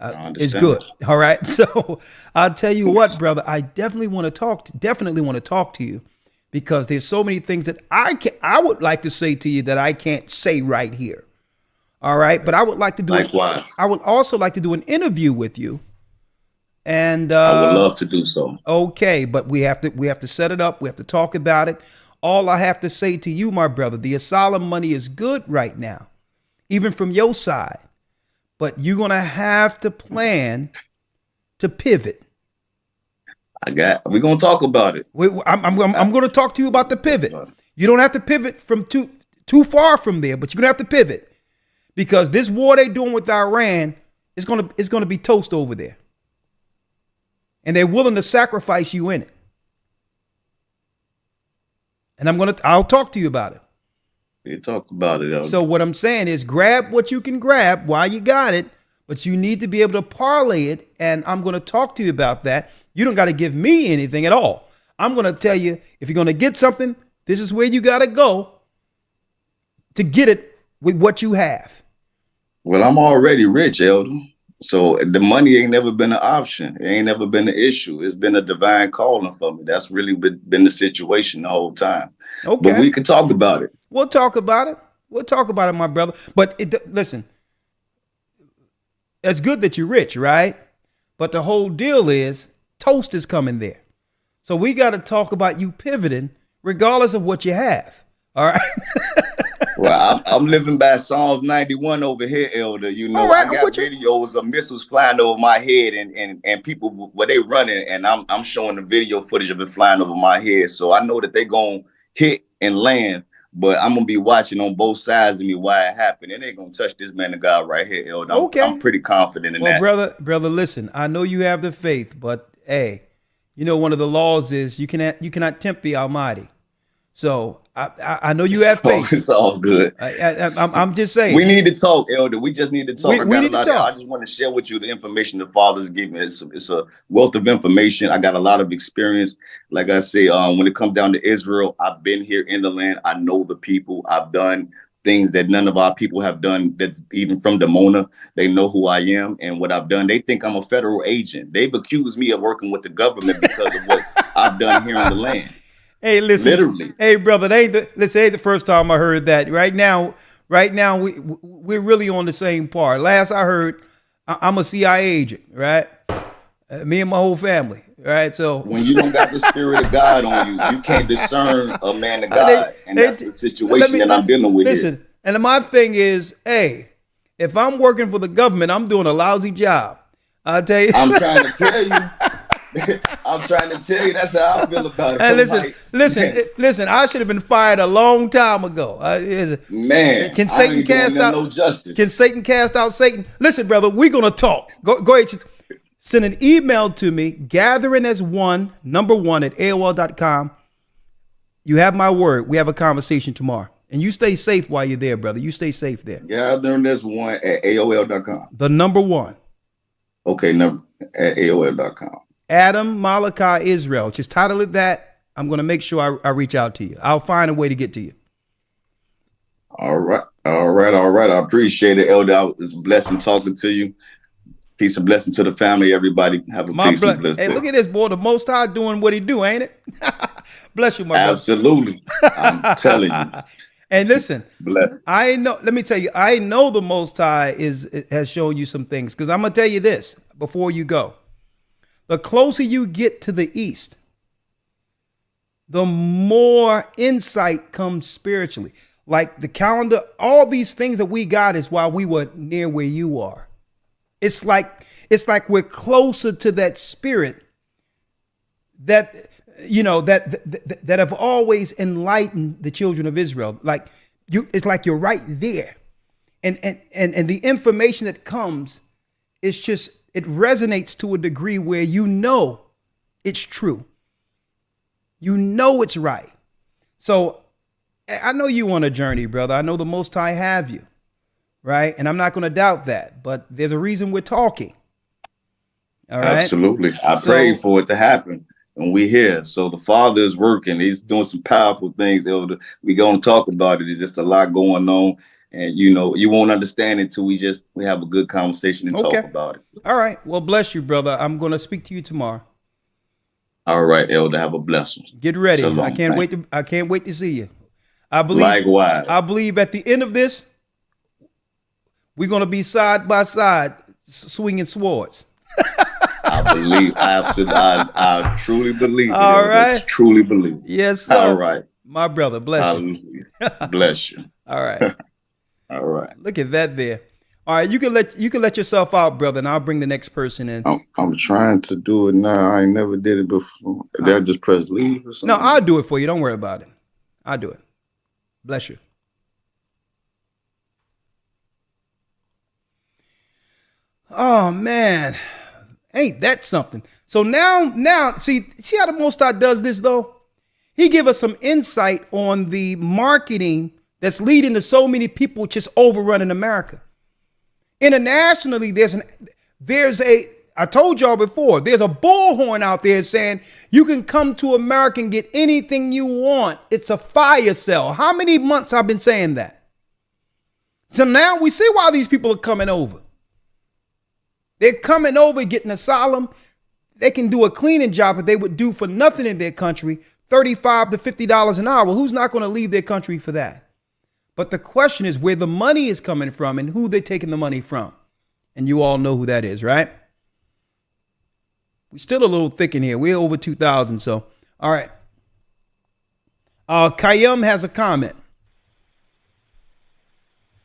it's good. All right. So I'll tell you what, brother, I definitely want to talk to you because there's so many things that I would like to say to you that I can't say right here. All right, but I would like to do. Likewise. I would also like to do an interview with you, and I would love to do so. Okay, but we have to set it up. We have to talk about it. All I have to say to you, my brother, the asylum money is good right now, even from your side, but you're gonna have to plan to pivot. We're gonna talk about it. I'm gonna talk to you about the pivot. You don't have to pivot from too far from there, but you're gonna have to pivot. Because this war they're doing with Iran is gonna be toast over there, and they're willing to sacrifice you in it. And I'll talk to you about it. You talk about it. Elder. So what I'm saying is, grab what you can grab while you got it, but you need to be able to parlay it. And I'm gonna talk to you about that. You don't got to give me anything at all. I'm gonna tell you if you're gonna get something, this is where you gotta go to get it with what you have. Well, I'm already rich, Elder. So the money ain't never been an option. It ain't never been an issue. It's been a divine calling for me. That's really been the situation the whole time. Okay. But we can talk about it. We'll talk about it, my brother. But listen, it's good that you're rich, right? But the whole deal is toast is coming there. So we got to talk about you pivoting regardless of what you have. All right. Well, I'm living by Psalms 91 over here, Elder. Right, I got videos of missiles flying over my head and people where they running, and I'm showing the video footage of it flying over my head. So I know that they're gonna hit and land, but I'm gonna be watching on both sides of me why it happened, and they're gonna touch this man of God right here, Elder. I'm pretty confident in that. Well, brother, listen, I know you have the faith, but hey, one of the laws is you cannot tempt the Almighty. So I know you have faith. It's all good. I'm just saying. We need to talk, Elder. We just need to talk. We need to talk. I just want to share with you the information the Father's given me. It's a wealth of information. I got a lot of experience. Like I say, when it comes down to Israel, I've been here in the land. I know the people. I've done things that none of our people have done. That even from Damona, they know who I am and what I've done. They think I'm a federal agent. They've accused me of working with the government because of what I've done here in the land. Hey, listen. Literally. Hey, brother, ain't the first time I heard that. Right now, we're really on the same part. Last I heard, I'm a CIA agent, right? Me and my whole family. right? So when you don't got the spirit of God on you, you can't discern a man of God, and that's the situation that I'm dealing with. Listen, and my thing is, hey, if I'm working for the government, I'm doing a lousy job. I'll tell you. I'm trying to tell you. I'm trying to tell you that's how I feel about it. And listen. I should have been fired a long time ago. Man, can Satan cast out? No justice. Can Satan cast out Satan? Listen, brother, we're gonna talk. Go ahead. Send an email to me, gatheringas1 You have my word. We have a conversation tomorrow, and you stay safe while you're there, brother. You stay safe there. Gatheringas1 The number 1. Okay, number at AOL.com. Adam Malachi Israel. Just title it that. I'm going to make sure I reach out to you. I'll find a way to get to you. All right. I appreciate it, Elder. It's a blessing talking to you. Peace and blessing to the family, everybody. Have a peace and blessing. Hey, look at this, boy. The Most High doing what he do, ain't it? Bless you, my brother. Absolutely. I'm telling you. And listen, bless. let me tell you, I know the Most High has shown you some things, because I'm going to tell you this before you go. The closer you get to the east, the more insight comes spiritually. Like the calendar, all these things that we got is while we were near where you are. It's like we're closer to that spirit that, that have always enlightened the children of Israel. Like it's like you're right there. And the information that comes is just, it resonates to a degree where it's true. It's right. So I know you on a journey, brother. I know the Most High have you, right? And I'm not going to doubt that, but there's a reason we're talking. All right? Absolutely. I prayed for it to happen, and we're here. So the Father is working. He's doing some powerful things, Elder. We're going to talk about it. There's just a lot going on. And, you won't understand it until we have a good conversation and talk about it. All right. Well, bless you, brother. I'm going to speak to you tomorrow. All right, Elder. Have a blessing. Get ready. Shalom. I can't wait to see you. Likewise. I believe at the end of this, we're going to be side by side swinging swords. I truly believe it. All right. Truly believe. Yes, sir. All right. My brother, bless you. Bless you. All right. All right. Look at that there. All right, you can let yourself out, brother, and I'll bring the next person in. I'm trying to do it now. I ain't never did it before. Did I just press leave or something? No, I'll do it for you. Don't worry about it. I'll do it. Bless you. Oh man, ain't that something? So now, see how the Most High does this though? He give us some insight on the marketing that's leading to so many people just overrunning America. Internationally, I told y'all before, there's a bullhorn out there saying you can come to America and get anything you want. It's a fire sale. How many months I've been saying that? So now we see why these people are coming over. They're coming over, getting asylum. They can do a cleaning job that they would do for nothing in their country, $35 to $50 an hour. Who's not going to leave their country for that? But the question is where the money is coming from and who they're taking the money from. And you all know who that is, right? We're still a little thick in here. We're over 2,000. So, all right. Kayum has a comment.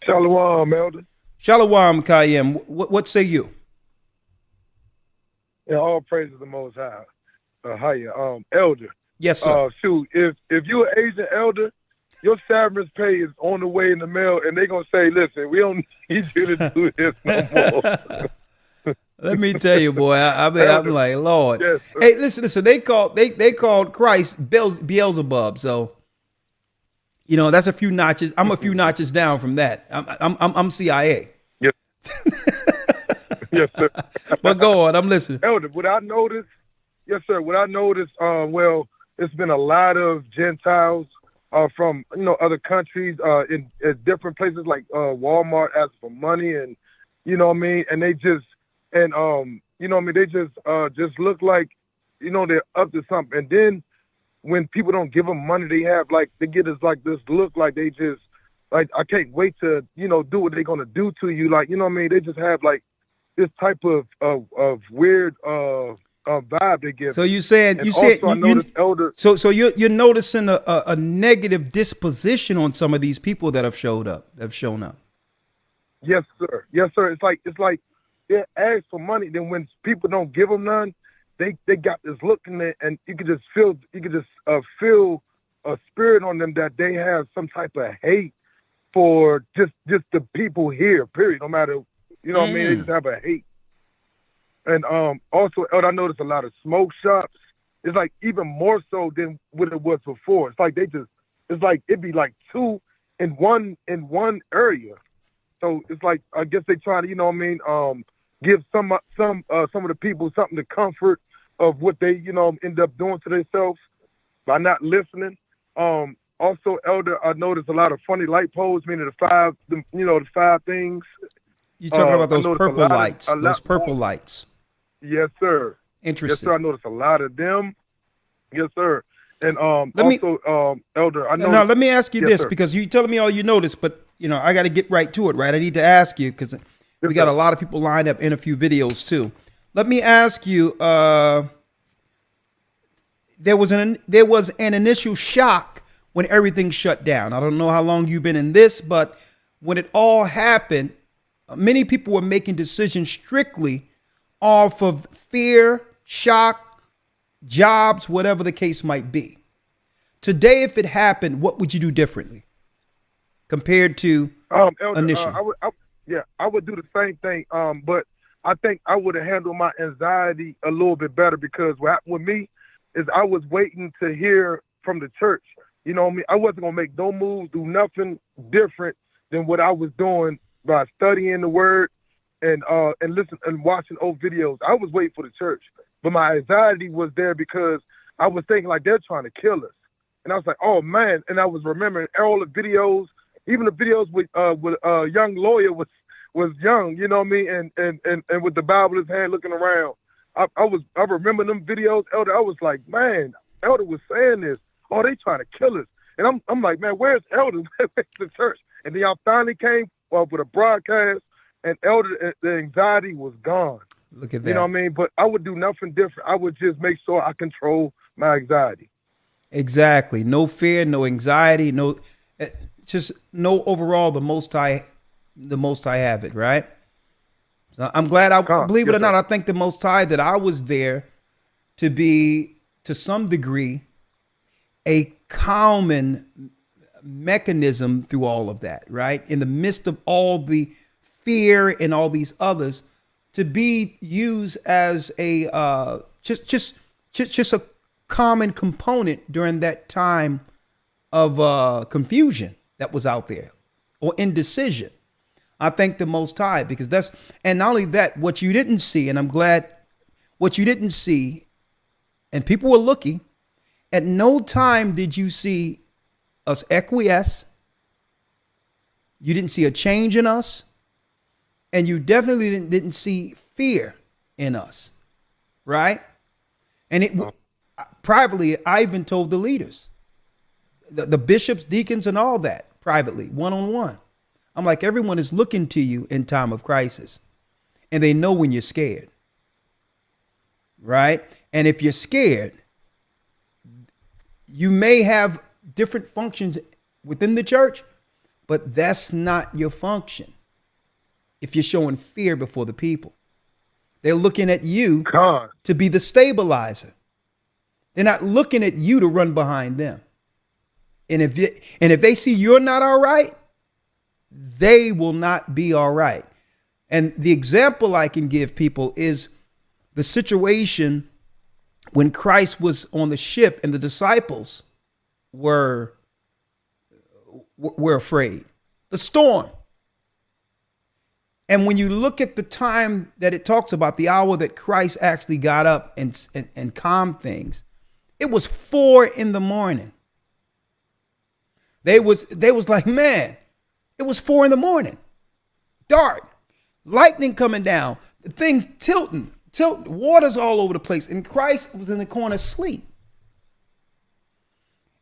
Shalom, Elder. Shalom, Kayum. What say you? Yeah, all praise to the Most High. Hiya, Elder. Yes, sir. Shoot, if you're an Asian elder, your severance pay is on the way in the mail, and they're gonna say, "Listen, we don't need you to do this no more." Let me tell you, boy. I'm like, Lord. Yes, hey, listen. They called Christ Beelzebub. So, that's a few notches. I'm a few notches down from that. I'm CIA. Yes. Yes, sir. But go on. I'm listening. Elder, what I noticed, yes, sir. What I noticed, it's been a lot of Gentiles from other countries in different places like Walmart ask for money, and and they just they just look like they're up to something. And then when people don't give them money, they get us like this look like they just like, I can't wait to do what they're gonna do to you, like they just have like this type of weird vibe they give. So you said Elder. So you're noticing a negative disposition on some of these people that have shown up. Yes, sir. Yes, sir. It's like they ask for money. Then when people don't give them none, they got this look in there, and you could just feel a spirit on them that they have some type of hate for just the people here. Period. No matter, you know what I mean. They just have a hate. And also, Elder, I noticed a lot of smoke shops. It's like even more so than what it was before. It's like it's like it'd be like two in one area. So it's like I guess they try to, you know what I mean, give some of the people something to comfort of what they, you know, end up doing to themselves by not listening. Also, Elder, I noticed a lot of funny light poles, meaning the five things. You talking about those purple lights? Those purple lights. Yes, sir. Interesting. Yes, sir. I noticed a lot of them. Yes, sir. And Elder, I know. Now let me ask you this, sir. because you telling me all you noticed, but you know I got to get right to it, right? I need to ask you because we got a lot of people lined up in a few videos too. Let me ask you. There was an initial shock when everything shut down. I don't know how long you've been in this, but when it all happened, many people were making decisions strictly off of fear, shock, jobs, whatever the case might be. Today, if it happened, what would you do differently compared to Elder, initially? I would do the same thing. But I think I would have handled my anxiety a little bit better, because what happened with me is I was waiting to hear from the church. You know what I mean? I wasn't gonna make no moves, do nothing different than what I was doing by studying the word and listening and watching old videos. I was waiting for the church, but my anxiety was there because I was thinking like they're trying to kill us, and I was like, oh man! And I was remembering all the videos, even the videos with a young lawyer was young, you know what I mean, and with the Bible in his hand looking around. I remember them videos, Elder. I was like, man, Elder was saying this. Oh, they trying to kill us. And I'm like, man, where's Elder? Where's the church? And then y'all finally came with a broadcast, and Elder, the anxiety was gone. Look at that. You know what I mean? But I would do nothing different. I would just make sure I control my anxiety. Exactly. No fear, no anxiety, just know overall the Most High have it, right? So I'm glad. Believe it or not, I think the Most High that I was there to be, to some degree, a calming mechanism through all of that, right? In the midst of all the fear and all these others, to be used as a just a common component during that time of confusion that was out there, or indecision. I thank the Most High, because and not only that, what you didn't see, and I'm glad what you didn't see, and people were looking, at no time did you see us acquiesce. You didn't see a change in us, and you definitely didn't see fear in us, right? And privately, I even told the leaders, the bishops, deacons, and all that, privately, one-on-one. I'm like, everyone is looking to you in time of crisis, and they know when you're scared, right? And if you're scared, you may have different functions within the church, but that's not your function. If you're showing fear before the people, they're looking at you to be the stabilizer. They're not looking at you to run behind them. And if they see you're not all right, they will not be all right. And the example I can give people is the situation when Christ was on the ship and the disciples were afraid. The storm. And when you look at the time that it talks about, the hour that Christ actually got up and calmed things, it was 4 a.m. They was like, man, it was 4 a.m. Dark, lightning coming down, the thing tilting, water's all over the place. And Christ was in the corner asleep.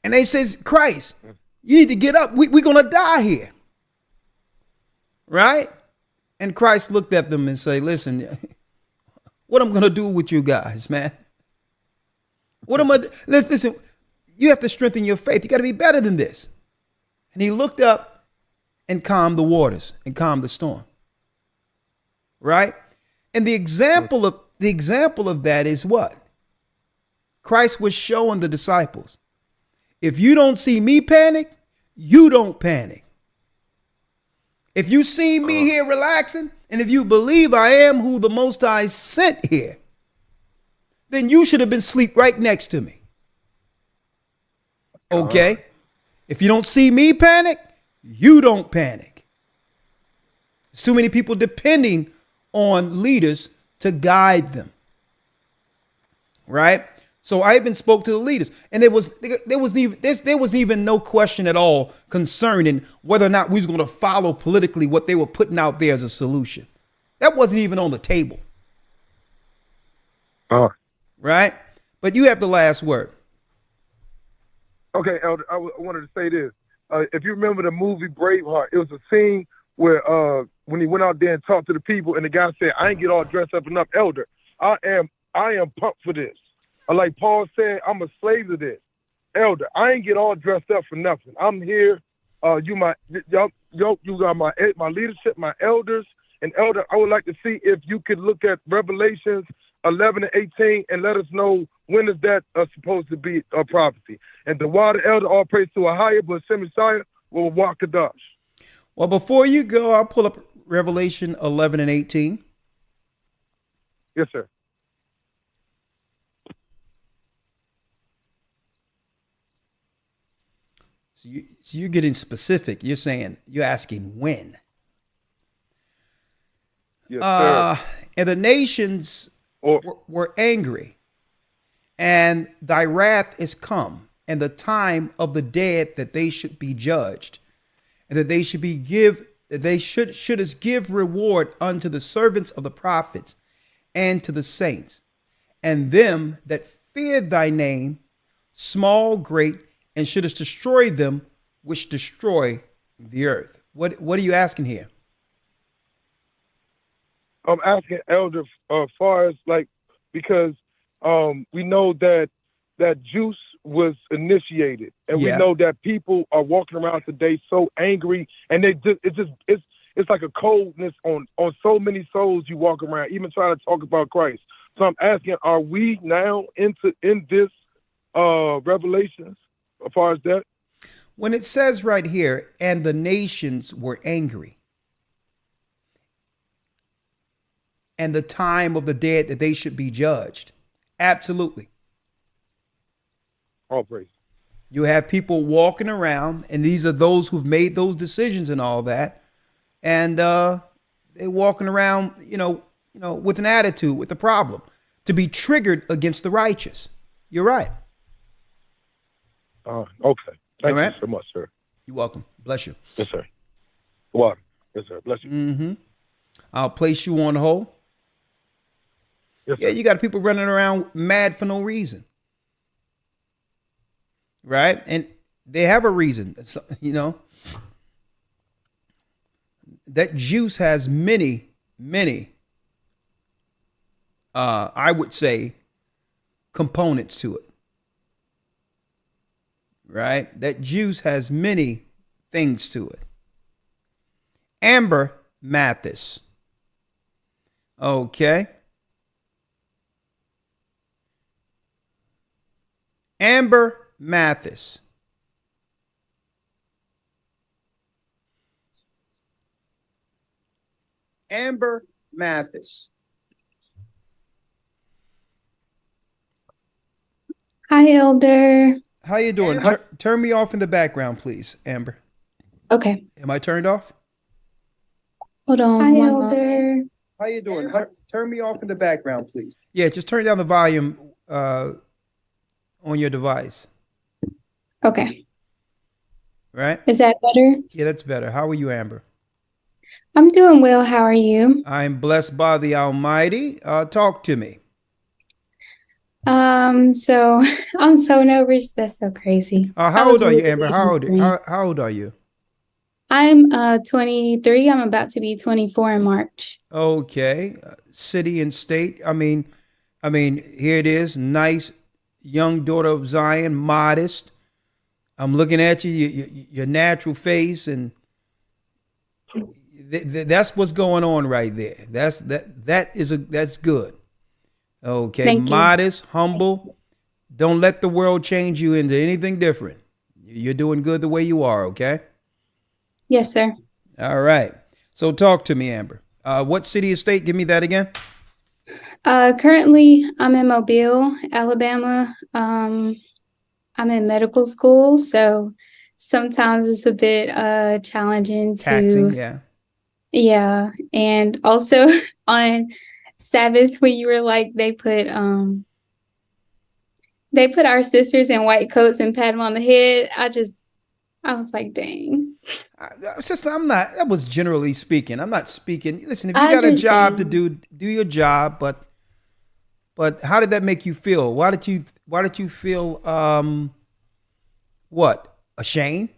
And they says, Christ, you need to get up. We're going to die here. Right? And Christ looked at them and said, listen, what I'm going to do with you guys, man. What am I? Listen, you have to strengthen your faith. You got to be better than this. And he looked up and calmed the waters and calmed the storm. Right? And the example of that is what? Christ was showing the disciples. If you don't see me panic, you don't panic. If you see me here relaxing, and if you believe I am who the Most High sent here, then you should have been asleep right next to me. Okay? If you don't see me panic, you don't panic. There's too many people depending on leaders to guide them. Right? So I even spoke to the leaders, and there was even no question at all concerning whether or not we was going to follow politically what they were putting out there as a solution. That wasn't even on the table. Right? But you have the last word. Okay, Elder, I wanted to say this. If you remember the movie Braveheart, it was a scene where when he went out there and talked to the people, and the guy said, "I ain't get all dressed up enough, Elder. I am pumped for this." Like Paul said, I'm a slave to this. Elder, I ain't get all dressed up for nothing. I'm here. You got my leadership, my elders. And Elder, I would like to see if you could look at Revelations 11 and 18 and let us know when is that supposed to be a prophecy. And the water, Elder, all praise to a higher, but Messiah will walk the dash. Well, before you go, I'll pull up Revelation 11 and 18. Yes, sir. So you're getting specific. You're asking when. Yes, sir. And the nations were angry, and thy wrath is come, and the time of the dead that they should be judged, and that they should give reward unto the servants of the prophets and to the saints, and them that fear thy name, small, great, and shouldest destroy them which destroy the earth. What are you asking here? I'm asking Elder as far as because we know that juice was initiated, and we know that people are walking around today so angry, and it's like a coldness on so many souls you walk around, even trying to talk about Christ. So I'm asking, are we now in this Revelations as far as that? When it says right here, and the nations were angry, and the time of the dead that they should be judged. Absolutely. All praise. You have people walking around, and these are those who've made those decisions and all that. And they're walking around, with an attitude, with a problem, to be triggered against the righteous. You're right. Okay. Thank you so much, sir. You're welcome. Bless you. Yes, sir. Water. Yes, sir. Bless you. Mm-hmm. I'll place you on hold. Yes, yeah, you got people running around mad for no reason. Right? And they have a reason, That juice has many, I would say, components to it. Right? That juice has many things to it. Amber Mathis. Okay. Amber Mathis. Amber Mathis. Hi, Elder. How you doing? Turn me off in the background, please, Amber. Okay. Am I turned off? Hold on. Hi, Elder. How you doing? Turn me off in the background, please. Yeah, just turn down the volume on your device. Okay. Right? Is that better? Yeah, that's better. How are you, Amber? I'm doing well. How are you? I'm blessed by the Almighty. Talk to me. So I'm so nervous. That's so crazy. How old are you, Amber? How old are you? I'm 23. I'm about to be 24 in March. Okay. City and state. I mean, here it is. Nice young daughter of Zion, modest. I'm looking at you, your natural face, and that's what's going on right there. That's good. Okay. Thank you. Modest, humble. Don't let the world change you into anything different. You're doing good the way you are, okay? Yes, sir. All right. So talk to me, Amber. What city or state? Give me that again. Currently, I'm in Mobile, Alabama. I'm in medical school, so sometimes it's a bit challenging Taxing, to, yeah. yeah. And also on Sabbath, when you were like, they put our sisters in white coats and pat them on the head. I was like, dang. Sister, that was generally speaking. I'm not speaking. Listen, if you got a job to do your job, but how did that make you feel? Why did you feel what? Ashamed?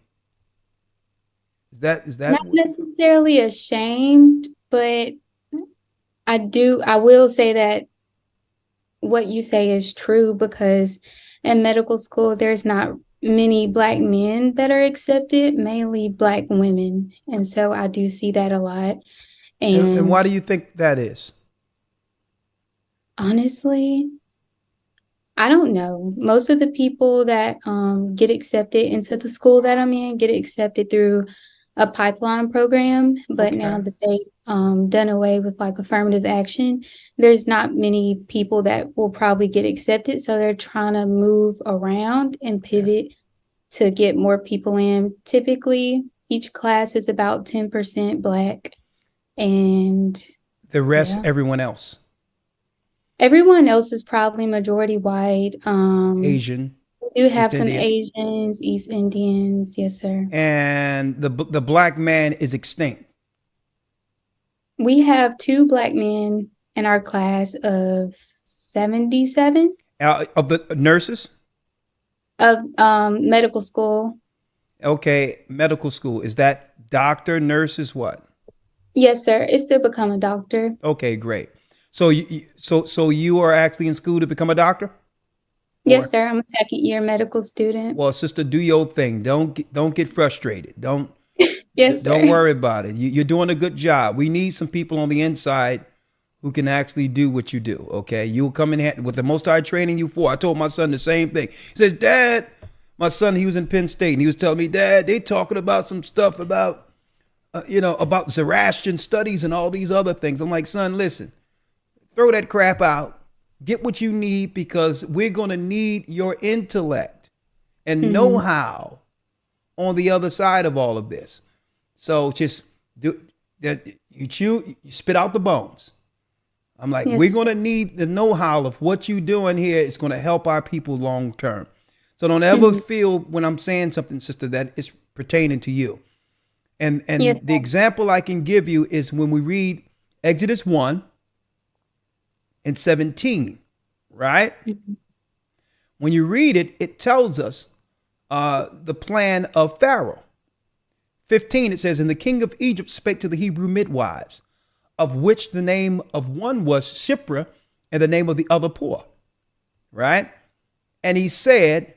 Is that Not necessarily ashamed, but I will say that what you say is true, because in medical school, there's not many Black men that are accepted, mainly Black women. And so I do see that a lot. And why do you think that is? Honestly, I don't know. Most of the people that get accepted into the school that I'm in get accepted through a pipeline program, but now that they've done away with like affirmative action, there's not many people that will probably get accepted. So they're trying to move around and pivot to get more people in. Typically, each class is about 10% Black, and the rest, everyone else. Everyone else is probably majority white. Asian. We do have East some Indian. Asians, East Indians, yes, sir. And the Black man is extinct. We have 2 Black men in our class of 77 Of the nurses? of medical school. Okay, medical school. Is that doctor, nurses, what? Yes, sir. It's to become a doctor. Okay, great. So you are actually in school to become a doctor? Yes, sir. I'm a second year medical student. Well, sister, do your thing. Don't get frustrated. Don't Yes, don't sir. worry about it. You're doing a good job. We need some people on the inside who can actually do what you do. Okay, you'll come in with the Most High training you for. I told my son the same thing. He says, "Dad," my son, he was in Penn State, and he was telling me, "Dad, they talking about some stuff about about Zoroastrian studies and all these other things." I'm like, "Son, listen, throw that crap out. Get what you need, because we're going to need your intellect and know-how on the other side of all of this. So just do that. You spit out the bones." I'm like, Yes. we're going to need the know-how of what you're doing here. It's going to help our people long term. So don't ever feel when I'm saying something, sister, that it's pertaining to you. And Yes. the example I can give you is when we read Exodus 1 and 17, right? When you read it, it tells us the plan of Pharaoh. 15, it says, "And the king of Egypt spake to the Hebrew midwives, of which the name of one was Shiphrah, and the name of the other Puah." Right? And he said,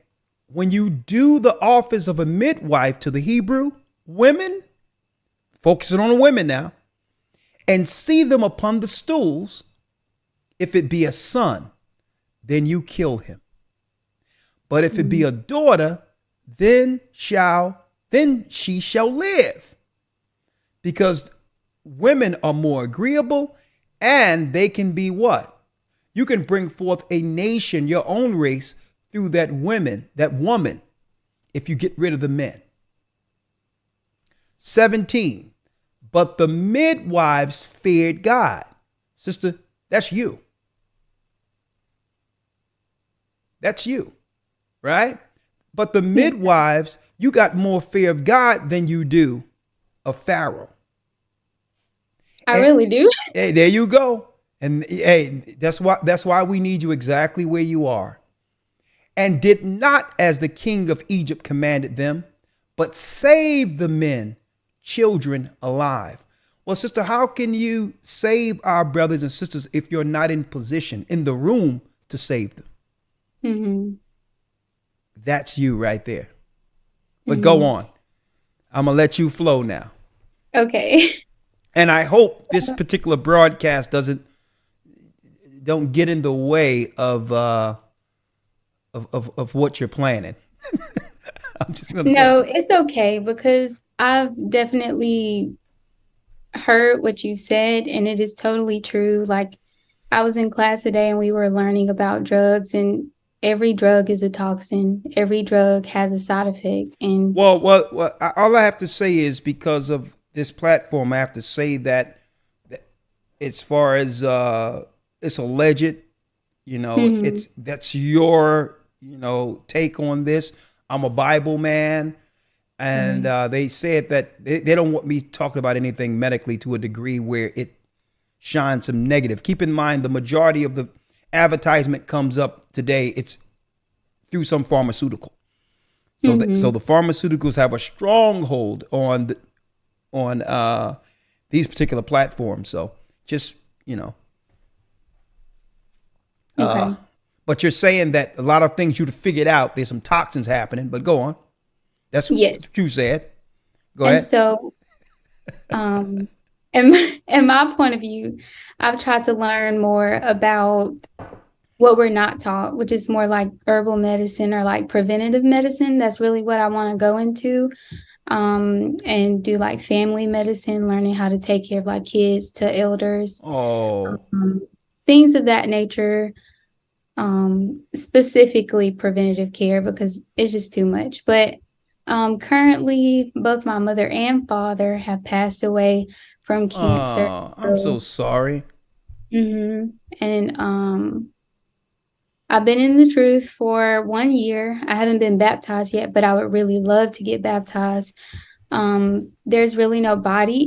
"When you do the office of a midwife to the Hebrew women," focusing on the women now, "and see them upon the stools, if it be a son, then you kill him. But if it be a daughter, then she shall live. Because women are more agreeable, and they can be what? You can bring forth a nation, your own race, through that woman, if you get rid of the men." 17, "But the midwives feared God." Sister, that's you. That's you, right? But the midwives, you got more fear of God than you do of Pharaoh. I really do. Hey, there you go. And hey, that's why we need you exactly where you are. "And did not as the king of Egypt commanded them, but saved the men children alive. Well, sister, how can you save our brothers and sisters if you're not in position, in the room to save them? Mm-hmm. That's you right there. But go on. I'm going to let you flow now. Okay. And I hope this particular broadcast don't get in the way of what you're planning. I'm just gonna No, say. it's okay because I've definitely heard what you said, and it is totally true. Like, I was in class today and we were learning about drugs, and every drug is a toxin. Every drug has a side effect. And Well, all I have to say is because of this platform, I have to say that as far as it's alleged, that's your, take on this. I'm a Bible man. And they said that they don't want me talking about anything medically to a degree where it shines some negative. Keep in mind, the majority of the advertisement comes up today, it's through some pharmaceutical. So, so the pharmaceuticals have a stronghold on these particular platforms. So just, Okay. But you're saying that a lot of things you've figured out, there's some toxins happening, but go on. That's Yes. what you said. Go And ahead. so, in my point of view, I've tried to learn more about what we're not taught, which is more like herbal medicine or like preventative medicine. That's really what I want to go into, and do like family medicine, learning how to take care of like kids to elders, things of that nature. Specifically preventative care because it's just too much. But currently, both my mother and father have passed away from cancer. Oh, I'm so sorry. And I've been in the truth for 1 year. I haven't been baptized yet, but I would really love to get baptized. There's really no body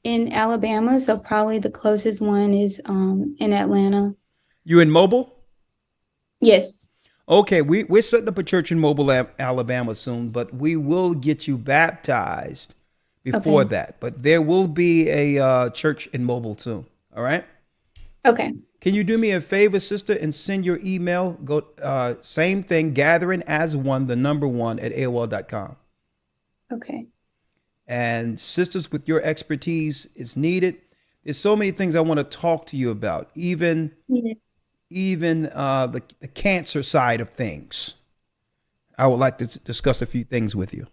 in Alabama, so probably the closest one is in Atlanta. You in Mobile? Yes. Okay, we're setting up a church in Mobile, Alabama soon, but we will get you baptized before that. But there will be a church in Mobile soon. All right? Okay. Can you do me a favor, sister, and send your email? Go same thing, gathering as one, the number one at AOL.com. Okay. And sisters, with your expertise is needed. There's so many things I want to talk to you about, even the cancer side of things. I would like to discuss a few things with you.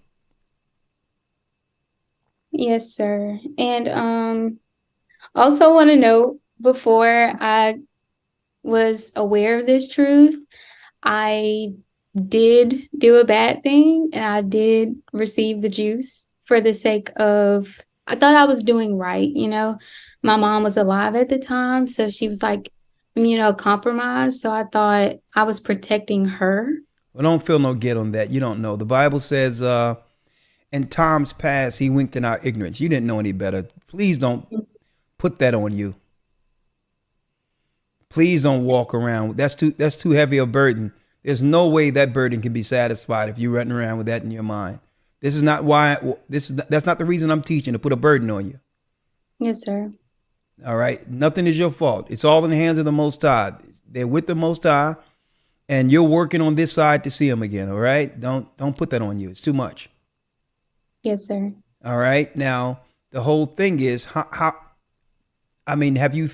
Yes, sir. And also want to note, before I was aware of this truth, I did do a bad thing and I did receive the juice for the sake of, I thought I was doing right. My mom was alive at the time, so she was like, compromised. So I thought I was protecting her. Well, don't feel no guilt on that. You don't know. The Bible says, in times past, he winked in our ignorance. You didn't know any better. Please don't put that on you. Please don't walk around. That's too heavy a burden. There's no way that burden can be satisfied if you're running around with that in your mind. That's not the reason I'm teaching, to put a burden on you. Yes, sir. All right. Nothing is your fault. It's all in the hands of the Most High. They're with the Most High, and you're working on this side to see him again. All right. Don't put that on you. It's too much. Yes, sir. All right. Now, the whole thing is have you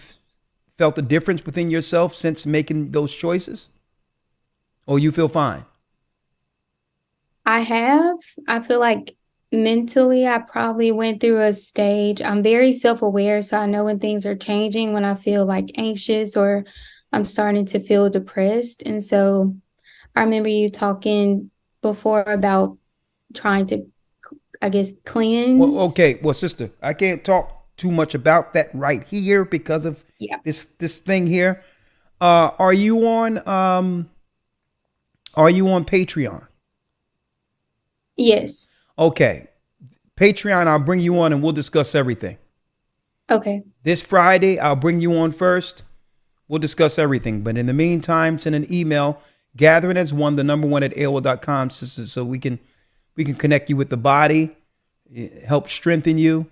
felt a difference within yourself since making those choices? Or you feel fine? I have. I feel like mentally, I probably went through a stage. I'm very self-aware, so I know when things are changing, when I feel like anxious or I'm starting to feel depressed. And so I remember you talking before about trying to, I guess, cleanse. Well, okay. Well, sister, I can't talk too much about that right here because of this thing here. Are you on Patreon? Yes. Okay. Patreon, I'll bring you on and we'll discuss everything. Okay. This Friday, I'll bring you on first. We'll discuss everything. But in the meantime, send an email, gathering as one, the number one at AOL.com, so we can connect you with the body help strengthen you,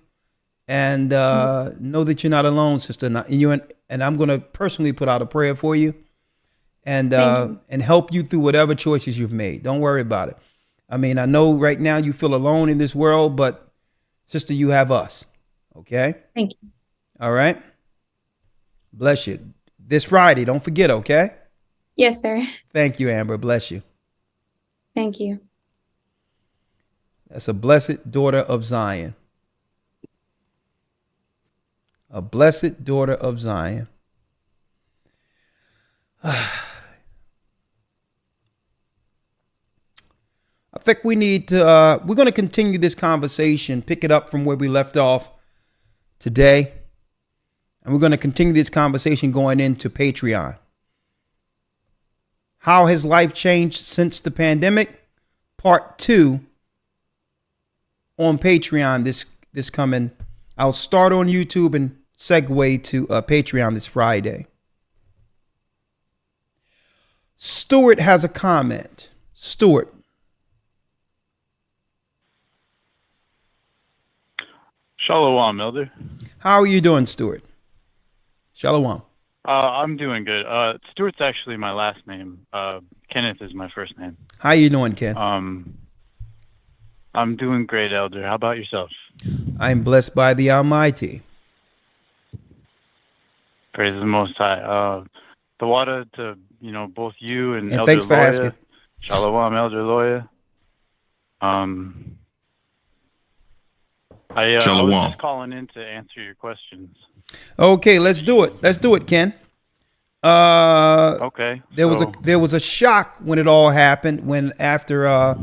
and know that you're not alone, sister. And I'm going to personally put out a prayer for you, and help you through whatever choices you've made. Don't worry about it. I mean, I know right now you feel alone in this world, but sister, you have us. Okay? Thank you. All right? Bless you. This Friday, don't forget, okay? Yes, sir. Thank you, Amber. Bless you. Thank you. That's a blessed daughter of Zion. A blessed daughter of Zion. I think we need to, we're going to continue this conversation, pick it up from where we left off today. And we're going to continue this conversation going into Patreon. How has life changed since the pandemic? Part 2 on Patreon this coming. I'll start on YouTube and segue to Patreon this Friday. Stuart has a comment. Stuart. Shalom, Elder. How are you doing, Stuart? Shalom. I'm doing good. Stuart's actually my last name. Kenneth is my first name. How you doing, Ken? I'm doing great, Elder. How about yourself? I'm blessed by the Almighty. Praise the Most High. The water to both you and Elder thanks for Loya. asking. Shalom, Elder Loya. I was just calling in to answer your questions. Okay, let's do it. Let's do it, Ken. Okay. There was a shock when it all happened, when after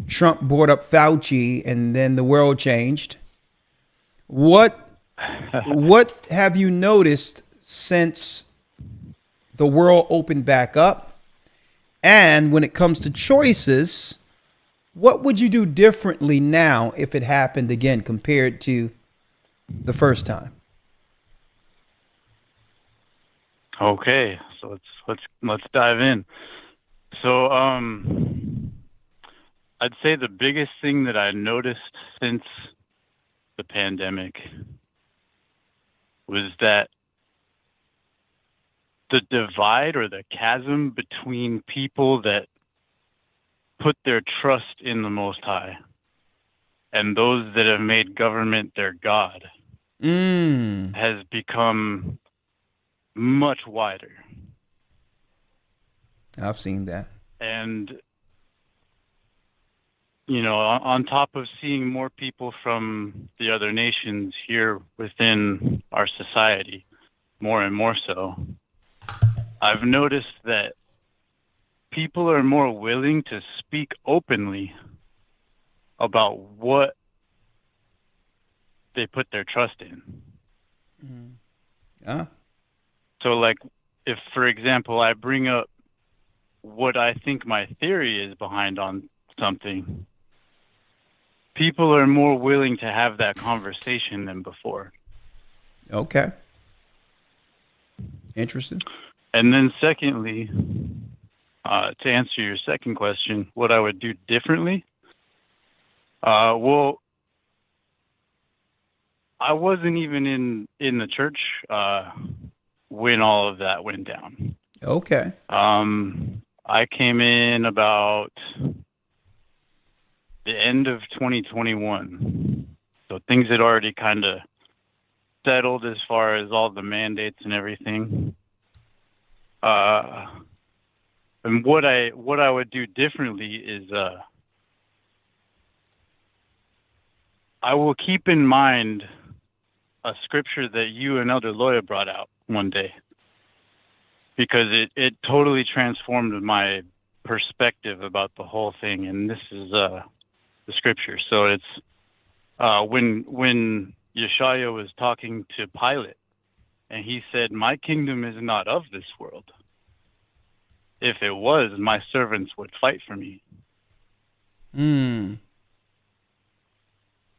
Trump brought up Fauci and then the world changed. What have you noticed since the world opened back up? And when it comes to choices, what would you do differently now if it happened again compared to the first time? Okay, so let's dive in. So I'd say the biggest thing that I noticed since the pandemic was that the divide or the chasm between people that put their trust in the Most High and those that have made government their God has become much wider. I've seen that. And, on top of seeing more people from the other nations here within our society, more and more so, I've noticed that people are more willing to speak openly about what they put their trust in. So, like, if, for example, I bring up what I think my theory is behind on something, people are more willing to have that conversation than before. Okay. Interesting. And then secondly, to answer your second question, what I would do differently? Well, I wasn't even in the church when all of that went down. Okay. I came in about the end of 2021. So things had already kind of settled as far as all the mandates and everything. And what I would do differently is I will keep in mind a scripture that you and Elder Loya brought out one day, because it totally transformed my perspective about the whole thing. And this is the scripture. So it's when Yeshua was talking to Pilate, and he said, "My kingdom is not of this world. If it was, my servants would fight for me."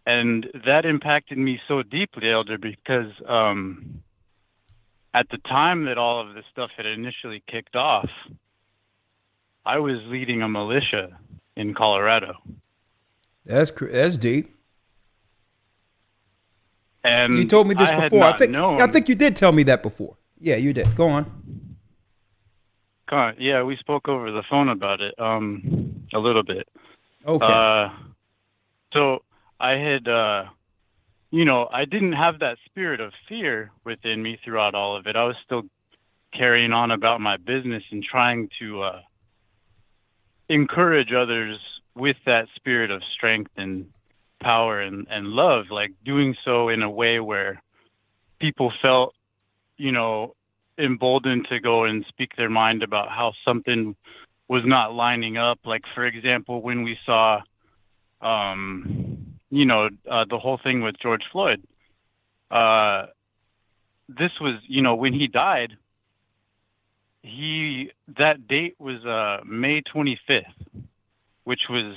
And that impacted me so deeply, Elder, because at the time that all of this stuff had initially kicked off, I was leading a militia in Colorado. That's deep. And you told me this I had before. not known. I think you did tell me that before. Yeah, you did. Go on. Yeah, we spoke over the phone about it a little bit. Okay. So I had, I didn't have that spirit of fear within me throughout all of it. I was still carrying on about my business and trying to encourage others with that spirit of strength and power and love, like doing so in a way where people felt, emboldened to go and speak their mind about how something was not lining up. Like, for example, when we saw, the whole thing with George Floyd, this was, when he died, that date was May 25th, which was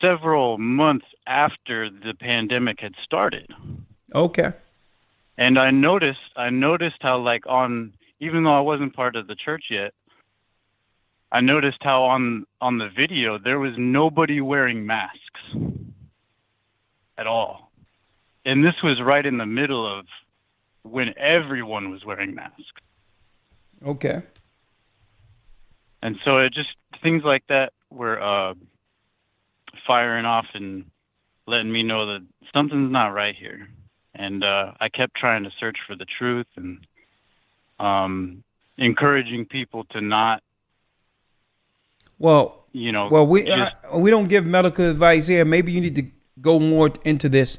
several months after the pandemic had started. Okay. And I noticed how, even though I wasn't part of the church yet, I noticed how on the video there was nobody wearing masks at all. And this was right in the middle of when everyone was wearing masks. Okay. And so it just, things like that were firing off and letting me know that something's not right here. And I kept trying to search for the truth and encouraging people to not, we don't give medical advice here. Maybe you need to go more into this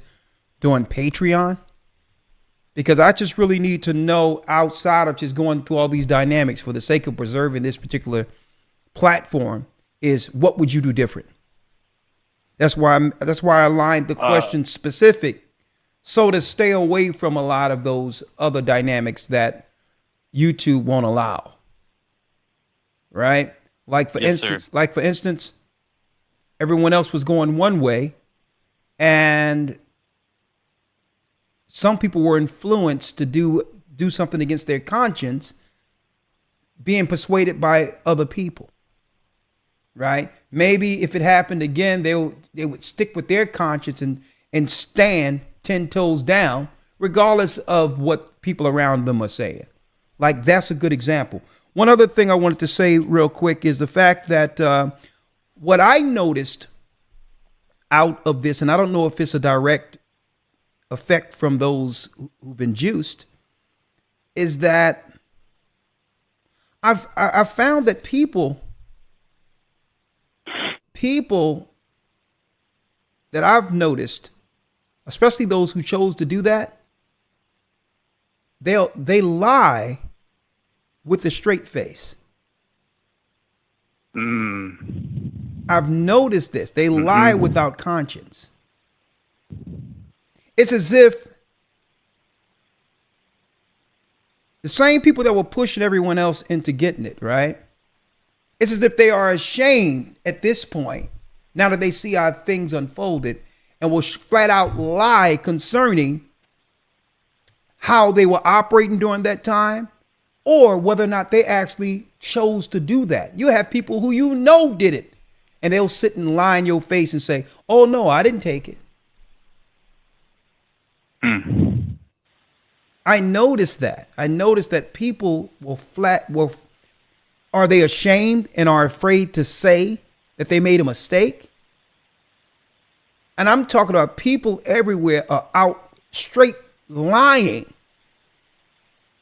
doing Patreon, because I just really need to know, outside of just going through all these dynamics for the sake of preserving this particular platform, is what would you do different? That's why I aligned the question specific, so to stay away from a lot of those other dynamics that YouTube won't allow. Right? Like for instance, everyone else was going one way, and some people were influenced to do something against their conscience, being persuaded by other people. Right? Maybe if it happened again, they would stick with their conscience and stand 10 toes down, regardless of what people around them are saying. Like, that's a good example. One other thing I wanted to say real quick is the fact that what I noticed out of this, and I don't know if it's a direct effect from those who've been juiced, is that I've found that people that I've noticed, especially those who chose to do that, they lie with a straight face. I've noticed this. They lie without conscience. It's as if the same people that were pushing everyone else into getting it, right? It's as if they are ashamed at this point, now that they see how things unfolded, and will flat out lie concerning how they were operating during that time, or whether or not they actually chose to do that. You have people who did it, and they'll sit and lie in your face and say, "Oh no, I didn't take it." I noticed that. I noticed that people are they ashamed and are afraid to say that they made a mistake? And I'm talking about people everywhere are out straight lying.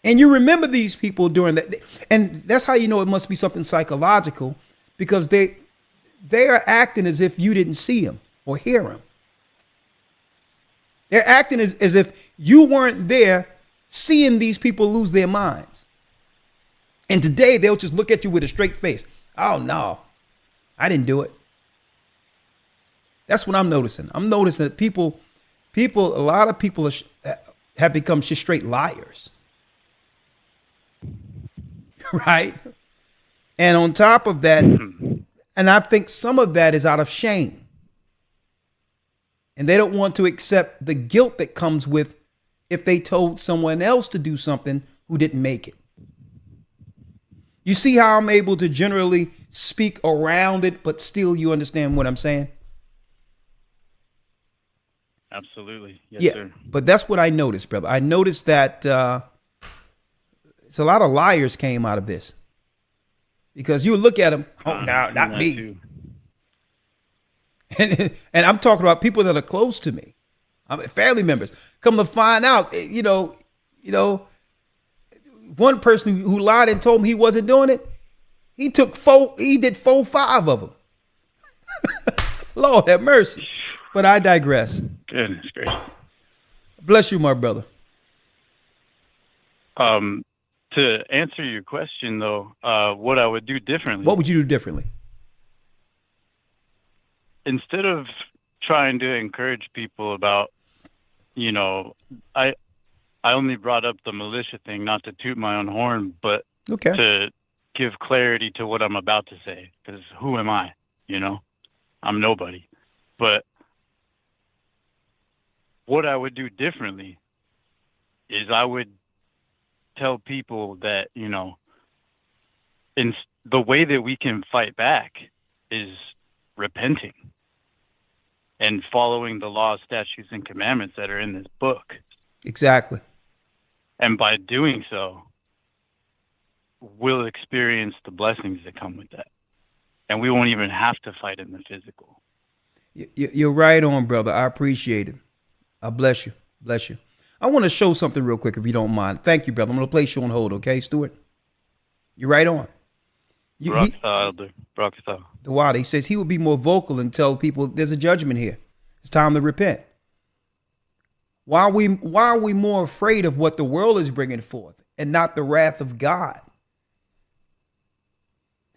And you remember these people during that. And that's how you know it must be something psychological, because they are acting as if you didn't see them or hear them. They're acting as if you weren't there seeing these people lose their minds. And today they'll just look at you with a straight face. "Oh no, I didn't do it." That's what I'm noticing. I'm noticing that a lot of people have become just straight liars. Right? And on top of that, and I think some of that is out of shame. And they don't want to accept the guilt that comes with if they told someone else to do something who didn't make it. You see how I'm able to generally speak around it, but still you understand what I'm saying? Absolutely. Yes, Yeah, sir. but that's what I noticed, brother. I noticed that it's a lot of liars came out of this. Because you look at them, oh, no, not me. Too. And I'm talking about people that are close to me. I mean, family members. Come to find out, one person who lied and told me he wasn't doing it, he did 4, 5 of them. Lord have mercy. But I digress. Goodness gracious. Bless you, my brother. To answer your question, though, what I would do differently. What would you do differently? Instead of trying to encourage people about, I only brought up the militia thing, not to toot my own horn, but to give clarity to what I'm about to say. Because who am I? I'm nobody. But what I would do differently is I would tell people that, in the way that we can fight back is repenting and following the laws, statutes, and commandments that are in this book. Exactly. And by doing so, we'll experience the blessings that come with that. And we won't even have to fight in the physical. You're right on, brother. I appreciate it. I bless you. Bless you. I want to show something real quick, if you don't mind. Thank you, brother. I'm going to place you on hold, okay, Stuart? You're right on. Elder. The Wada, he says he would be more vocal and tell people there's a judgment here. It's time to repent. Why are we more afraid of what the world is bringing forth and not the wrath of God?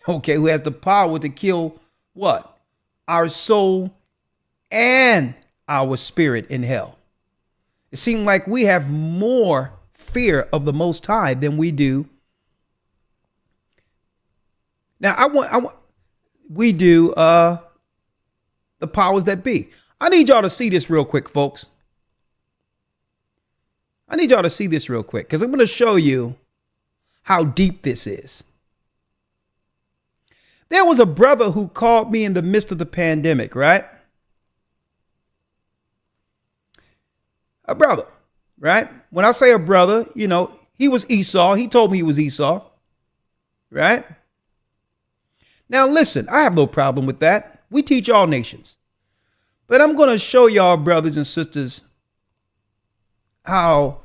Okay, who has the power to kill what? Our soul and our spirit in hell. It seems like we have more fear of the Most High than we do. Now, we do the powers that be. I need y'all to see this real quick, folks. I need y'all to see this real quick because I'm going to show you how deep this is. There was a brother who called me in the midst of the pandemic, right? A brother, right? When I say a brother, he was Esau. He told me he was Esau, right? Now, listen, I have no problem with that. We teach all nations. But I'm going to show y'all, brothers and sisters, how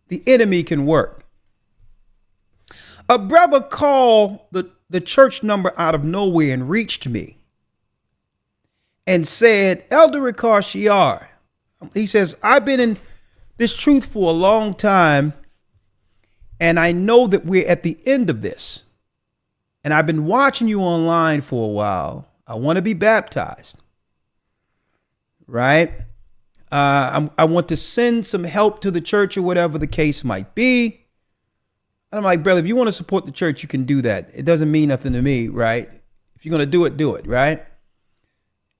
the enemy can work. A brother called the church number out of nowhere and reached me and said, Elder Ricard Shiar, he says, I've been in this truth for a long time, and I know that we're at the end of this. And I've been watching you online for a while. I want to be baptized, right? I want to send some help to the church or whatever the case might be. And I'm like, brother, if you want to support the church, you can do that. It doesn't mean nothing to me, right? If you're going to do it, right?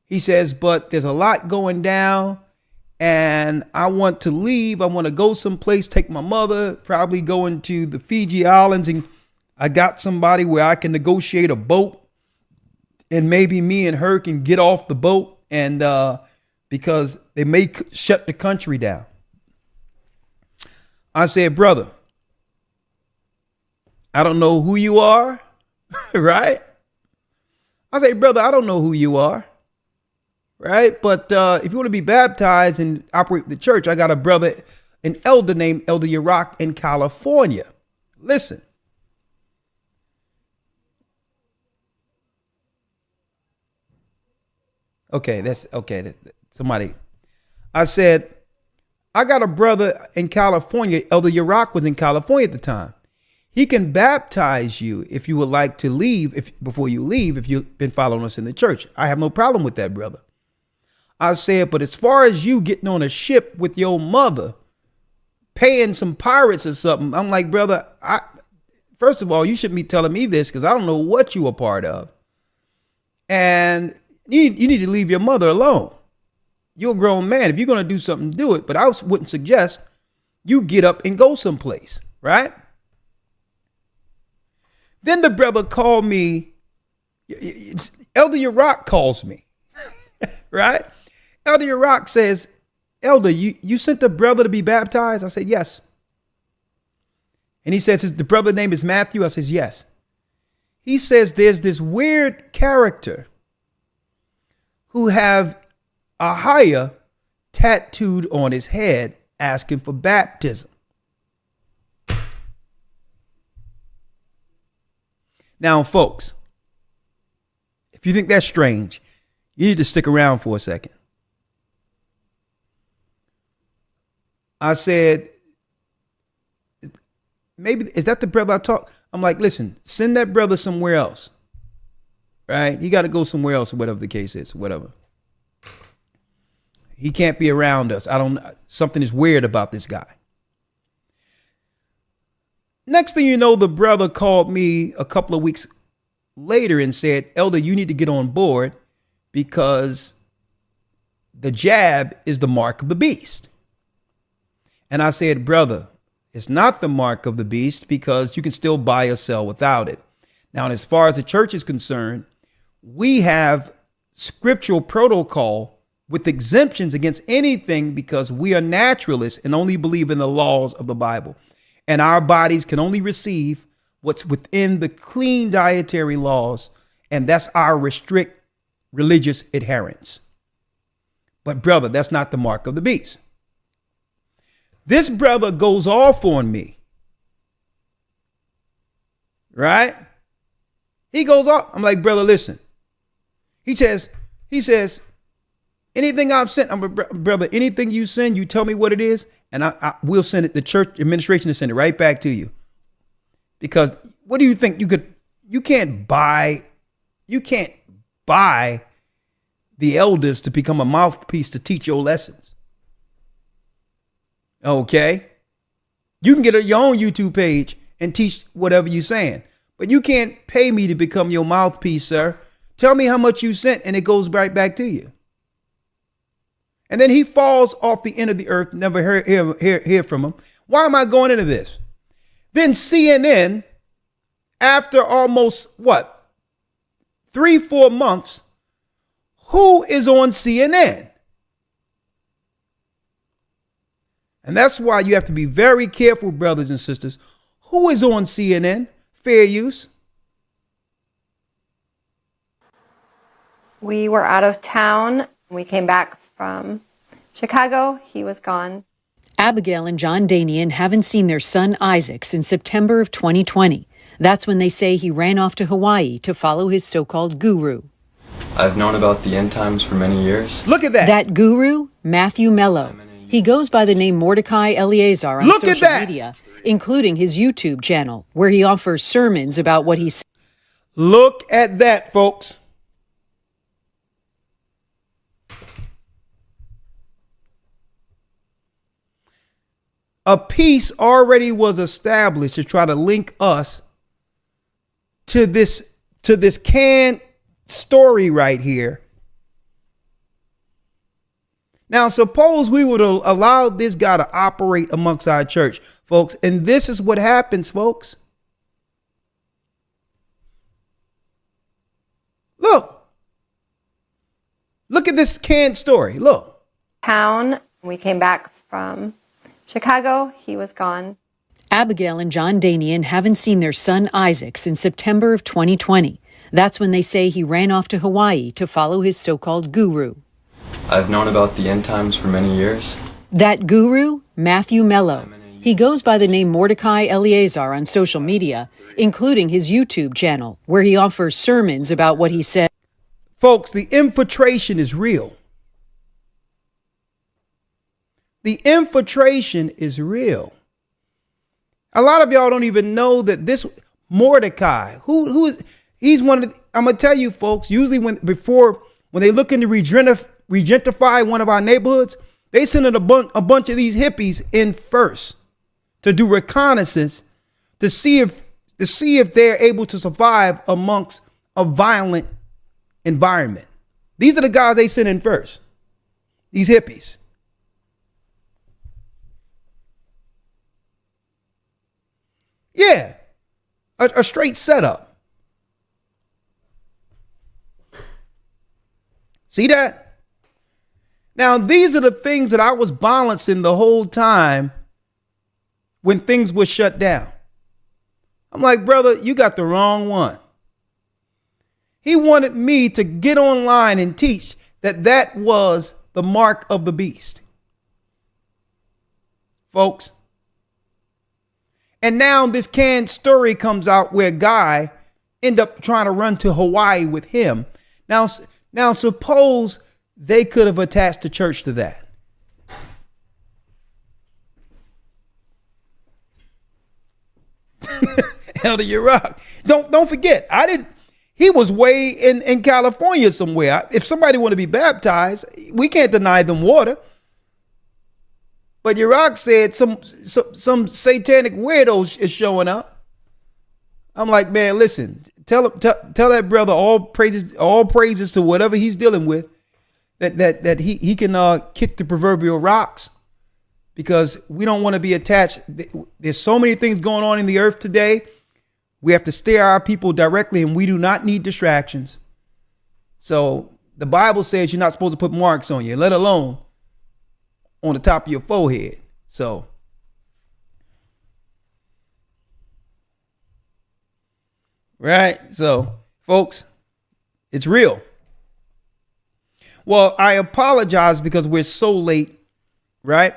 He says, but there's a lot going down and I want to leave. I want to go someplace, take my mother, probably go into the Fiji Islands, and I got somebody where I can negotiate a boat and maybe me and her can get off the boat and because they may shut the country down. I said, brother, I don't know who you are, right? I say, brother, I don't know who you are, right? But if you want to be baptized and operate the church, I got a brother, an elder named Elder Yarack in California. Listen. Okay, that's okay. Somebody, I said, I got a brother in California. Elder Yarack was in California at the time. He can baptize you if you would like to leave, before you leave, if you've been following us in the church. I have no problem with that, brother. I said, but as far as you getting on a ship with your mother, paying some pirates or something, I'm like, brother, first of all, you shouldn't be telling me this because I don't know what you were part of. And you need to leave your mother alone. You're a grown man. If you're going to do something, do it. But I wouldn't suggest you get up and go someplace, right? Then the brother called me. Elder Yarack calls me, right? Elder Iraq says, Elder, you sent the brother to be baptized? I said, yes. And he says, the brother's name is Matthew? I says, yes. He says there's this weird character who have Ahia tattooed on his head asking for baptism. Now, folks, if you think that's strange, you need to stick around for a second. I said, maybe, is that the brother I talked? I'm like, listen, send that brother somewhere else. Right? He got to go somewhere else, or whatever the case is, whatever. He can't be around us. Something is weird about this guy. Next thing you know, the brother called me a couple of weeks later and said, Elder, you need to get on board because the jab is the mark of the beast. And I said, brother, it's not the mark of the beast because you can still buy or sell without it. Now, as far as the church is concerned, we have scriptural protocol with exemptions against anything because we are naturalists and only believe in the laws of the Bible. And our bodies can only receive what's within the clean dietary laws, and that's our restrict religious adherence. But brother, that's not the mark of the beast. This brother goes off on me. Right? He goes off. I'm like, brother, listen. He says, anything I've sent, brother, anything you send, you tell me what it is, and I will send it. The church administration to send it right back to you. Because what do you think you can't buy the elders to become a mouthpiece to teach your lessons. Okay? You can get your own YouTube page and teach whatever you're saying, but you can't pay me to become your mouthpiece, sir. Tell me how much you sent and it goes right back to you. And then he falls off the end of the earth, never hear from him. Why am I going into this? Then CNN, after almost 3-4 months, who is on CNN? And that's why you have to be very careful, brothers and sisters. Who is on CNN? Fair use. We were out of town. We came back from Chicago. He was gone. Abigail and John Danian haven't seen their son Isaac since September of 2020. That's when they say he ran off to Hawaii to follow his so-called guru. I've known about the end times for many years. Look at that. That guru, Matthew Mello. He goes by the name Mordecai Eleazar on social media, including his YouTube channel, where he offers sermons about what he said. Look at that, folks. A peace already was established to try to link us to this canned story right here. Now, suppose we would allow this guy to operate amongst our church, folks, and this is what happens, folks. Look at this canned story. Look. Town. We came back from Chicago. He was gone. Abigail and John Danian haven't seen their son Isaac since September of 2020. That's when they say he ran off to Hawaii to follow his so-called guru. I've known about the end times for many years. That guru, Matthew Mello. He goes by the name Mordecai Eleazar on social media, including his YouTube channel, where he offers sermons about what he said. Folks, the infiltration is real. The infiltration is real. A lot of y'all don't even know that this Mordecai, who is, he's one of the, I'm going to tell you folks, usually when they look into regentrify one of our neighborhoods, they send in a bunch of these hippies in first to do reconnaissance to see if they're able to survive amongst a violent environment. These are the guys they send in first. These hippies. Yeah, a straight setup. See that? Now, these are the things that I was balancing the whole time when things were shut down. I'm like, brother, you got the wrong one. He wanted me to get online and teach that was the mark of the beast. Folks. And now this canned story comes out where a guy ended up trying to run to Hawaii with him. Now suppose they could have attached the church to that. Elder Yurok. Don't forget, he was way in California somewhere. If somebody want to be baptized, we can't deny them water. But Yurok said some satanic weirdos is showing up. I'm like, man, listen, tell that brother all praises to whatever he's dealing with, that he can kick the proverbial rocks, because we don't want to be attached. There's so many things going on in the earth today. We have to steer our people directly, and we do not need distractions. So the Bible says you're not supposed to put marks on you, let alone on the top of your forehead. So right. So folks, it's real. Well, I apologize because we're so late, right?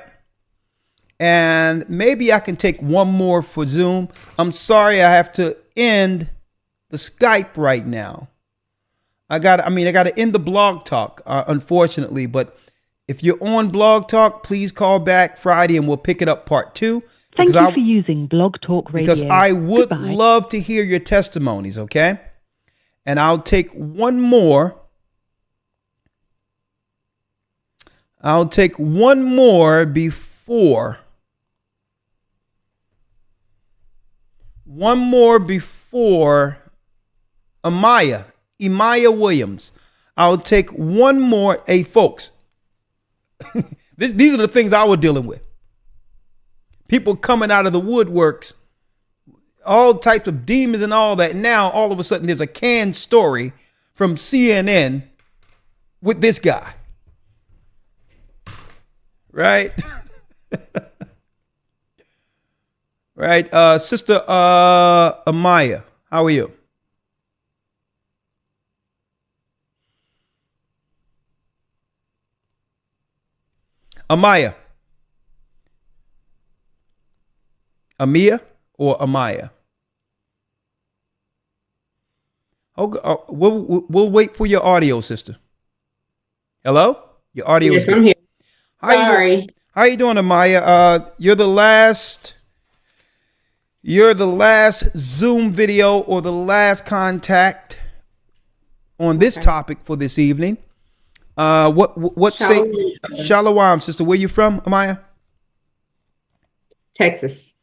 And maybe I can take one more for Zoom. I'm sorry I have to end the Skype right now. I got to end the blog talk, unfortunately, but if you're on Blog Talk, please call back Friday and we'll pick it up part 2. Thank you for using Blog Talk Radio. Because I would love to hear your testimonies, okay? And I'll take one more. Before Amaya Williams. I'll take one more. Hey, folks. These are the things I was dealing with. People coming out of the woodworks, all types of demons and all that. Now, all of a sudden, there's a canned story from CNN with this guy. Right? Right. Sister Amaya, how are you? Amaya. Amia or Amaya? Okay, we'll wait for your audio, sister. Hello? Your audio is good. I'm here. Sorry. How you doing, Amaya? You're the last Zoom video or the last contact on this topic for this evening. What say Shalom, sister? Where you from, Amaya? Texas.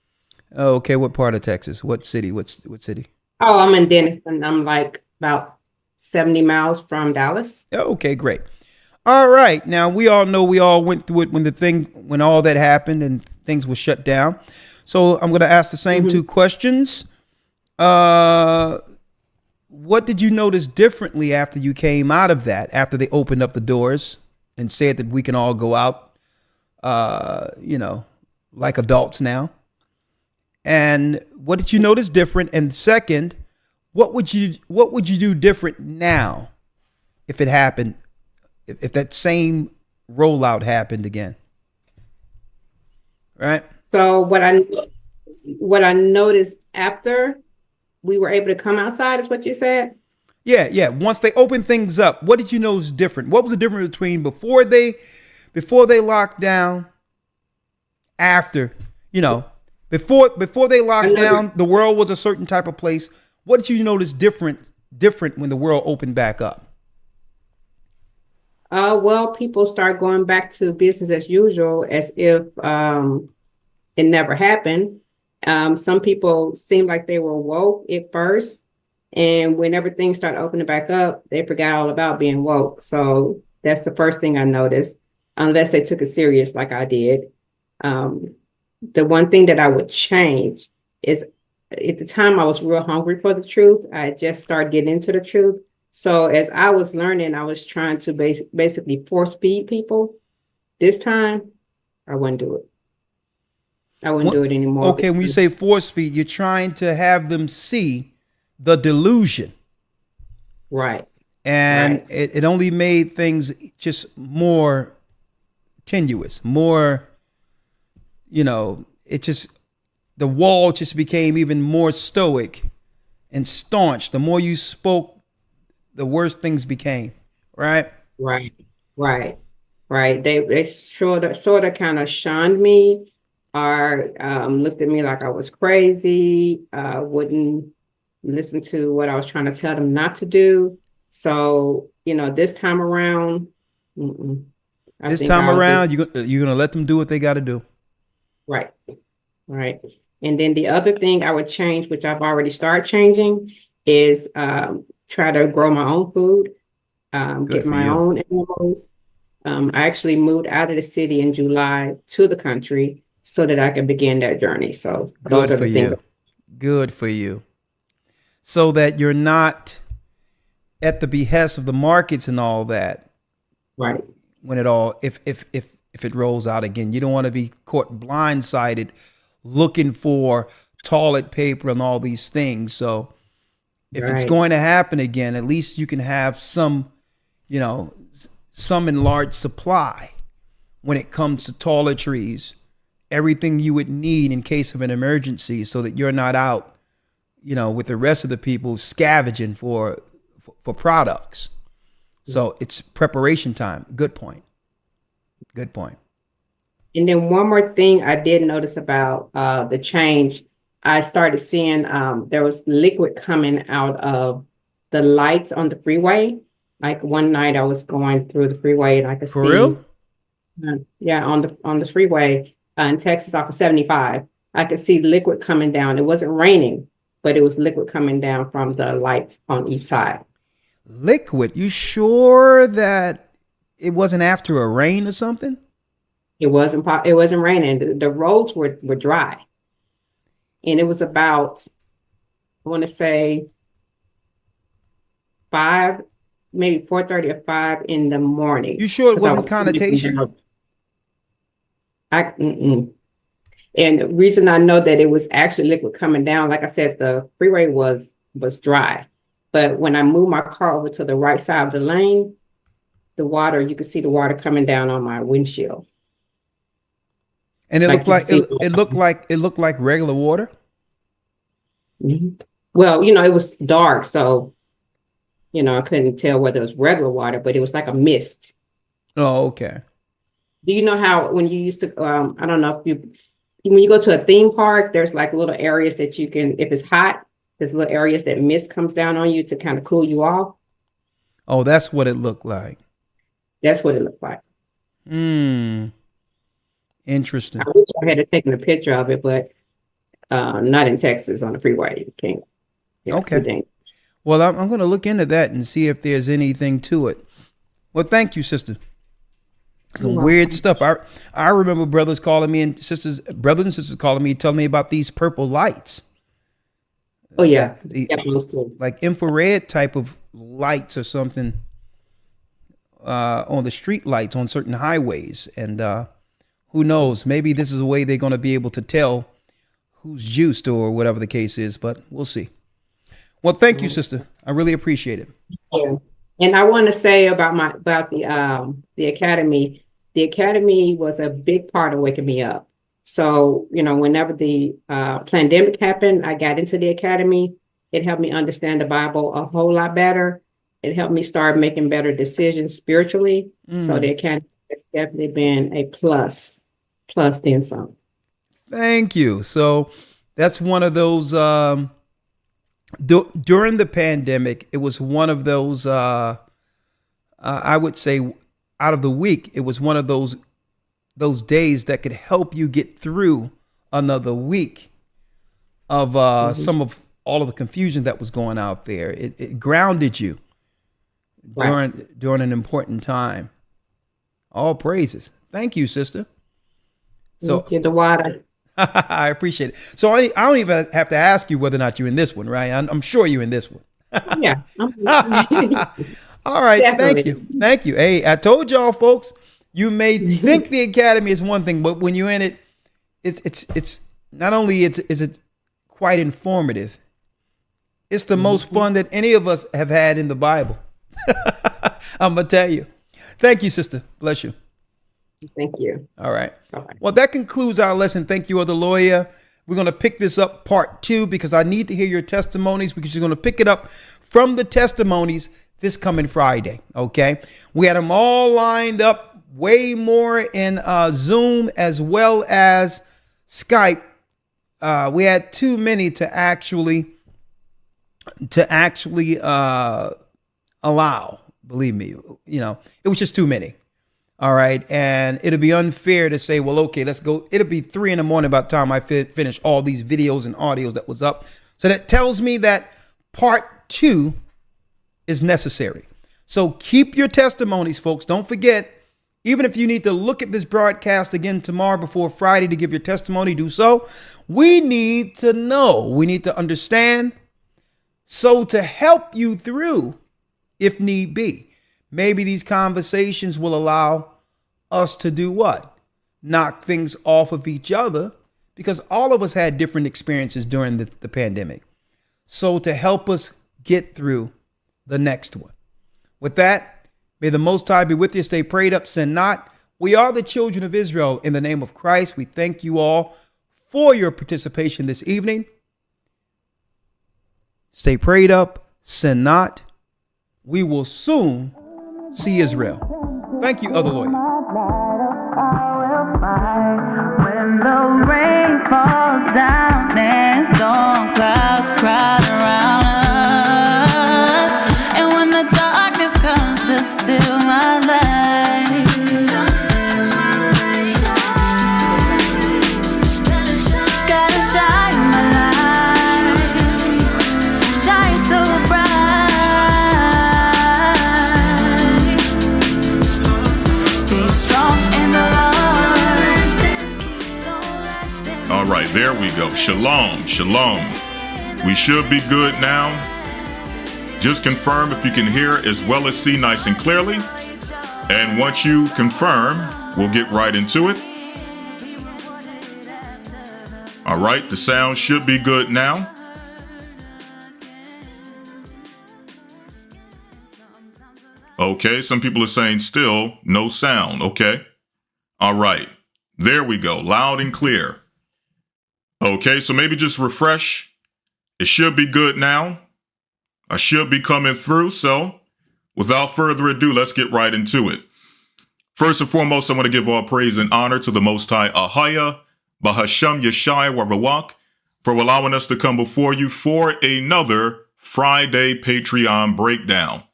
Oh, okay. What part of Texas? What city? What city? Oh, I'm in Denison. I'm like about 70 miles from Dallas. Oh, okay, great. All right. Now we all know we all went through it when all that happened and things were shut down. So I'm going to ask the same two questions. What did you notice differently after you came out of that, after they opened up the doors and said that we can all go out, like adults now? And what did you notice different? And second, what would you do different now if it happened, if that same rollout happened again? Right. So what I noticed after we were able to come outside is what you said? Yeah. Once they opened things up, what did you know was different? What was the difference between before they locked down, after, before they locked down, the world was a certain type of place. What did you notice different when the world opened back up? Well, people start going back to business as usual, as if it never happened. Some people seemed like they were woke at first, and when everything started opening back up, they forgot all about being woke. So that's the first thing I noticed, unless they took it serious like I did. The one thing that I would change is, at the time I was real hungry for the truth. I just started getting into the truth. So as I was learning, I was trying to basically force feed people This time, I wouldn't do it. I wouldn't do it anymore. Okay, when you say force feed, you're trying to have them see the delusion. Right. And it only made things just more tenuous, more, the wall just became even more stoic and staunch. The more you spoke, the worse things became, right? Right. They sort of kind of shunned me, or looked at me like I was crazy, wouldn't listen to what I was trying to tell them not to do. So, this time around, you're gonna let them do what they got to do. Right. And then the other thing I would change, which I've already started changing, is try to grow my own food, get my own animals. I actually moved out of the city in July to the country so that I can begin that journey. So those are the things. Good for you. So that you're not at the behest of the markets and all that. Right. When if it rolls out again, you don't want to be caught blindsided looking for toilet paper and all these things. So if it's going to happen again, at least you can have some enlarged supply when it comes to toiletries, everything you would need in case of an emergency, so that you're not out, with the rest of the people scavenging for products. So it's preparation time. Good point. And then one more thing I did notice about the change, I started seeing there was liquid coming out of the lights on the freeway. Like one night I was going through the freeway and I could see. For real? On the freeway in Texas off of 75, I could see liquid coming down. It wasn't raining, but it was liquid coming down from the lights on each side. Liquid? You sure that it wasn't after a rain or something? It wasn't raining. The roads were dry. And it was about, I want to say 5, maybe 4:30 or 5 in the morning. You sure it wasn't connotation? And the reason I know that it was actually liquid coming down, like I said, the freeway was dry. But when I moved my car over to the right side of the lane, you could see the water coming down on my windshield. And it looked like regular water. Mm-hmm. Well, it was dark, so I couldn't tell whether it was regular water, but it was like a mist. Oh, okay. Do you know how when you used to? I don't know if when you go to a theme park, there's like little areas that you can, if it's hot, there's little areas that mist comes down on you to kind of cool you off. Oh, that's what it looked like. That's what it looked like. Interesting. I wish I had taken a picture of it, but not in Texas on the freeway. You can't. Okay. Well, I'm going to look into that and see if there's anything to it. Well, thank you, sister. Some weird stuff. I remember brothers and sisters calling me, telling me about these purple lights. Oh yeah, like infrared type of lights or something on the street lights on certain highways, and who knows? Maybe this is a way they're going to be able to tell who's juiced or whatever the case is. But we'll see. Well, thank you, sister. I really appreciate it. Yeah. And I want to say about the academy. The academy was a big part of waking me up. So, whenever the pandemic happened, I got into the academy. It helped me understand the Bible a whole lot better. It helped me start making better decisions spiritually. So the academy has definitely been a plus then some. Thank you. So that's one of those, during the pandemic, it was one of those, I would say out of the week, it was one of those days that could help you get through another week of some of all of the confusion that was going out there. It grounded you during an important time. All praises. Thank you, sister. So get the water. I appreciate it. So I don't even have to ask you whether or not you're in this one, right? I'm sure you're in this one. Yeah. All right. Definitely. Thank you. Thank you. Hey, I told y'all, folks, You may think the academy is one thing, but when you're in it, it's not only is it quite informative, it's the most fun that any of us have had in the Bible. I'm gonna tell you. Thank you, sister. Bless you. Thank you. All right. Well, that concludes our lesson. Thank you, Other Lawyer. We're going to pick this up part 2 because I need to hear your testimonies, because you're going to pick it up from the testimonies this coming Friday. Okay. We had them all lined up, way more in Zoom as well as Skype. We had too many to actually allow. Believe me, it was just too many. All right. And it'll be unfair to say, well, okay, let's go. It'll be 3 a.m. by the time I finish all these videos and audios that was up. So that tells me that part 2 is necessary. So keep your testimonies, folks. Don't forget, even if you need to look at this broadcast again tomorrow before Friday to give your testimony, do so. We need to know. We need to understand. So to help you through, if need be, maybe these conversations will allow us to do what? Knock things off of each other, because all of us had different experiences during the pandemic. So to help us get through the next one. With that, may the Most High be with you. Stay prayed up, sin not. We are the children of Israel. In the name of Christ, we thank you all for your participation this evening. Stay prayed up, sin not. We will soon see Israel. Thank you, Other Lawyer. When the rain falls down and storm clouds crowd around us, and when the darkness comes to steal my life, gotta shine my light, shine so bright, be strong in the Lord. All right, there we go. Shalom, shalom. We should be good now. Just confirm if you can hear as well as see nice and clearly. And once you confirm, we'll get right into it. All right, the sound should be good now. Okay, some people are saying still no sound. Okay. All right, there we go. Loud and clear. Okay, so maybe just refresh. It should be good now. I should be coming through. So without further ado, let's get right into it. First and foremost, I want to give all praise and honor to the Most High Ahaya, Bahasham Yeshaya Warawak, for allowing us to come before you for another Friday Patreon breakdown.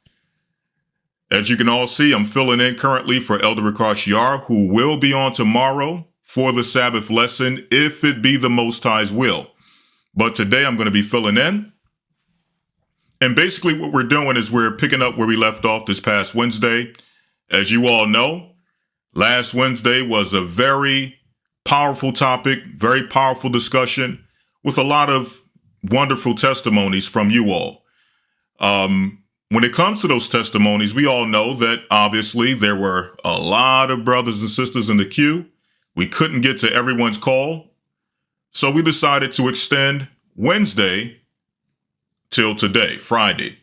As you can all see, I'm filling in currently for Elder Rakash Yar, who will be on tomorrow for the Sabbath lesson, if it be the Most High's will. But today I'm going to be filling in. And basically what we're doing is we're picking up where we left off this past Wednesday. As you all know, last Wednesday was a very powerful topic, very powerful discussion with a lot of wonderful testimonies from you all. When it comes to those testimonies, we all know that obviously there were a lot of brothers and sisters in the queue. We couldn't get to everyone's call. So we decided to extend Wednesday till today, Friday.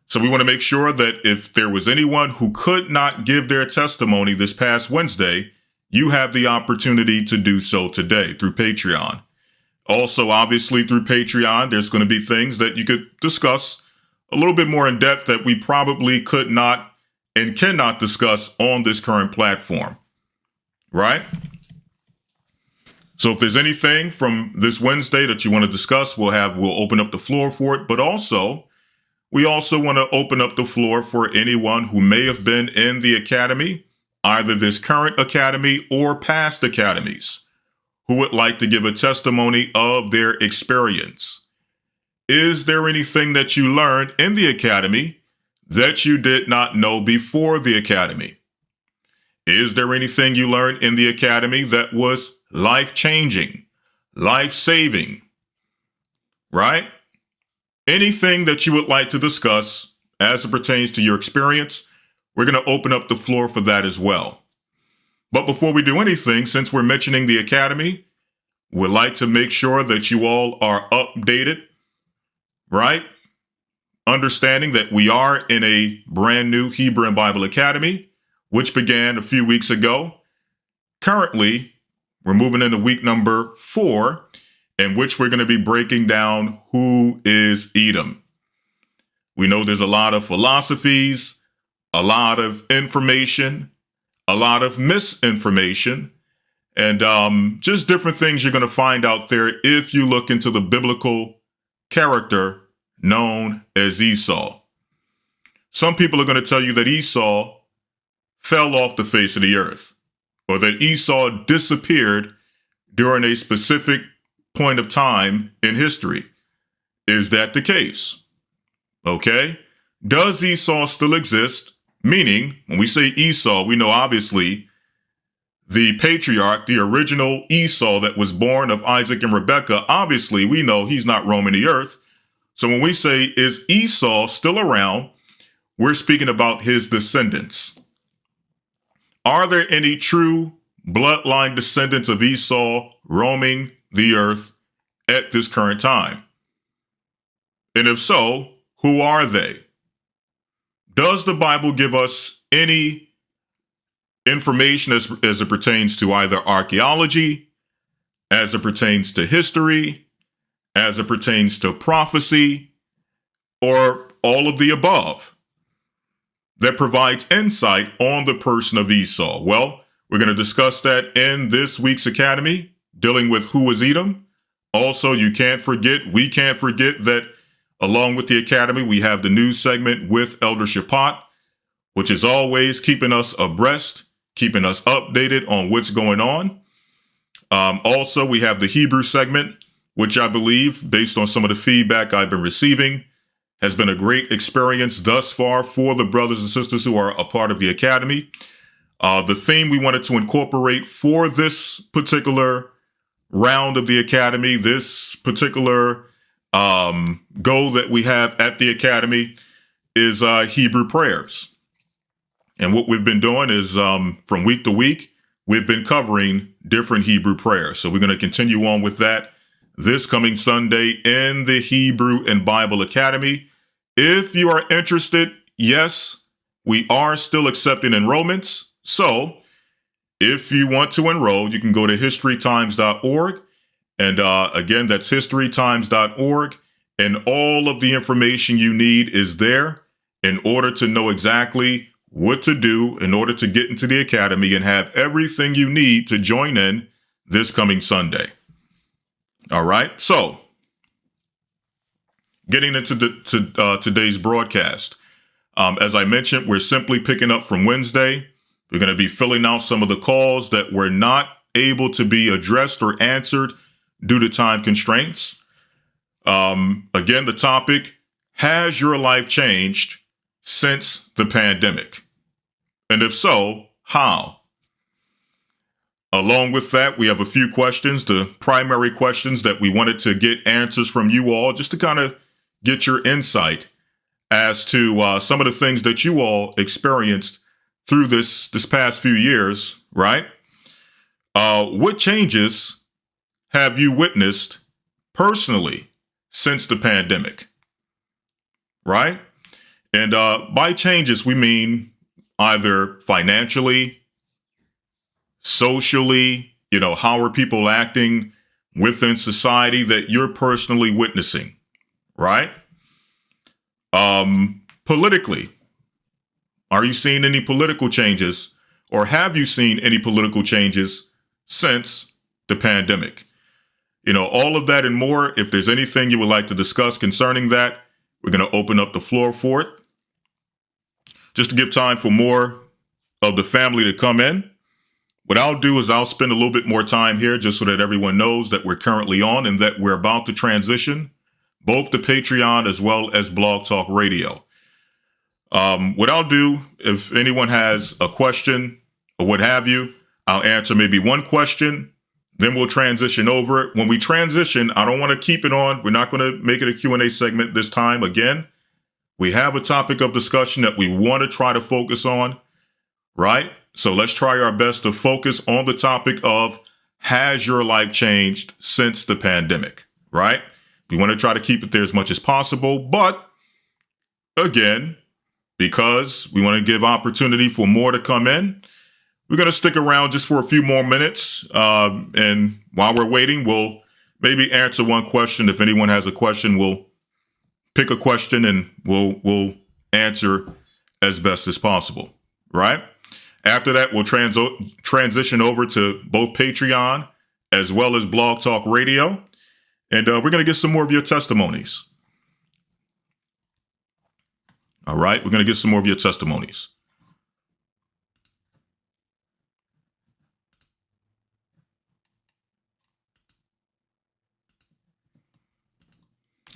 So we want to make sure that if there was anyone who could not give their testimony this past Wednesday, you have the opportunity to do so today through Patreon. Also, obviously, through Patreon, there's going to be things that you could discuss a little bit more in depth that we probably could not and cannot discuss on this current platform. Right? So if there's anything from this Wednesday that you want to discuss, we'll open up the floor for it. But also, we also want to open up the floor for anyone who may have been in the academy, either this current academy or past academies, who would like to give a testimony of their experience. Is there anything that you learned in the academy that you did not know before the academy? Is there anything you learned in the academy that was life-changing, life-saving, right? Anything that you would like to discuss as it pertains to your experience, we're going to open up the floor for that as well. But before we do anything, since we're mentioning the Academy, we'd like to make sure that you all are updated, right? Understanding that we are in a brand new Hebrew and Bible Academy, which began a few weeks ago. Currently, we're moving into week number 4, in which we're going to be breaking down who is Edom. We know there's a lot of philosophies, a lot of information, a lot of misinformation, and just different things you're going to find out there if you look into the biblical character known as Esau. Some people are going to tell you that Esau fell off the face of the earth, or that Esau disappeared during a specific point of time in history. Is that the case? Okay. Does Esau still exist? Meaning, when we say Esau, we know obviously the patriarch, the original Esau that was born of Isaac and Rebekah, obviously we know he's not roaming the earth. So when we say, is Esau still around? We're speaking about his descendants. Are there any true bloodline descendants of Esau roaming the earth at this current time? And if so, who are they? Does the Bible give us any information as it pertains to either archaeology, as it pertains to history, as it pertains to prophecy, or all of the above, that provides insight on the person of Esau? Well, we're going to discuss that in this week's Academy, dealing with who is Edom. Also, we can't forget that along with the Academy, we have the news segment with Elder Shapat, which is always keeping us abreast, keeping us updated on what's going on. Also, we have the Hebrew segment, which I believe, based on some of the feedback I've been receiving, has been a great experience thus far for the brothers and sisters who are a part of the Academy. The theme we wanted to incorporate for this particular round of the Academy, this particular goal that we have at the Academy, is Hebrew prayers. And what we've been doing is from week to week, we've been covering different Hebrew prayers. So we're going to continue on with that this coming Sunday in the Hebrew and Bible Academy. If you are interested, yes, we are still accepting enrollments. So if you want to enroll, you can go to historytimes.org. And again, that's historytimes.org. And all of the information you need is there in order to know exactly what to do in order to get into the Academy and have everything you need to join in this coming Sunday. All right. So getting into today's broadcast, as I mentioned, we're simply picking up from Wednesday. We're going to be filling out some of the calls that were not able to be addressed or answered due to time constraints. Again, the topic, has your life changed since the pandemic? And if so, how? Along with that, we have a few questions, the primary questions that we wanted to get answers from you all, just to kind of get your insight as to some of the things that you all experienced through this past few years, right? What changes have you witnessed personally since the pandemic, right? And by changes, we mean either financially, socially, how are people acting within society that you're personally witnessing, right? Politically, are you seeing any political changes, or have you seen any political changes since the pandemic? All of that and more. If there's anything you would like to discuss concerning that, we're going to open up the floor for it. Just to give time for more of the family to come in. What I'll do is I'll spend a little bit more time here just so that everyone knows that we're currently on and that we're about to transition both to Patreon as well as Blog Talk Radio. What I'll do, if anyone has a question or what have you, I'll answer maybe one question, then we'll transition over it. When we transition, I don't want to keep it on. We're not going to make it a Q&A segment this time. Again, we have a topic of discussion that we want to try to focus on, right? So let's try our best to focus on the topic of, has your life changed since the pandemic, right? We want to try to keep it there as much as possible. But again, because we want to give opportunity for more to come in, we're going to stick around just for a few more minutes. And while we're waiting, we'll maybe answer one question. If anyone has a question, we'll pick a question and we'll answer as best as possible, right? After that, we'll transition over to both Patreon as well as Blog Talk Radio. And we're going to get some more of your testimonies. All right, we're going to get some more of your testimonies.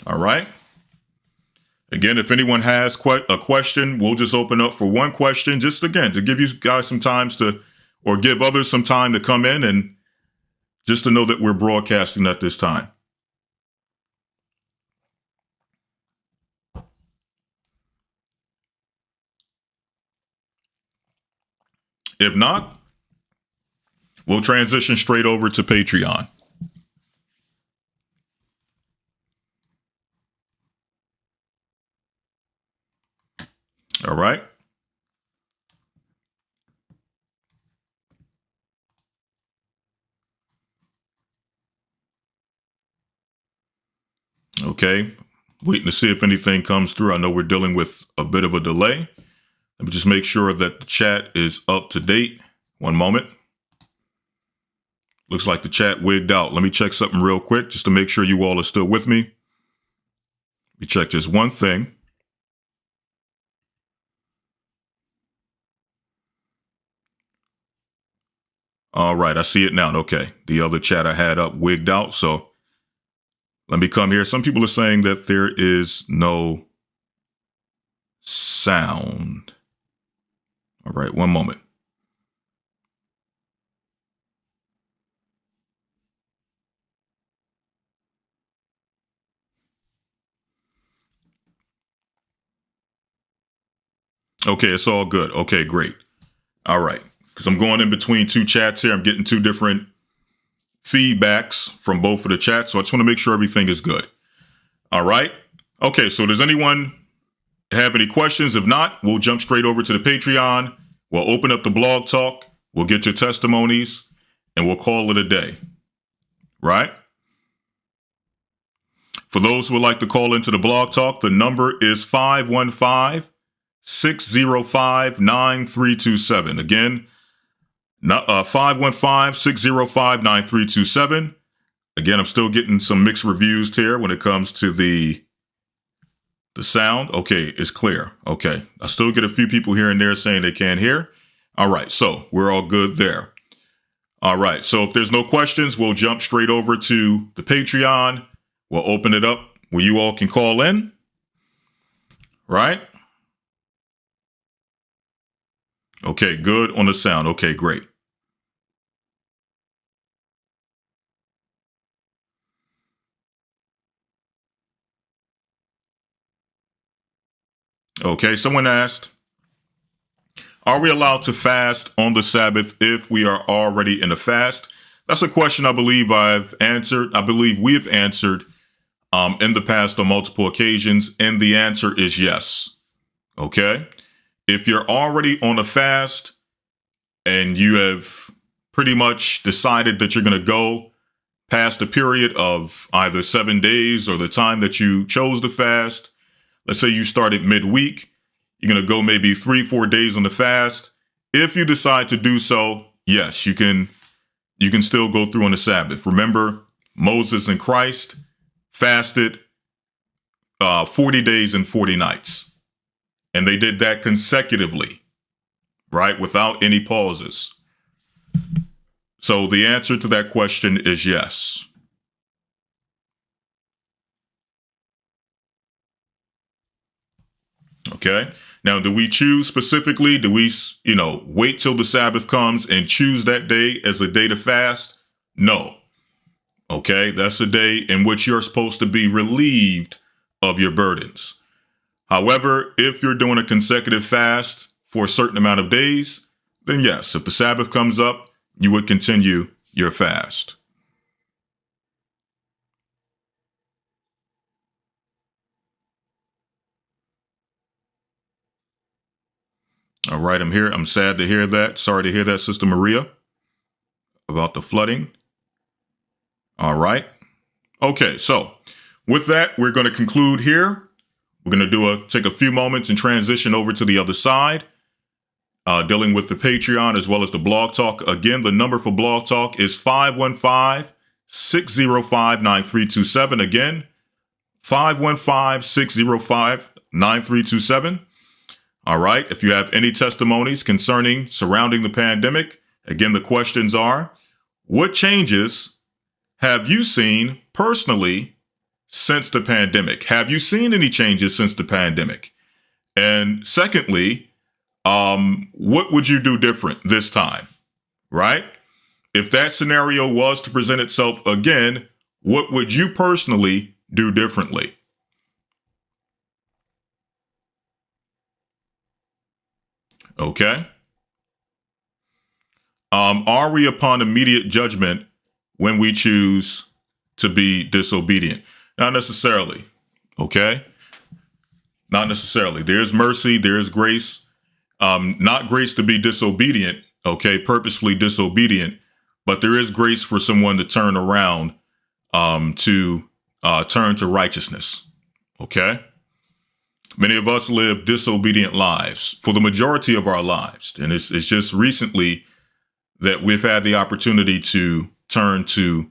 All right. Again, if anyone has a question, we'll just open up for one question, just again, to give you guys some time or give others some time to come in and just to know that we're broadcasting at this time. If not, we'll transition straight over to Patreon. All right. Okay. Waiting to see if anything comes through. I know we're dealing with a bit of a delay. Let me just make sure that the chat is up to date. One moment. Looks like the chat wigged out. Let me check something real quick just to make sure you all are still with me. Let me check just one thing. All right, I see it now. Okay, the other chat I had up wigged out. So let me come here. Some people are saying that there is no sound. All right, one moment. Okay, it's all good. Okay, great. All right. Because I'm going in between two chats here. I'm getting two different feedbacks from both of the chats. So I just want to make sure everything is good. All right. Okay, so does anyone have any questions? If not, we'll jump straight over to the Patreon. We'll open up the Blog Talk. We'll get your testimonies and we'll call it a day. Right? For those who would like to call into the Blog Talk, the number is 515-605-9327. Again, 515-605-9327. Again, I'm still getting some mixed reviews here when it comes to the sound. Okay, it's clear. Okay, I still get a few people here and there saying they can't hear. All right, so we're all good there. All right, so if there's no questions, we'll jump straight over to the Patreon. We'll open it up where you all can call in. Right? Okay, good on the sound. Okay, great. Okay, someone asked, are we allowed to fast on the Sabbath if we are already in a fast? That's a question I believe I've answered. I believe we've answered in the past on multiple occasions, and the answer is yes. Okay? If you're already on a fast and you have pretty much decided that you're going to go past a period of either 7 days or the time that you chose to fast, let's say you started midweek, you're going to go maybe 3-4 days on the fast. If you decide to do so, yes, you can still go through on the Sabbath. Remember, Moses and Christ fasted 40 days and 40 nights. And they did that consecutively, right? Without any pauses. So the answer to that question is yes. Okay. Now, do we choose specifically? Do we, wait till the Sabbath comes and choose that day as a day to fast? No. Okay. That's a day in which you're supposed to be relieved of your burdens. However, if you're doing a consecutive fast for a certain amount of days, then yes, if the Sabbath comes up, you would continue your fast. All right, I'm here. I'm sad to hear that. Sorry to hear that, Sister Maria, about the flooding. All right. Okay, so with that, we're going to conclude here. We're going to take a few moments and transition over to the other side, dealing with the Patreon as well as the Blog Talk. Again, the number for Blog Talk is 515-605-9327. Again, 515-605-9327. All right. If you have any testimonies surrounding the pandemic, again, the questions are, what changes have you seen personally since the pandemic? Have you seen any changes since the pandemic? And secondly, what would you do different this time? Right? If that scenario was to present itself again, what would you personally do differently? Okay. Are we upon immediate judgment when we choose to be disobedient? Not necessarily. Okay. Not necessarily. There's mercy. There's grace. Not grace to be disobedient. Okay. Purposefully disobedient, but there is grace for someone to turn around, to turn to righteousness. Okay. Many of us live disobedient lives for the majority of our lives. And it's just recently that we've had the opportunity to turn to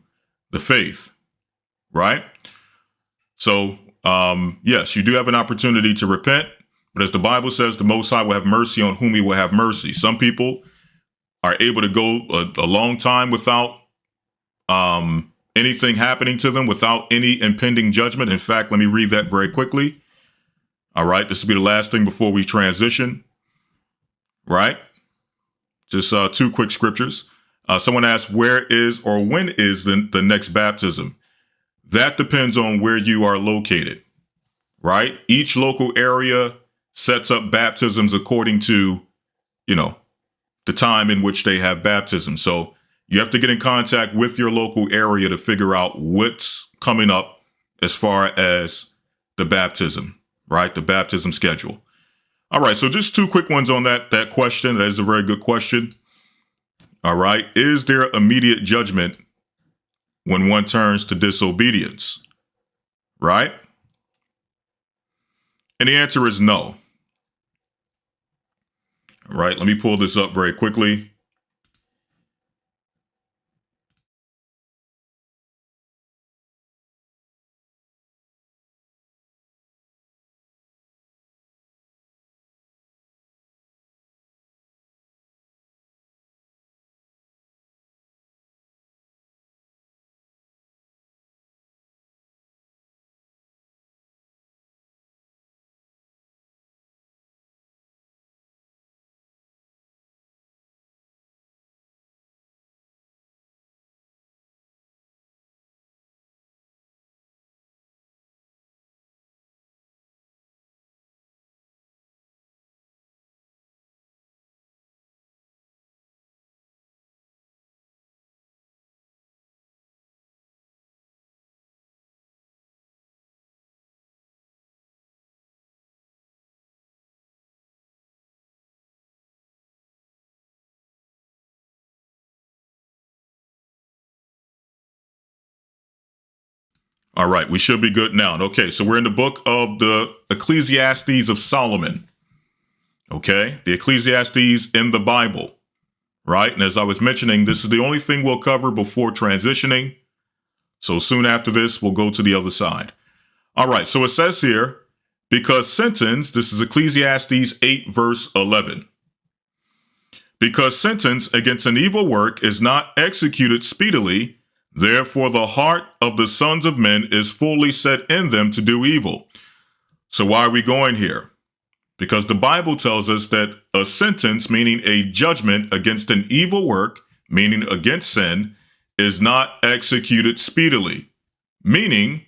the faith, right? So, yes, you do have an opportunity to repent, but as the Bible says, the Most High will have mercy on whom he will have mercy. Some people are able to go a long time without anything happening to them, without any impending judgment. In fact, let me read that very quickly. All right, this will be the last thing before we transition, right? Just two quick scriptures. Someone asked, where is or when is the next baptism? That depends on where you are located, right? Each local area sets up baptisms according to, the time in which they have baptism. So you have to get in contact with your local area to figure out what's coming up as far as the baptism. Right? The baptism schedule. All right. So just two quick ones on that question. That is a very good question. All right. Is there immediate judgment when one turns to disobedience? Right? And the answer is no. All right. Let me pull this up very quickly. All right, we should be good now. Okay, so we're in the book of the Ecclesiastes of Solomon. Okay, the Ecclesiastes in the Bible, right? And as I was mentioning, this is the only thing we'll cover before transitioning. So soon after this, we'll go to the other side. All right, so it says here, because sentence, this is Ecclesiastes 8, verse 11. Because sentence against an evil work is not executed speedily, therefore, the heart of the sons of men is fully set in them to do evil. So why are we going here? Because the Bible tells us that a sentence, meaning a judgment against an evil work, meaning against sin, is not executed speedily. Meaning,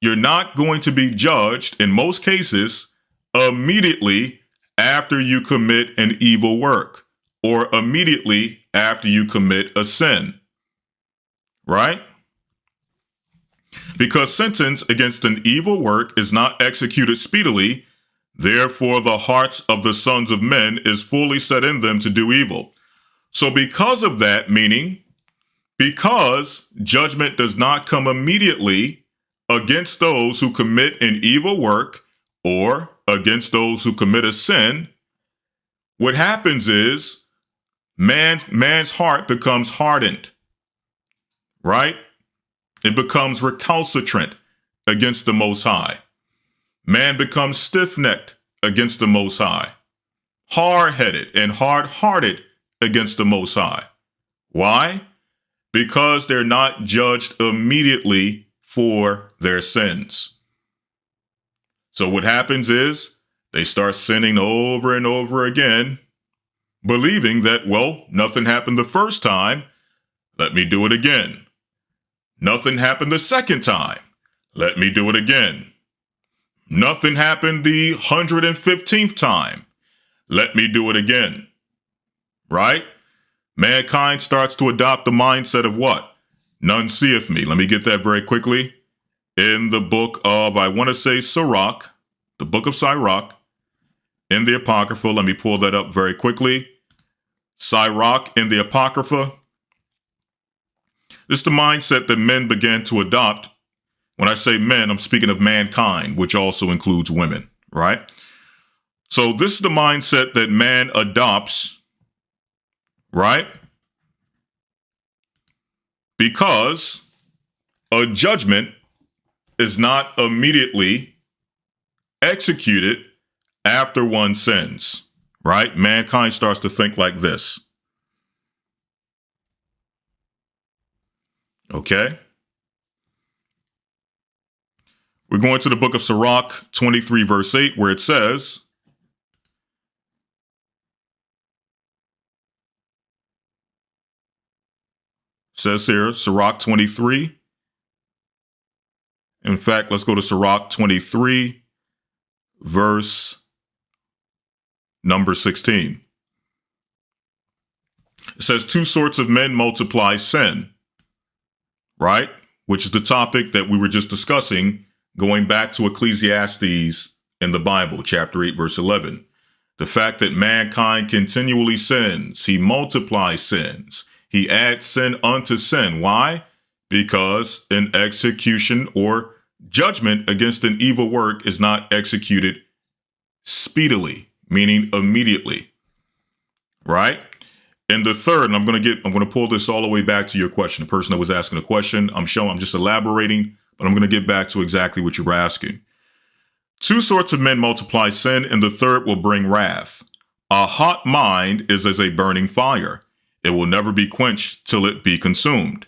you're not going to be judged, in most cases, immediately after you commit an evil work. or immediately after you commit a sin. Right? Because sentence against an evil work is not executed speedily, therefore the hearts of the sons of men is fully set in them to do evil. So because of that, meaning because judgment does not come immediately against those who commit an evil work or against those who commit a sin, what happens is man's heart becomes hardened, right? It becomes recalcitrant against the Most High. Man becomes stiff-necked against the Most High, hard-headed and hard-hearted against the Most High. Why? Because they're not judged immediately for their sins. So what happens is they start sinning over and over again, believing that, well, nothing happened the first time. Let me do it again. Nothing happened the second time. Let me do it again. Nothing happened the 115th time. Let me do it again. Right? Mankind starts to adopt the mindset of what? None seeth me. Let me get that very quickly. In the book of, I want to say Sirach, the book of Sirach, in the Apocrypha, let me pull that up very quickly. Sirach in the Apocrypha. This is the mindset that men began to adopt. When I say men, I'm speaking of mankind, which also includes women, right? So this is the mindset that man adopts, right? Because a judgment is not immediately executed after one sins, right? Mankind starts to think like this. Okay? We're going to the book of Sirach 23, verse 8, where it says, here, Sirach 23. In fact, let's go to Sirach 23, verse number 16. It says, two sorts of men multiply sin, right? Which is the topic that we were just discussing, going back to Ecclesiastes in the Bible, chapter 8, verse 11. The fact that mankind continually sins, he multiplies sins, he adds sin unto sin. Why? Because an execution or judgment against an evil work is not executed speedily, meaning immediately, right? And the third, and I'm going to pull this all the way back to your question. The person that was asking the question, I'm just elaborating, but I'm going to get back to exactly what you were asking. Two sorts of men multiply sin, and the third will bring wrath. A hot mind is as a burning fire. It will never be quenched till it be consumed.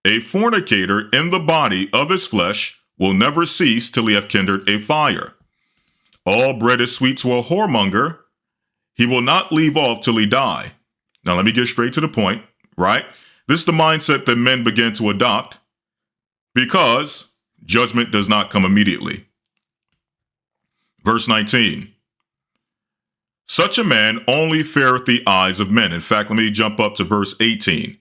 A fornicator in the body of his flesh will never cease till he have kindled a fire. All bread is sweet to a whoremonger. He will not leave off till he die. Now, let me get straight to the point, right? This is the mindset that men begin to adopt because judgment does not come immediately. Verse 19. Such a man only feareth the eyes of men. In fact, let me jump up to verse 18.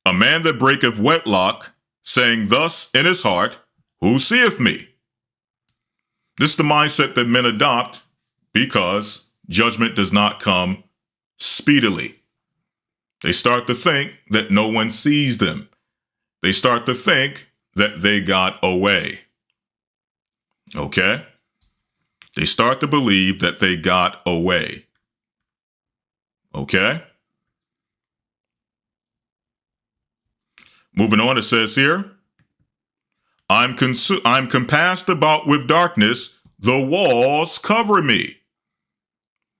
A man that breaketh wedlock, saying thus in his heart, who seeth me? This is the mindset that men adopt because judgment does not come speedily. They start to think that no one sees them. They start to think that they got away. Okay? They start to believe that they got away. Okay? Moving on, it says here, I'm compassed about with darkness, the walls cover me.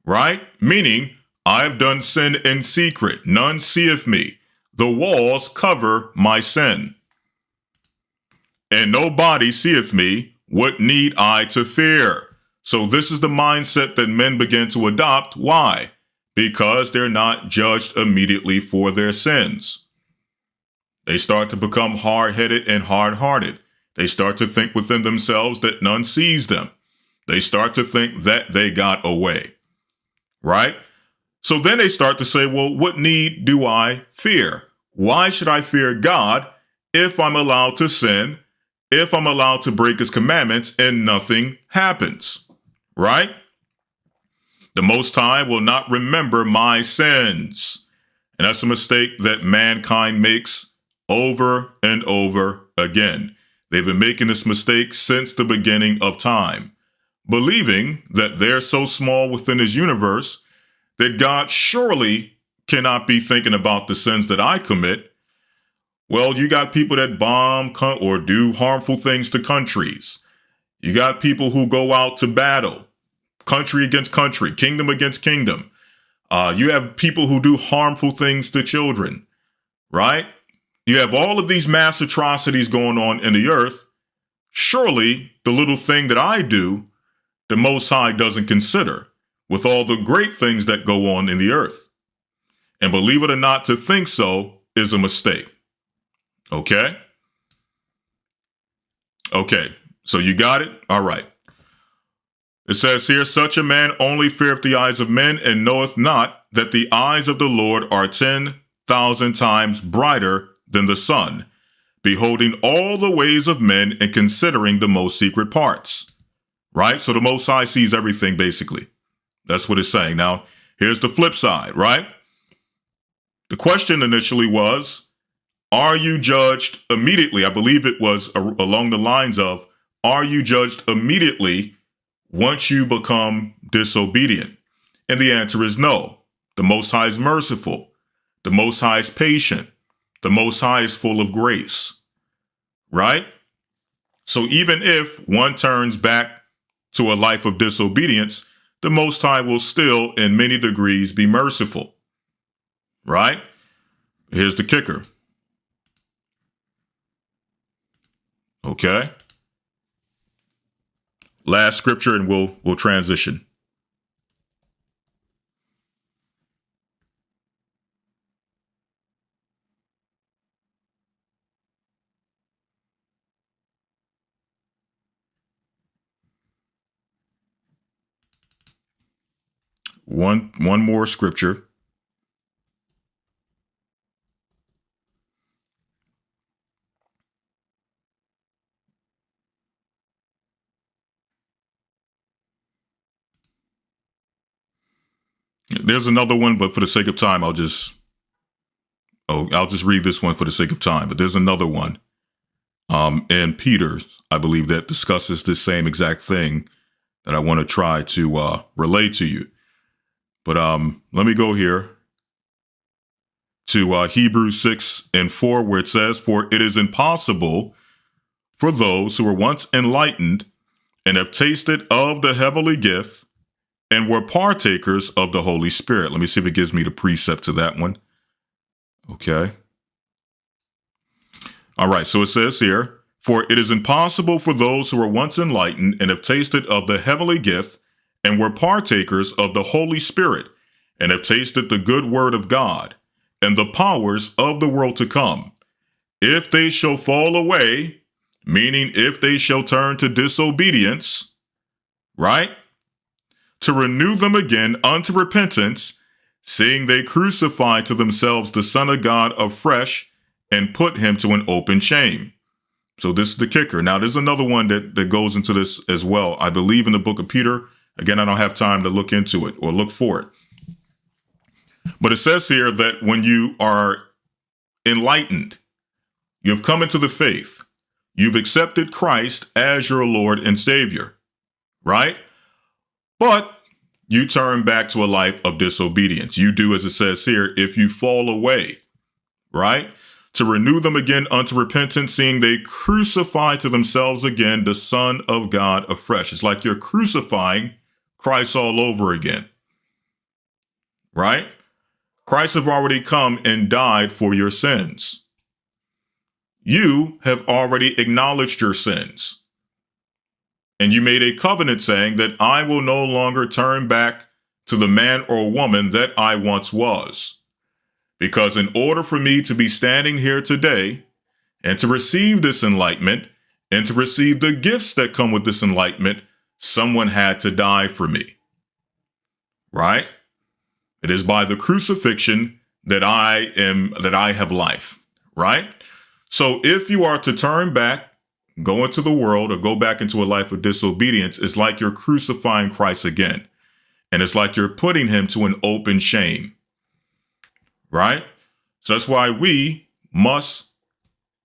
Right? Meaning, I have done sin in secret, none seeth me. The walls cover my sin. And nobody seeth me, what need I to fear? So this is the mindset that men begin to adopt. Why? Because they're not judged immediately for their sins. They start to become hard-headed and hard-hearted. They start to think within themselves that none sees them. They start to think that they got away. Right? So then they start to say, well, what need do I fear? Why should I fear God if I'm allowed to sin, if I'm allowed to break his commandments and nothing happens, right? The Most High will not remember my sins. And that's a mistake that mankind makes over and over again. They've been making this mistake since the beginning of time, believing that they're so small within his universe that God surely cannot be thinking about the sins that I commit. Well, you got people that bomb or do harmful things to countries. You got people who go out to battle, country against country, kingdom against kingdom. You have people who do harmful things to children, right? You have all of these mass atrocities going on in the earth. Surely the little thing that I do, the Most High doesn't consider with all the great things that go on in the earth. And believe it or not, to think so is a mistake. Okay? Okay, so you got it? All right. It says here, such a man only feareth the eyes of men and knoweth not that the eyes of the Lord are 10,000 times brighter than the sun, beholding all the ways of men and considering the most secret parts. Right? So the Most High sees everything, basically. That's what it's saying. Now, here's the flip side, right? The question initially was, are you judged immediately? I believe it was along the lines of, are you judged immediately once you become disobedient? And the answer is no. The Most High is merciful. The Most High is patient. The Most High is full of grace, right? So even if one turns back to a life of disobedience, the Most High will still, in many degrees, be merciful, right? Here's the kicker. Okay. Last scripture and we'll transition. One more scripture. There's another one, but for the sake of time, I'll just read this one for the sake of time. But there's another one in Peter, I believe, that discusses this same exact thing that I want to try to relay to you. But let me go here to Hebrews 6:4, where it says, "For it is impossible for those who were once enlightened and have tasted of the heavenly gift and were partakers of the Holy Spirit." Let me see if it gives me the precept to that one. Okay. All right. So it says here, "For it is impossible for those who were once enlightened and have tasted of the heavenly gift and were partakers of the Holy Spirit and have tasted the good word of God and the powers of the world to come, if they shall fall away," meaning if they shall turn to disobedience, right? "To renew them again unto repentance, seeing they crucify to themselves the Son of God afresh and put him to an open shame." So this is the kicker. Now, there's another one that goes into this as well. I believe in the book of Peter. Again, I don't have time to look into it or look for it. But it says here that when you are enlightened, you've come into the faith, you've accepted Christ as your Lord and Savior, right? But you turn back to a life of disobedience. You do, as it says here, if you fall away, right? "To renew them again unto repentance, seeing they crucify to themselves again the Son of God afresh." It's like you're crucifying Christ all over again, right? Christ have already come and died for your sins. You have already acknowledged your sins. And you made a covenant saying that I will no longer turn back to the man or woman that I once was. Because in order for me to be standing here today and to receive this enlightenment and to receive the gifts that come with this enlightenment, someone had to die for me. Right? It is by the crucifixion that I have life, right? So if you are to turn back, go into the world, or go back into a life of disobedience, it's like you're crucifying Christ again. And it's like you're putting him to an open shame, right? So that's why we must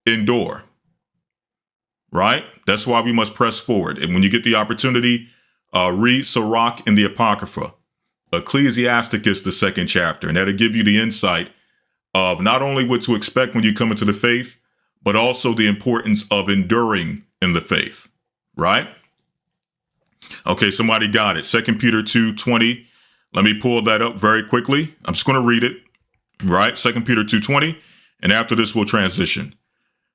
endure, right? That's why we must press forward. And when you get the opportunity, read Sirach in the Apocrypha. Ecclesiasticus, the 2nd chapter, and that'll give you the insight of not only what to expect when you come into the faith, but also the importance of enduring in the faith, right? Okay, somebody got it. 2 Peter 2:20. Let me pull that up very quickly. I'm just going to read it, right? 2 Peter 2:20, and after this, we'll transition,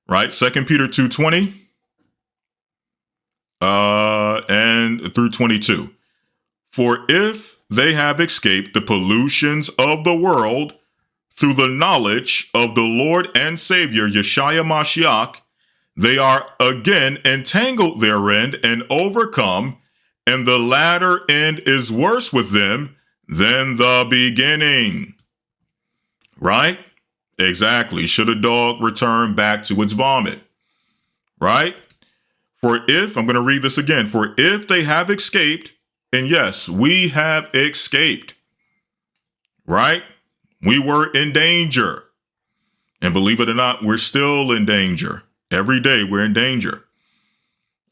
right? 2 Peter 2:20 and through 22. For if they have escaped the pollutions of the world through the knowledge of the Lord and Savior, Yeshua Mashiach, they are again entangled therein and overcome, and the latter end is worse with them than the beginning. Right? Exactly. Should a dog return back to its vomit? Right? For if, I'm going to read this again, for if they have escaped, and yes, we have escaped, right? We were in danger. And believe it or not, we're still in danger. Every day we're in danger.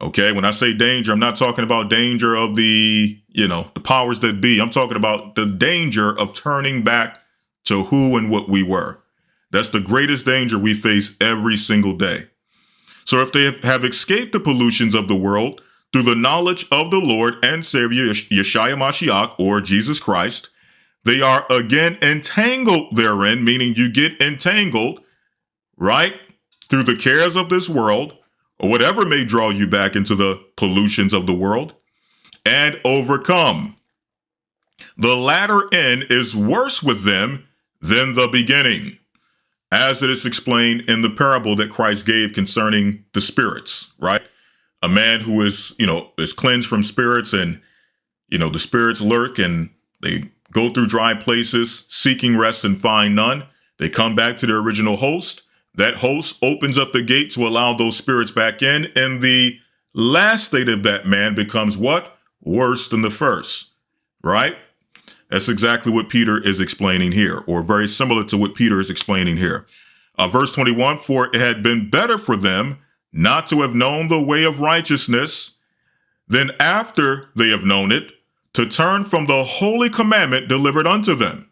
Okay, when I say danger, I'm not talking about danger of the powers that be. I'm talking about the danger of turning back to who and what we were. That's the greatest danger we face every single day. So if they have escaped the pollutions of the world through the knowledge of the Lord and Savior, Yeshua Mashiach, or Jesus Christ, they are again entangled therein, meaning you get entangled, right, through the cares of this world, or whatever may draw you back into the pollutions of the world, and overcome. The latter end is worse with them than the beginning, as it is explained in the parable that Christ gave concerning the spirits, right? A man who is cleansed from spirits, and, the spirits lurk and they go through dry places, seeking rest and find none. They come back to their original host. That host opens up the gate to allow those spirits back in. And the last state of that man becomes what? Worse than the first, right? That's exactly what Peter is explaining here, or very similar to what Peter is explaining here. Verse 21, for it had been better for them not to have known the way of righteousness than after they have known it, to turn from the holy commandment delivered unto them.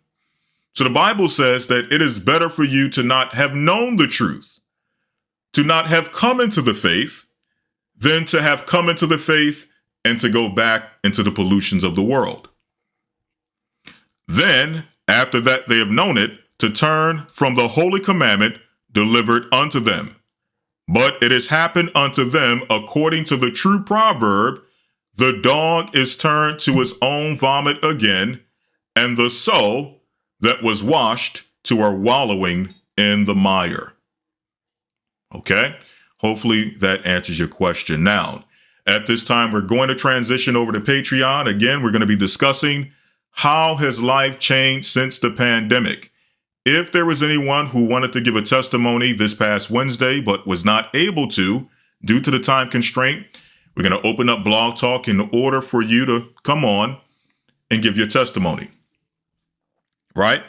So the Bible says that it is better for you to not have known the truth, to not have come into the faith, than to have come into the faith and to go back into the pollutions of the world. Then, after that they have known it, to turn from the holy commandment delivered unto them. But it has happened unto them according to the true proverb, the dog is turned to his own vomit again, and the soul that was washed to her wallowing in the mire. Okay? Hopefully that answers your question. Now, at this time, we're going to transition over to Patreon. Again, we're going to be discussing how has life changed since the pandemic. If there was anyone who wanted to give a testimony this past Wednesday but was not able to due to the time constraint, we're going to open up Blog Talk in order for you to come on and give your testimony. Right?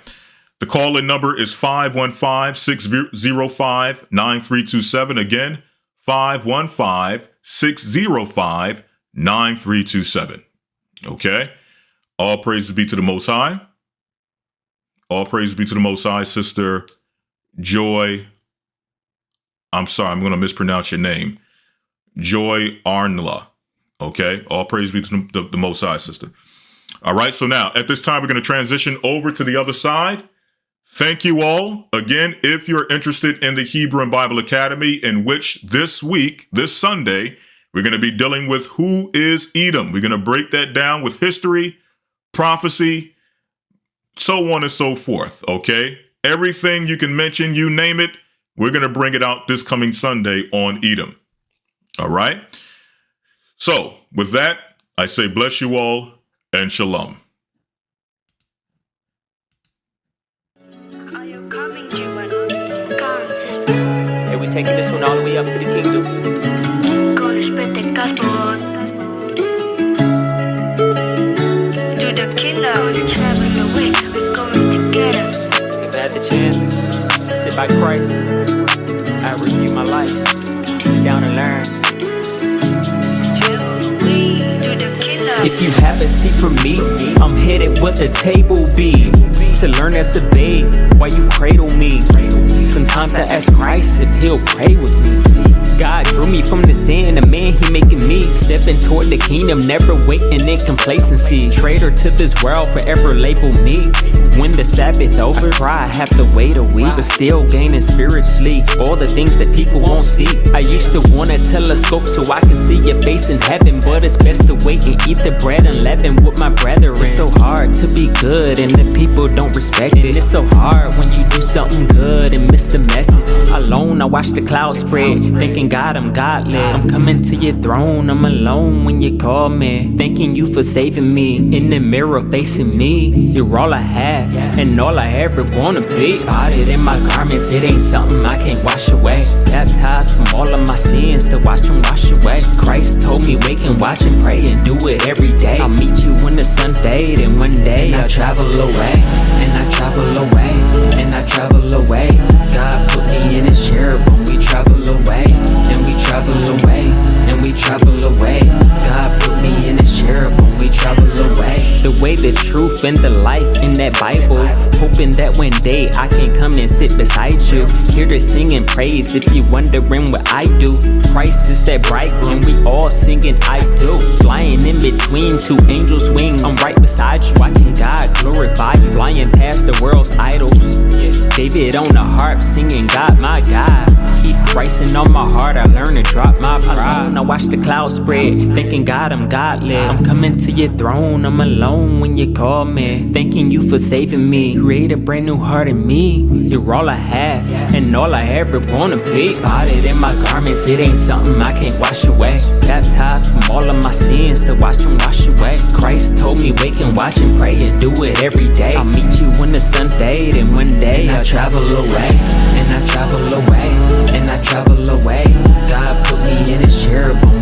The call-in number is 515-605-9327. Again, 515-605-9327. Okay? All praises be to the Most High. All praises be to the Most High, Sister Joy. I'm sorry, I'm going to mispronounce your name. Joy Arnla. Okay? All praise be to the Most High, sister. All right, so now, at this time, we're going to transition over to the other side. Thank you all. Again, if you're interested in the Hebrew and Bible Academy, in which this week, this Sunday, we're going to be dealing with who is Edom. We're going to break that down with history, prophecy, so on and so forth, okay? Everything you can mention, you name it, we're going to bring it out this coming Sunday on Edom. All right? So, with that, I say bless you all and shalom. we taking this one all the way up to the kingdom. Gonna spread the gospel to the kingdom. Gonna travel away, we're going together. If I had the chance to sit by Christ, I review my life, sit down and learn. If you have a seat for me, I'm headed where the table be. To learn as a babe, while you cradle me. Sometimes I ask Christ if he'll pray with me. God drew me from the sin, the man he making me. Stepping toward the kingdom, never waiting in complacency. Traitor to this world, forever label me. When the Sabbath over, I cry, I have to wait a week. But still gaining spiritually all the things that people won't see. I used to want a telescope so I can see your face in heaven, but it's best to wait and eat the bread and leaven with my brethren. It's so hard to be good and the people don't respect it. It's so hard when you do something good and miss the message. Alone I watch the clouds spread, thinking God I'm godly. I'm coming to your throne, I'm alone when you call me. Thanking you for saving me, in the mirror facing me. You're all I have and all I ever wanna be. Spotted in my garments, it ain't something I can't wash away. Baptized from all of my sins to watch them wash away. Christ told me wake and watch and pray and do it every day. I'll meet you when the sun fade and one day I'll travel away. And I travel away, and I travel away. God put me in his cherubim, we travel away. And we travel away, and we travel away. God put me in his cherubim, we travel away. The way, the truth, and the life in that Bible. Hoping that one day I can come and sit beside you. Here to sing and praise if you wondering what I do. Christ is that bridegroom, we all singing I do. Flying in between two angels' wings, I'm right beside you, watching God glorify you. Flying past the world's idols, David on the harp singing God, my God. Keep Christ in on my heart, I learn to drop my pride. Alone, I watch the clouds spread, thinking God I'm godly. I'm coming to your throne, I'm alone when you call me. Thanking you for saving me, create a brand new heart in me. You're all I have and all I ever wanna be. Spotted in my garments, it ain't something I can't wash away. Baptized from all of my sins to watch them wash away. Christ told me wake and watch and pray and do it every day. I'll meet you when the sun fade and one day I'll travel away. And I travel away, and I travel away. God put me in his cherubim,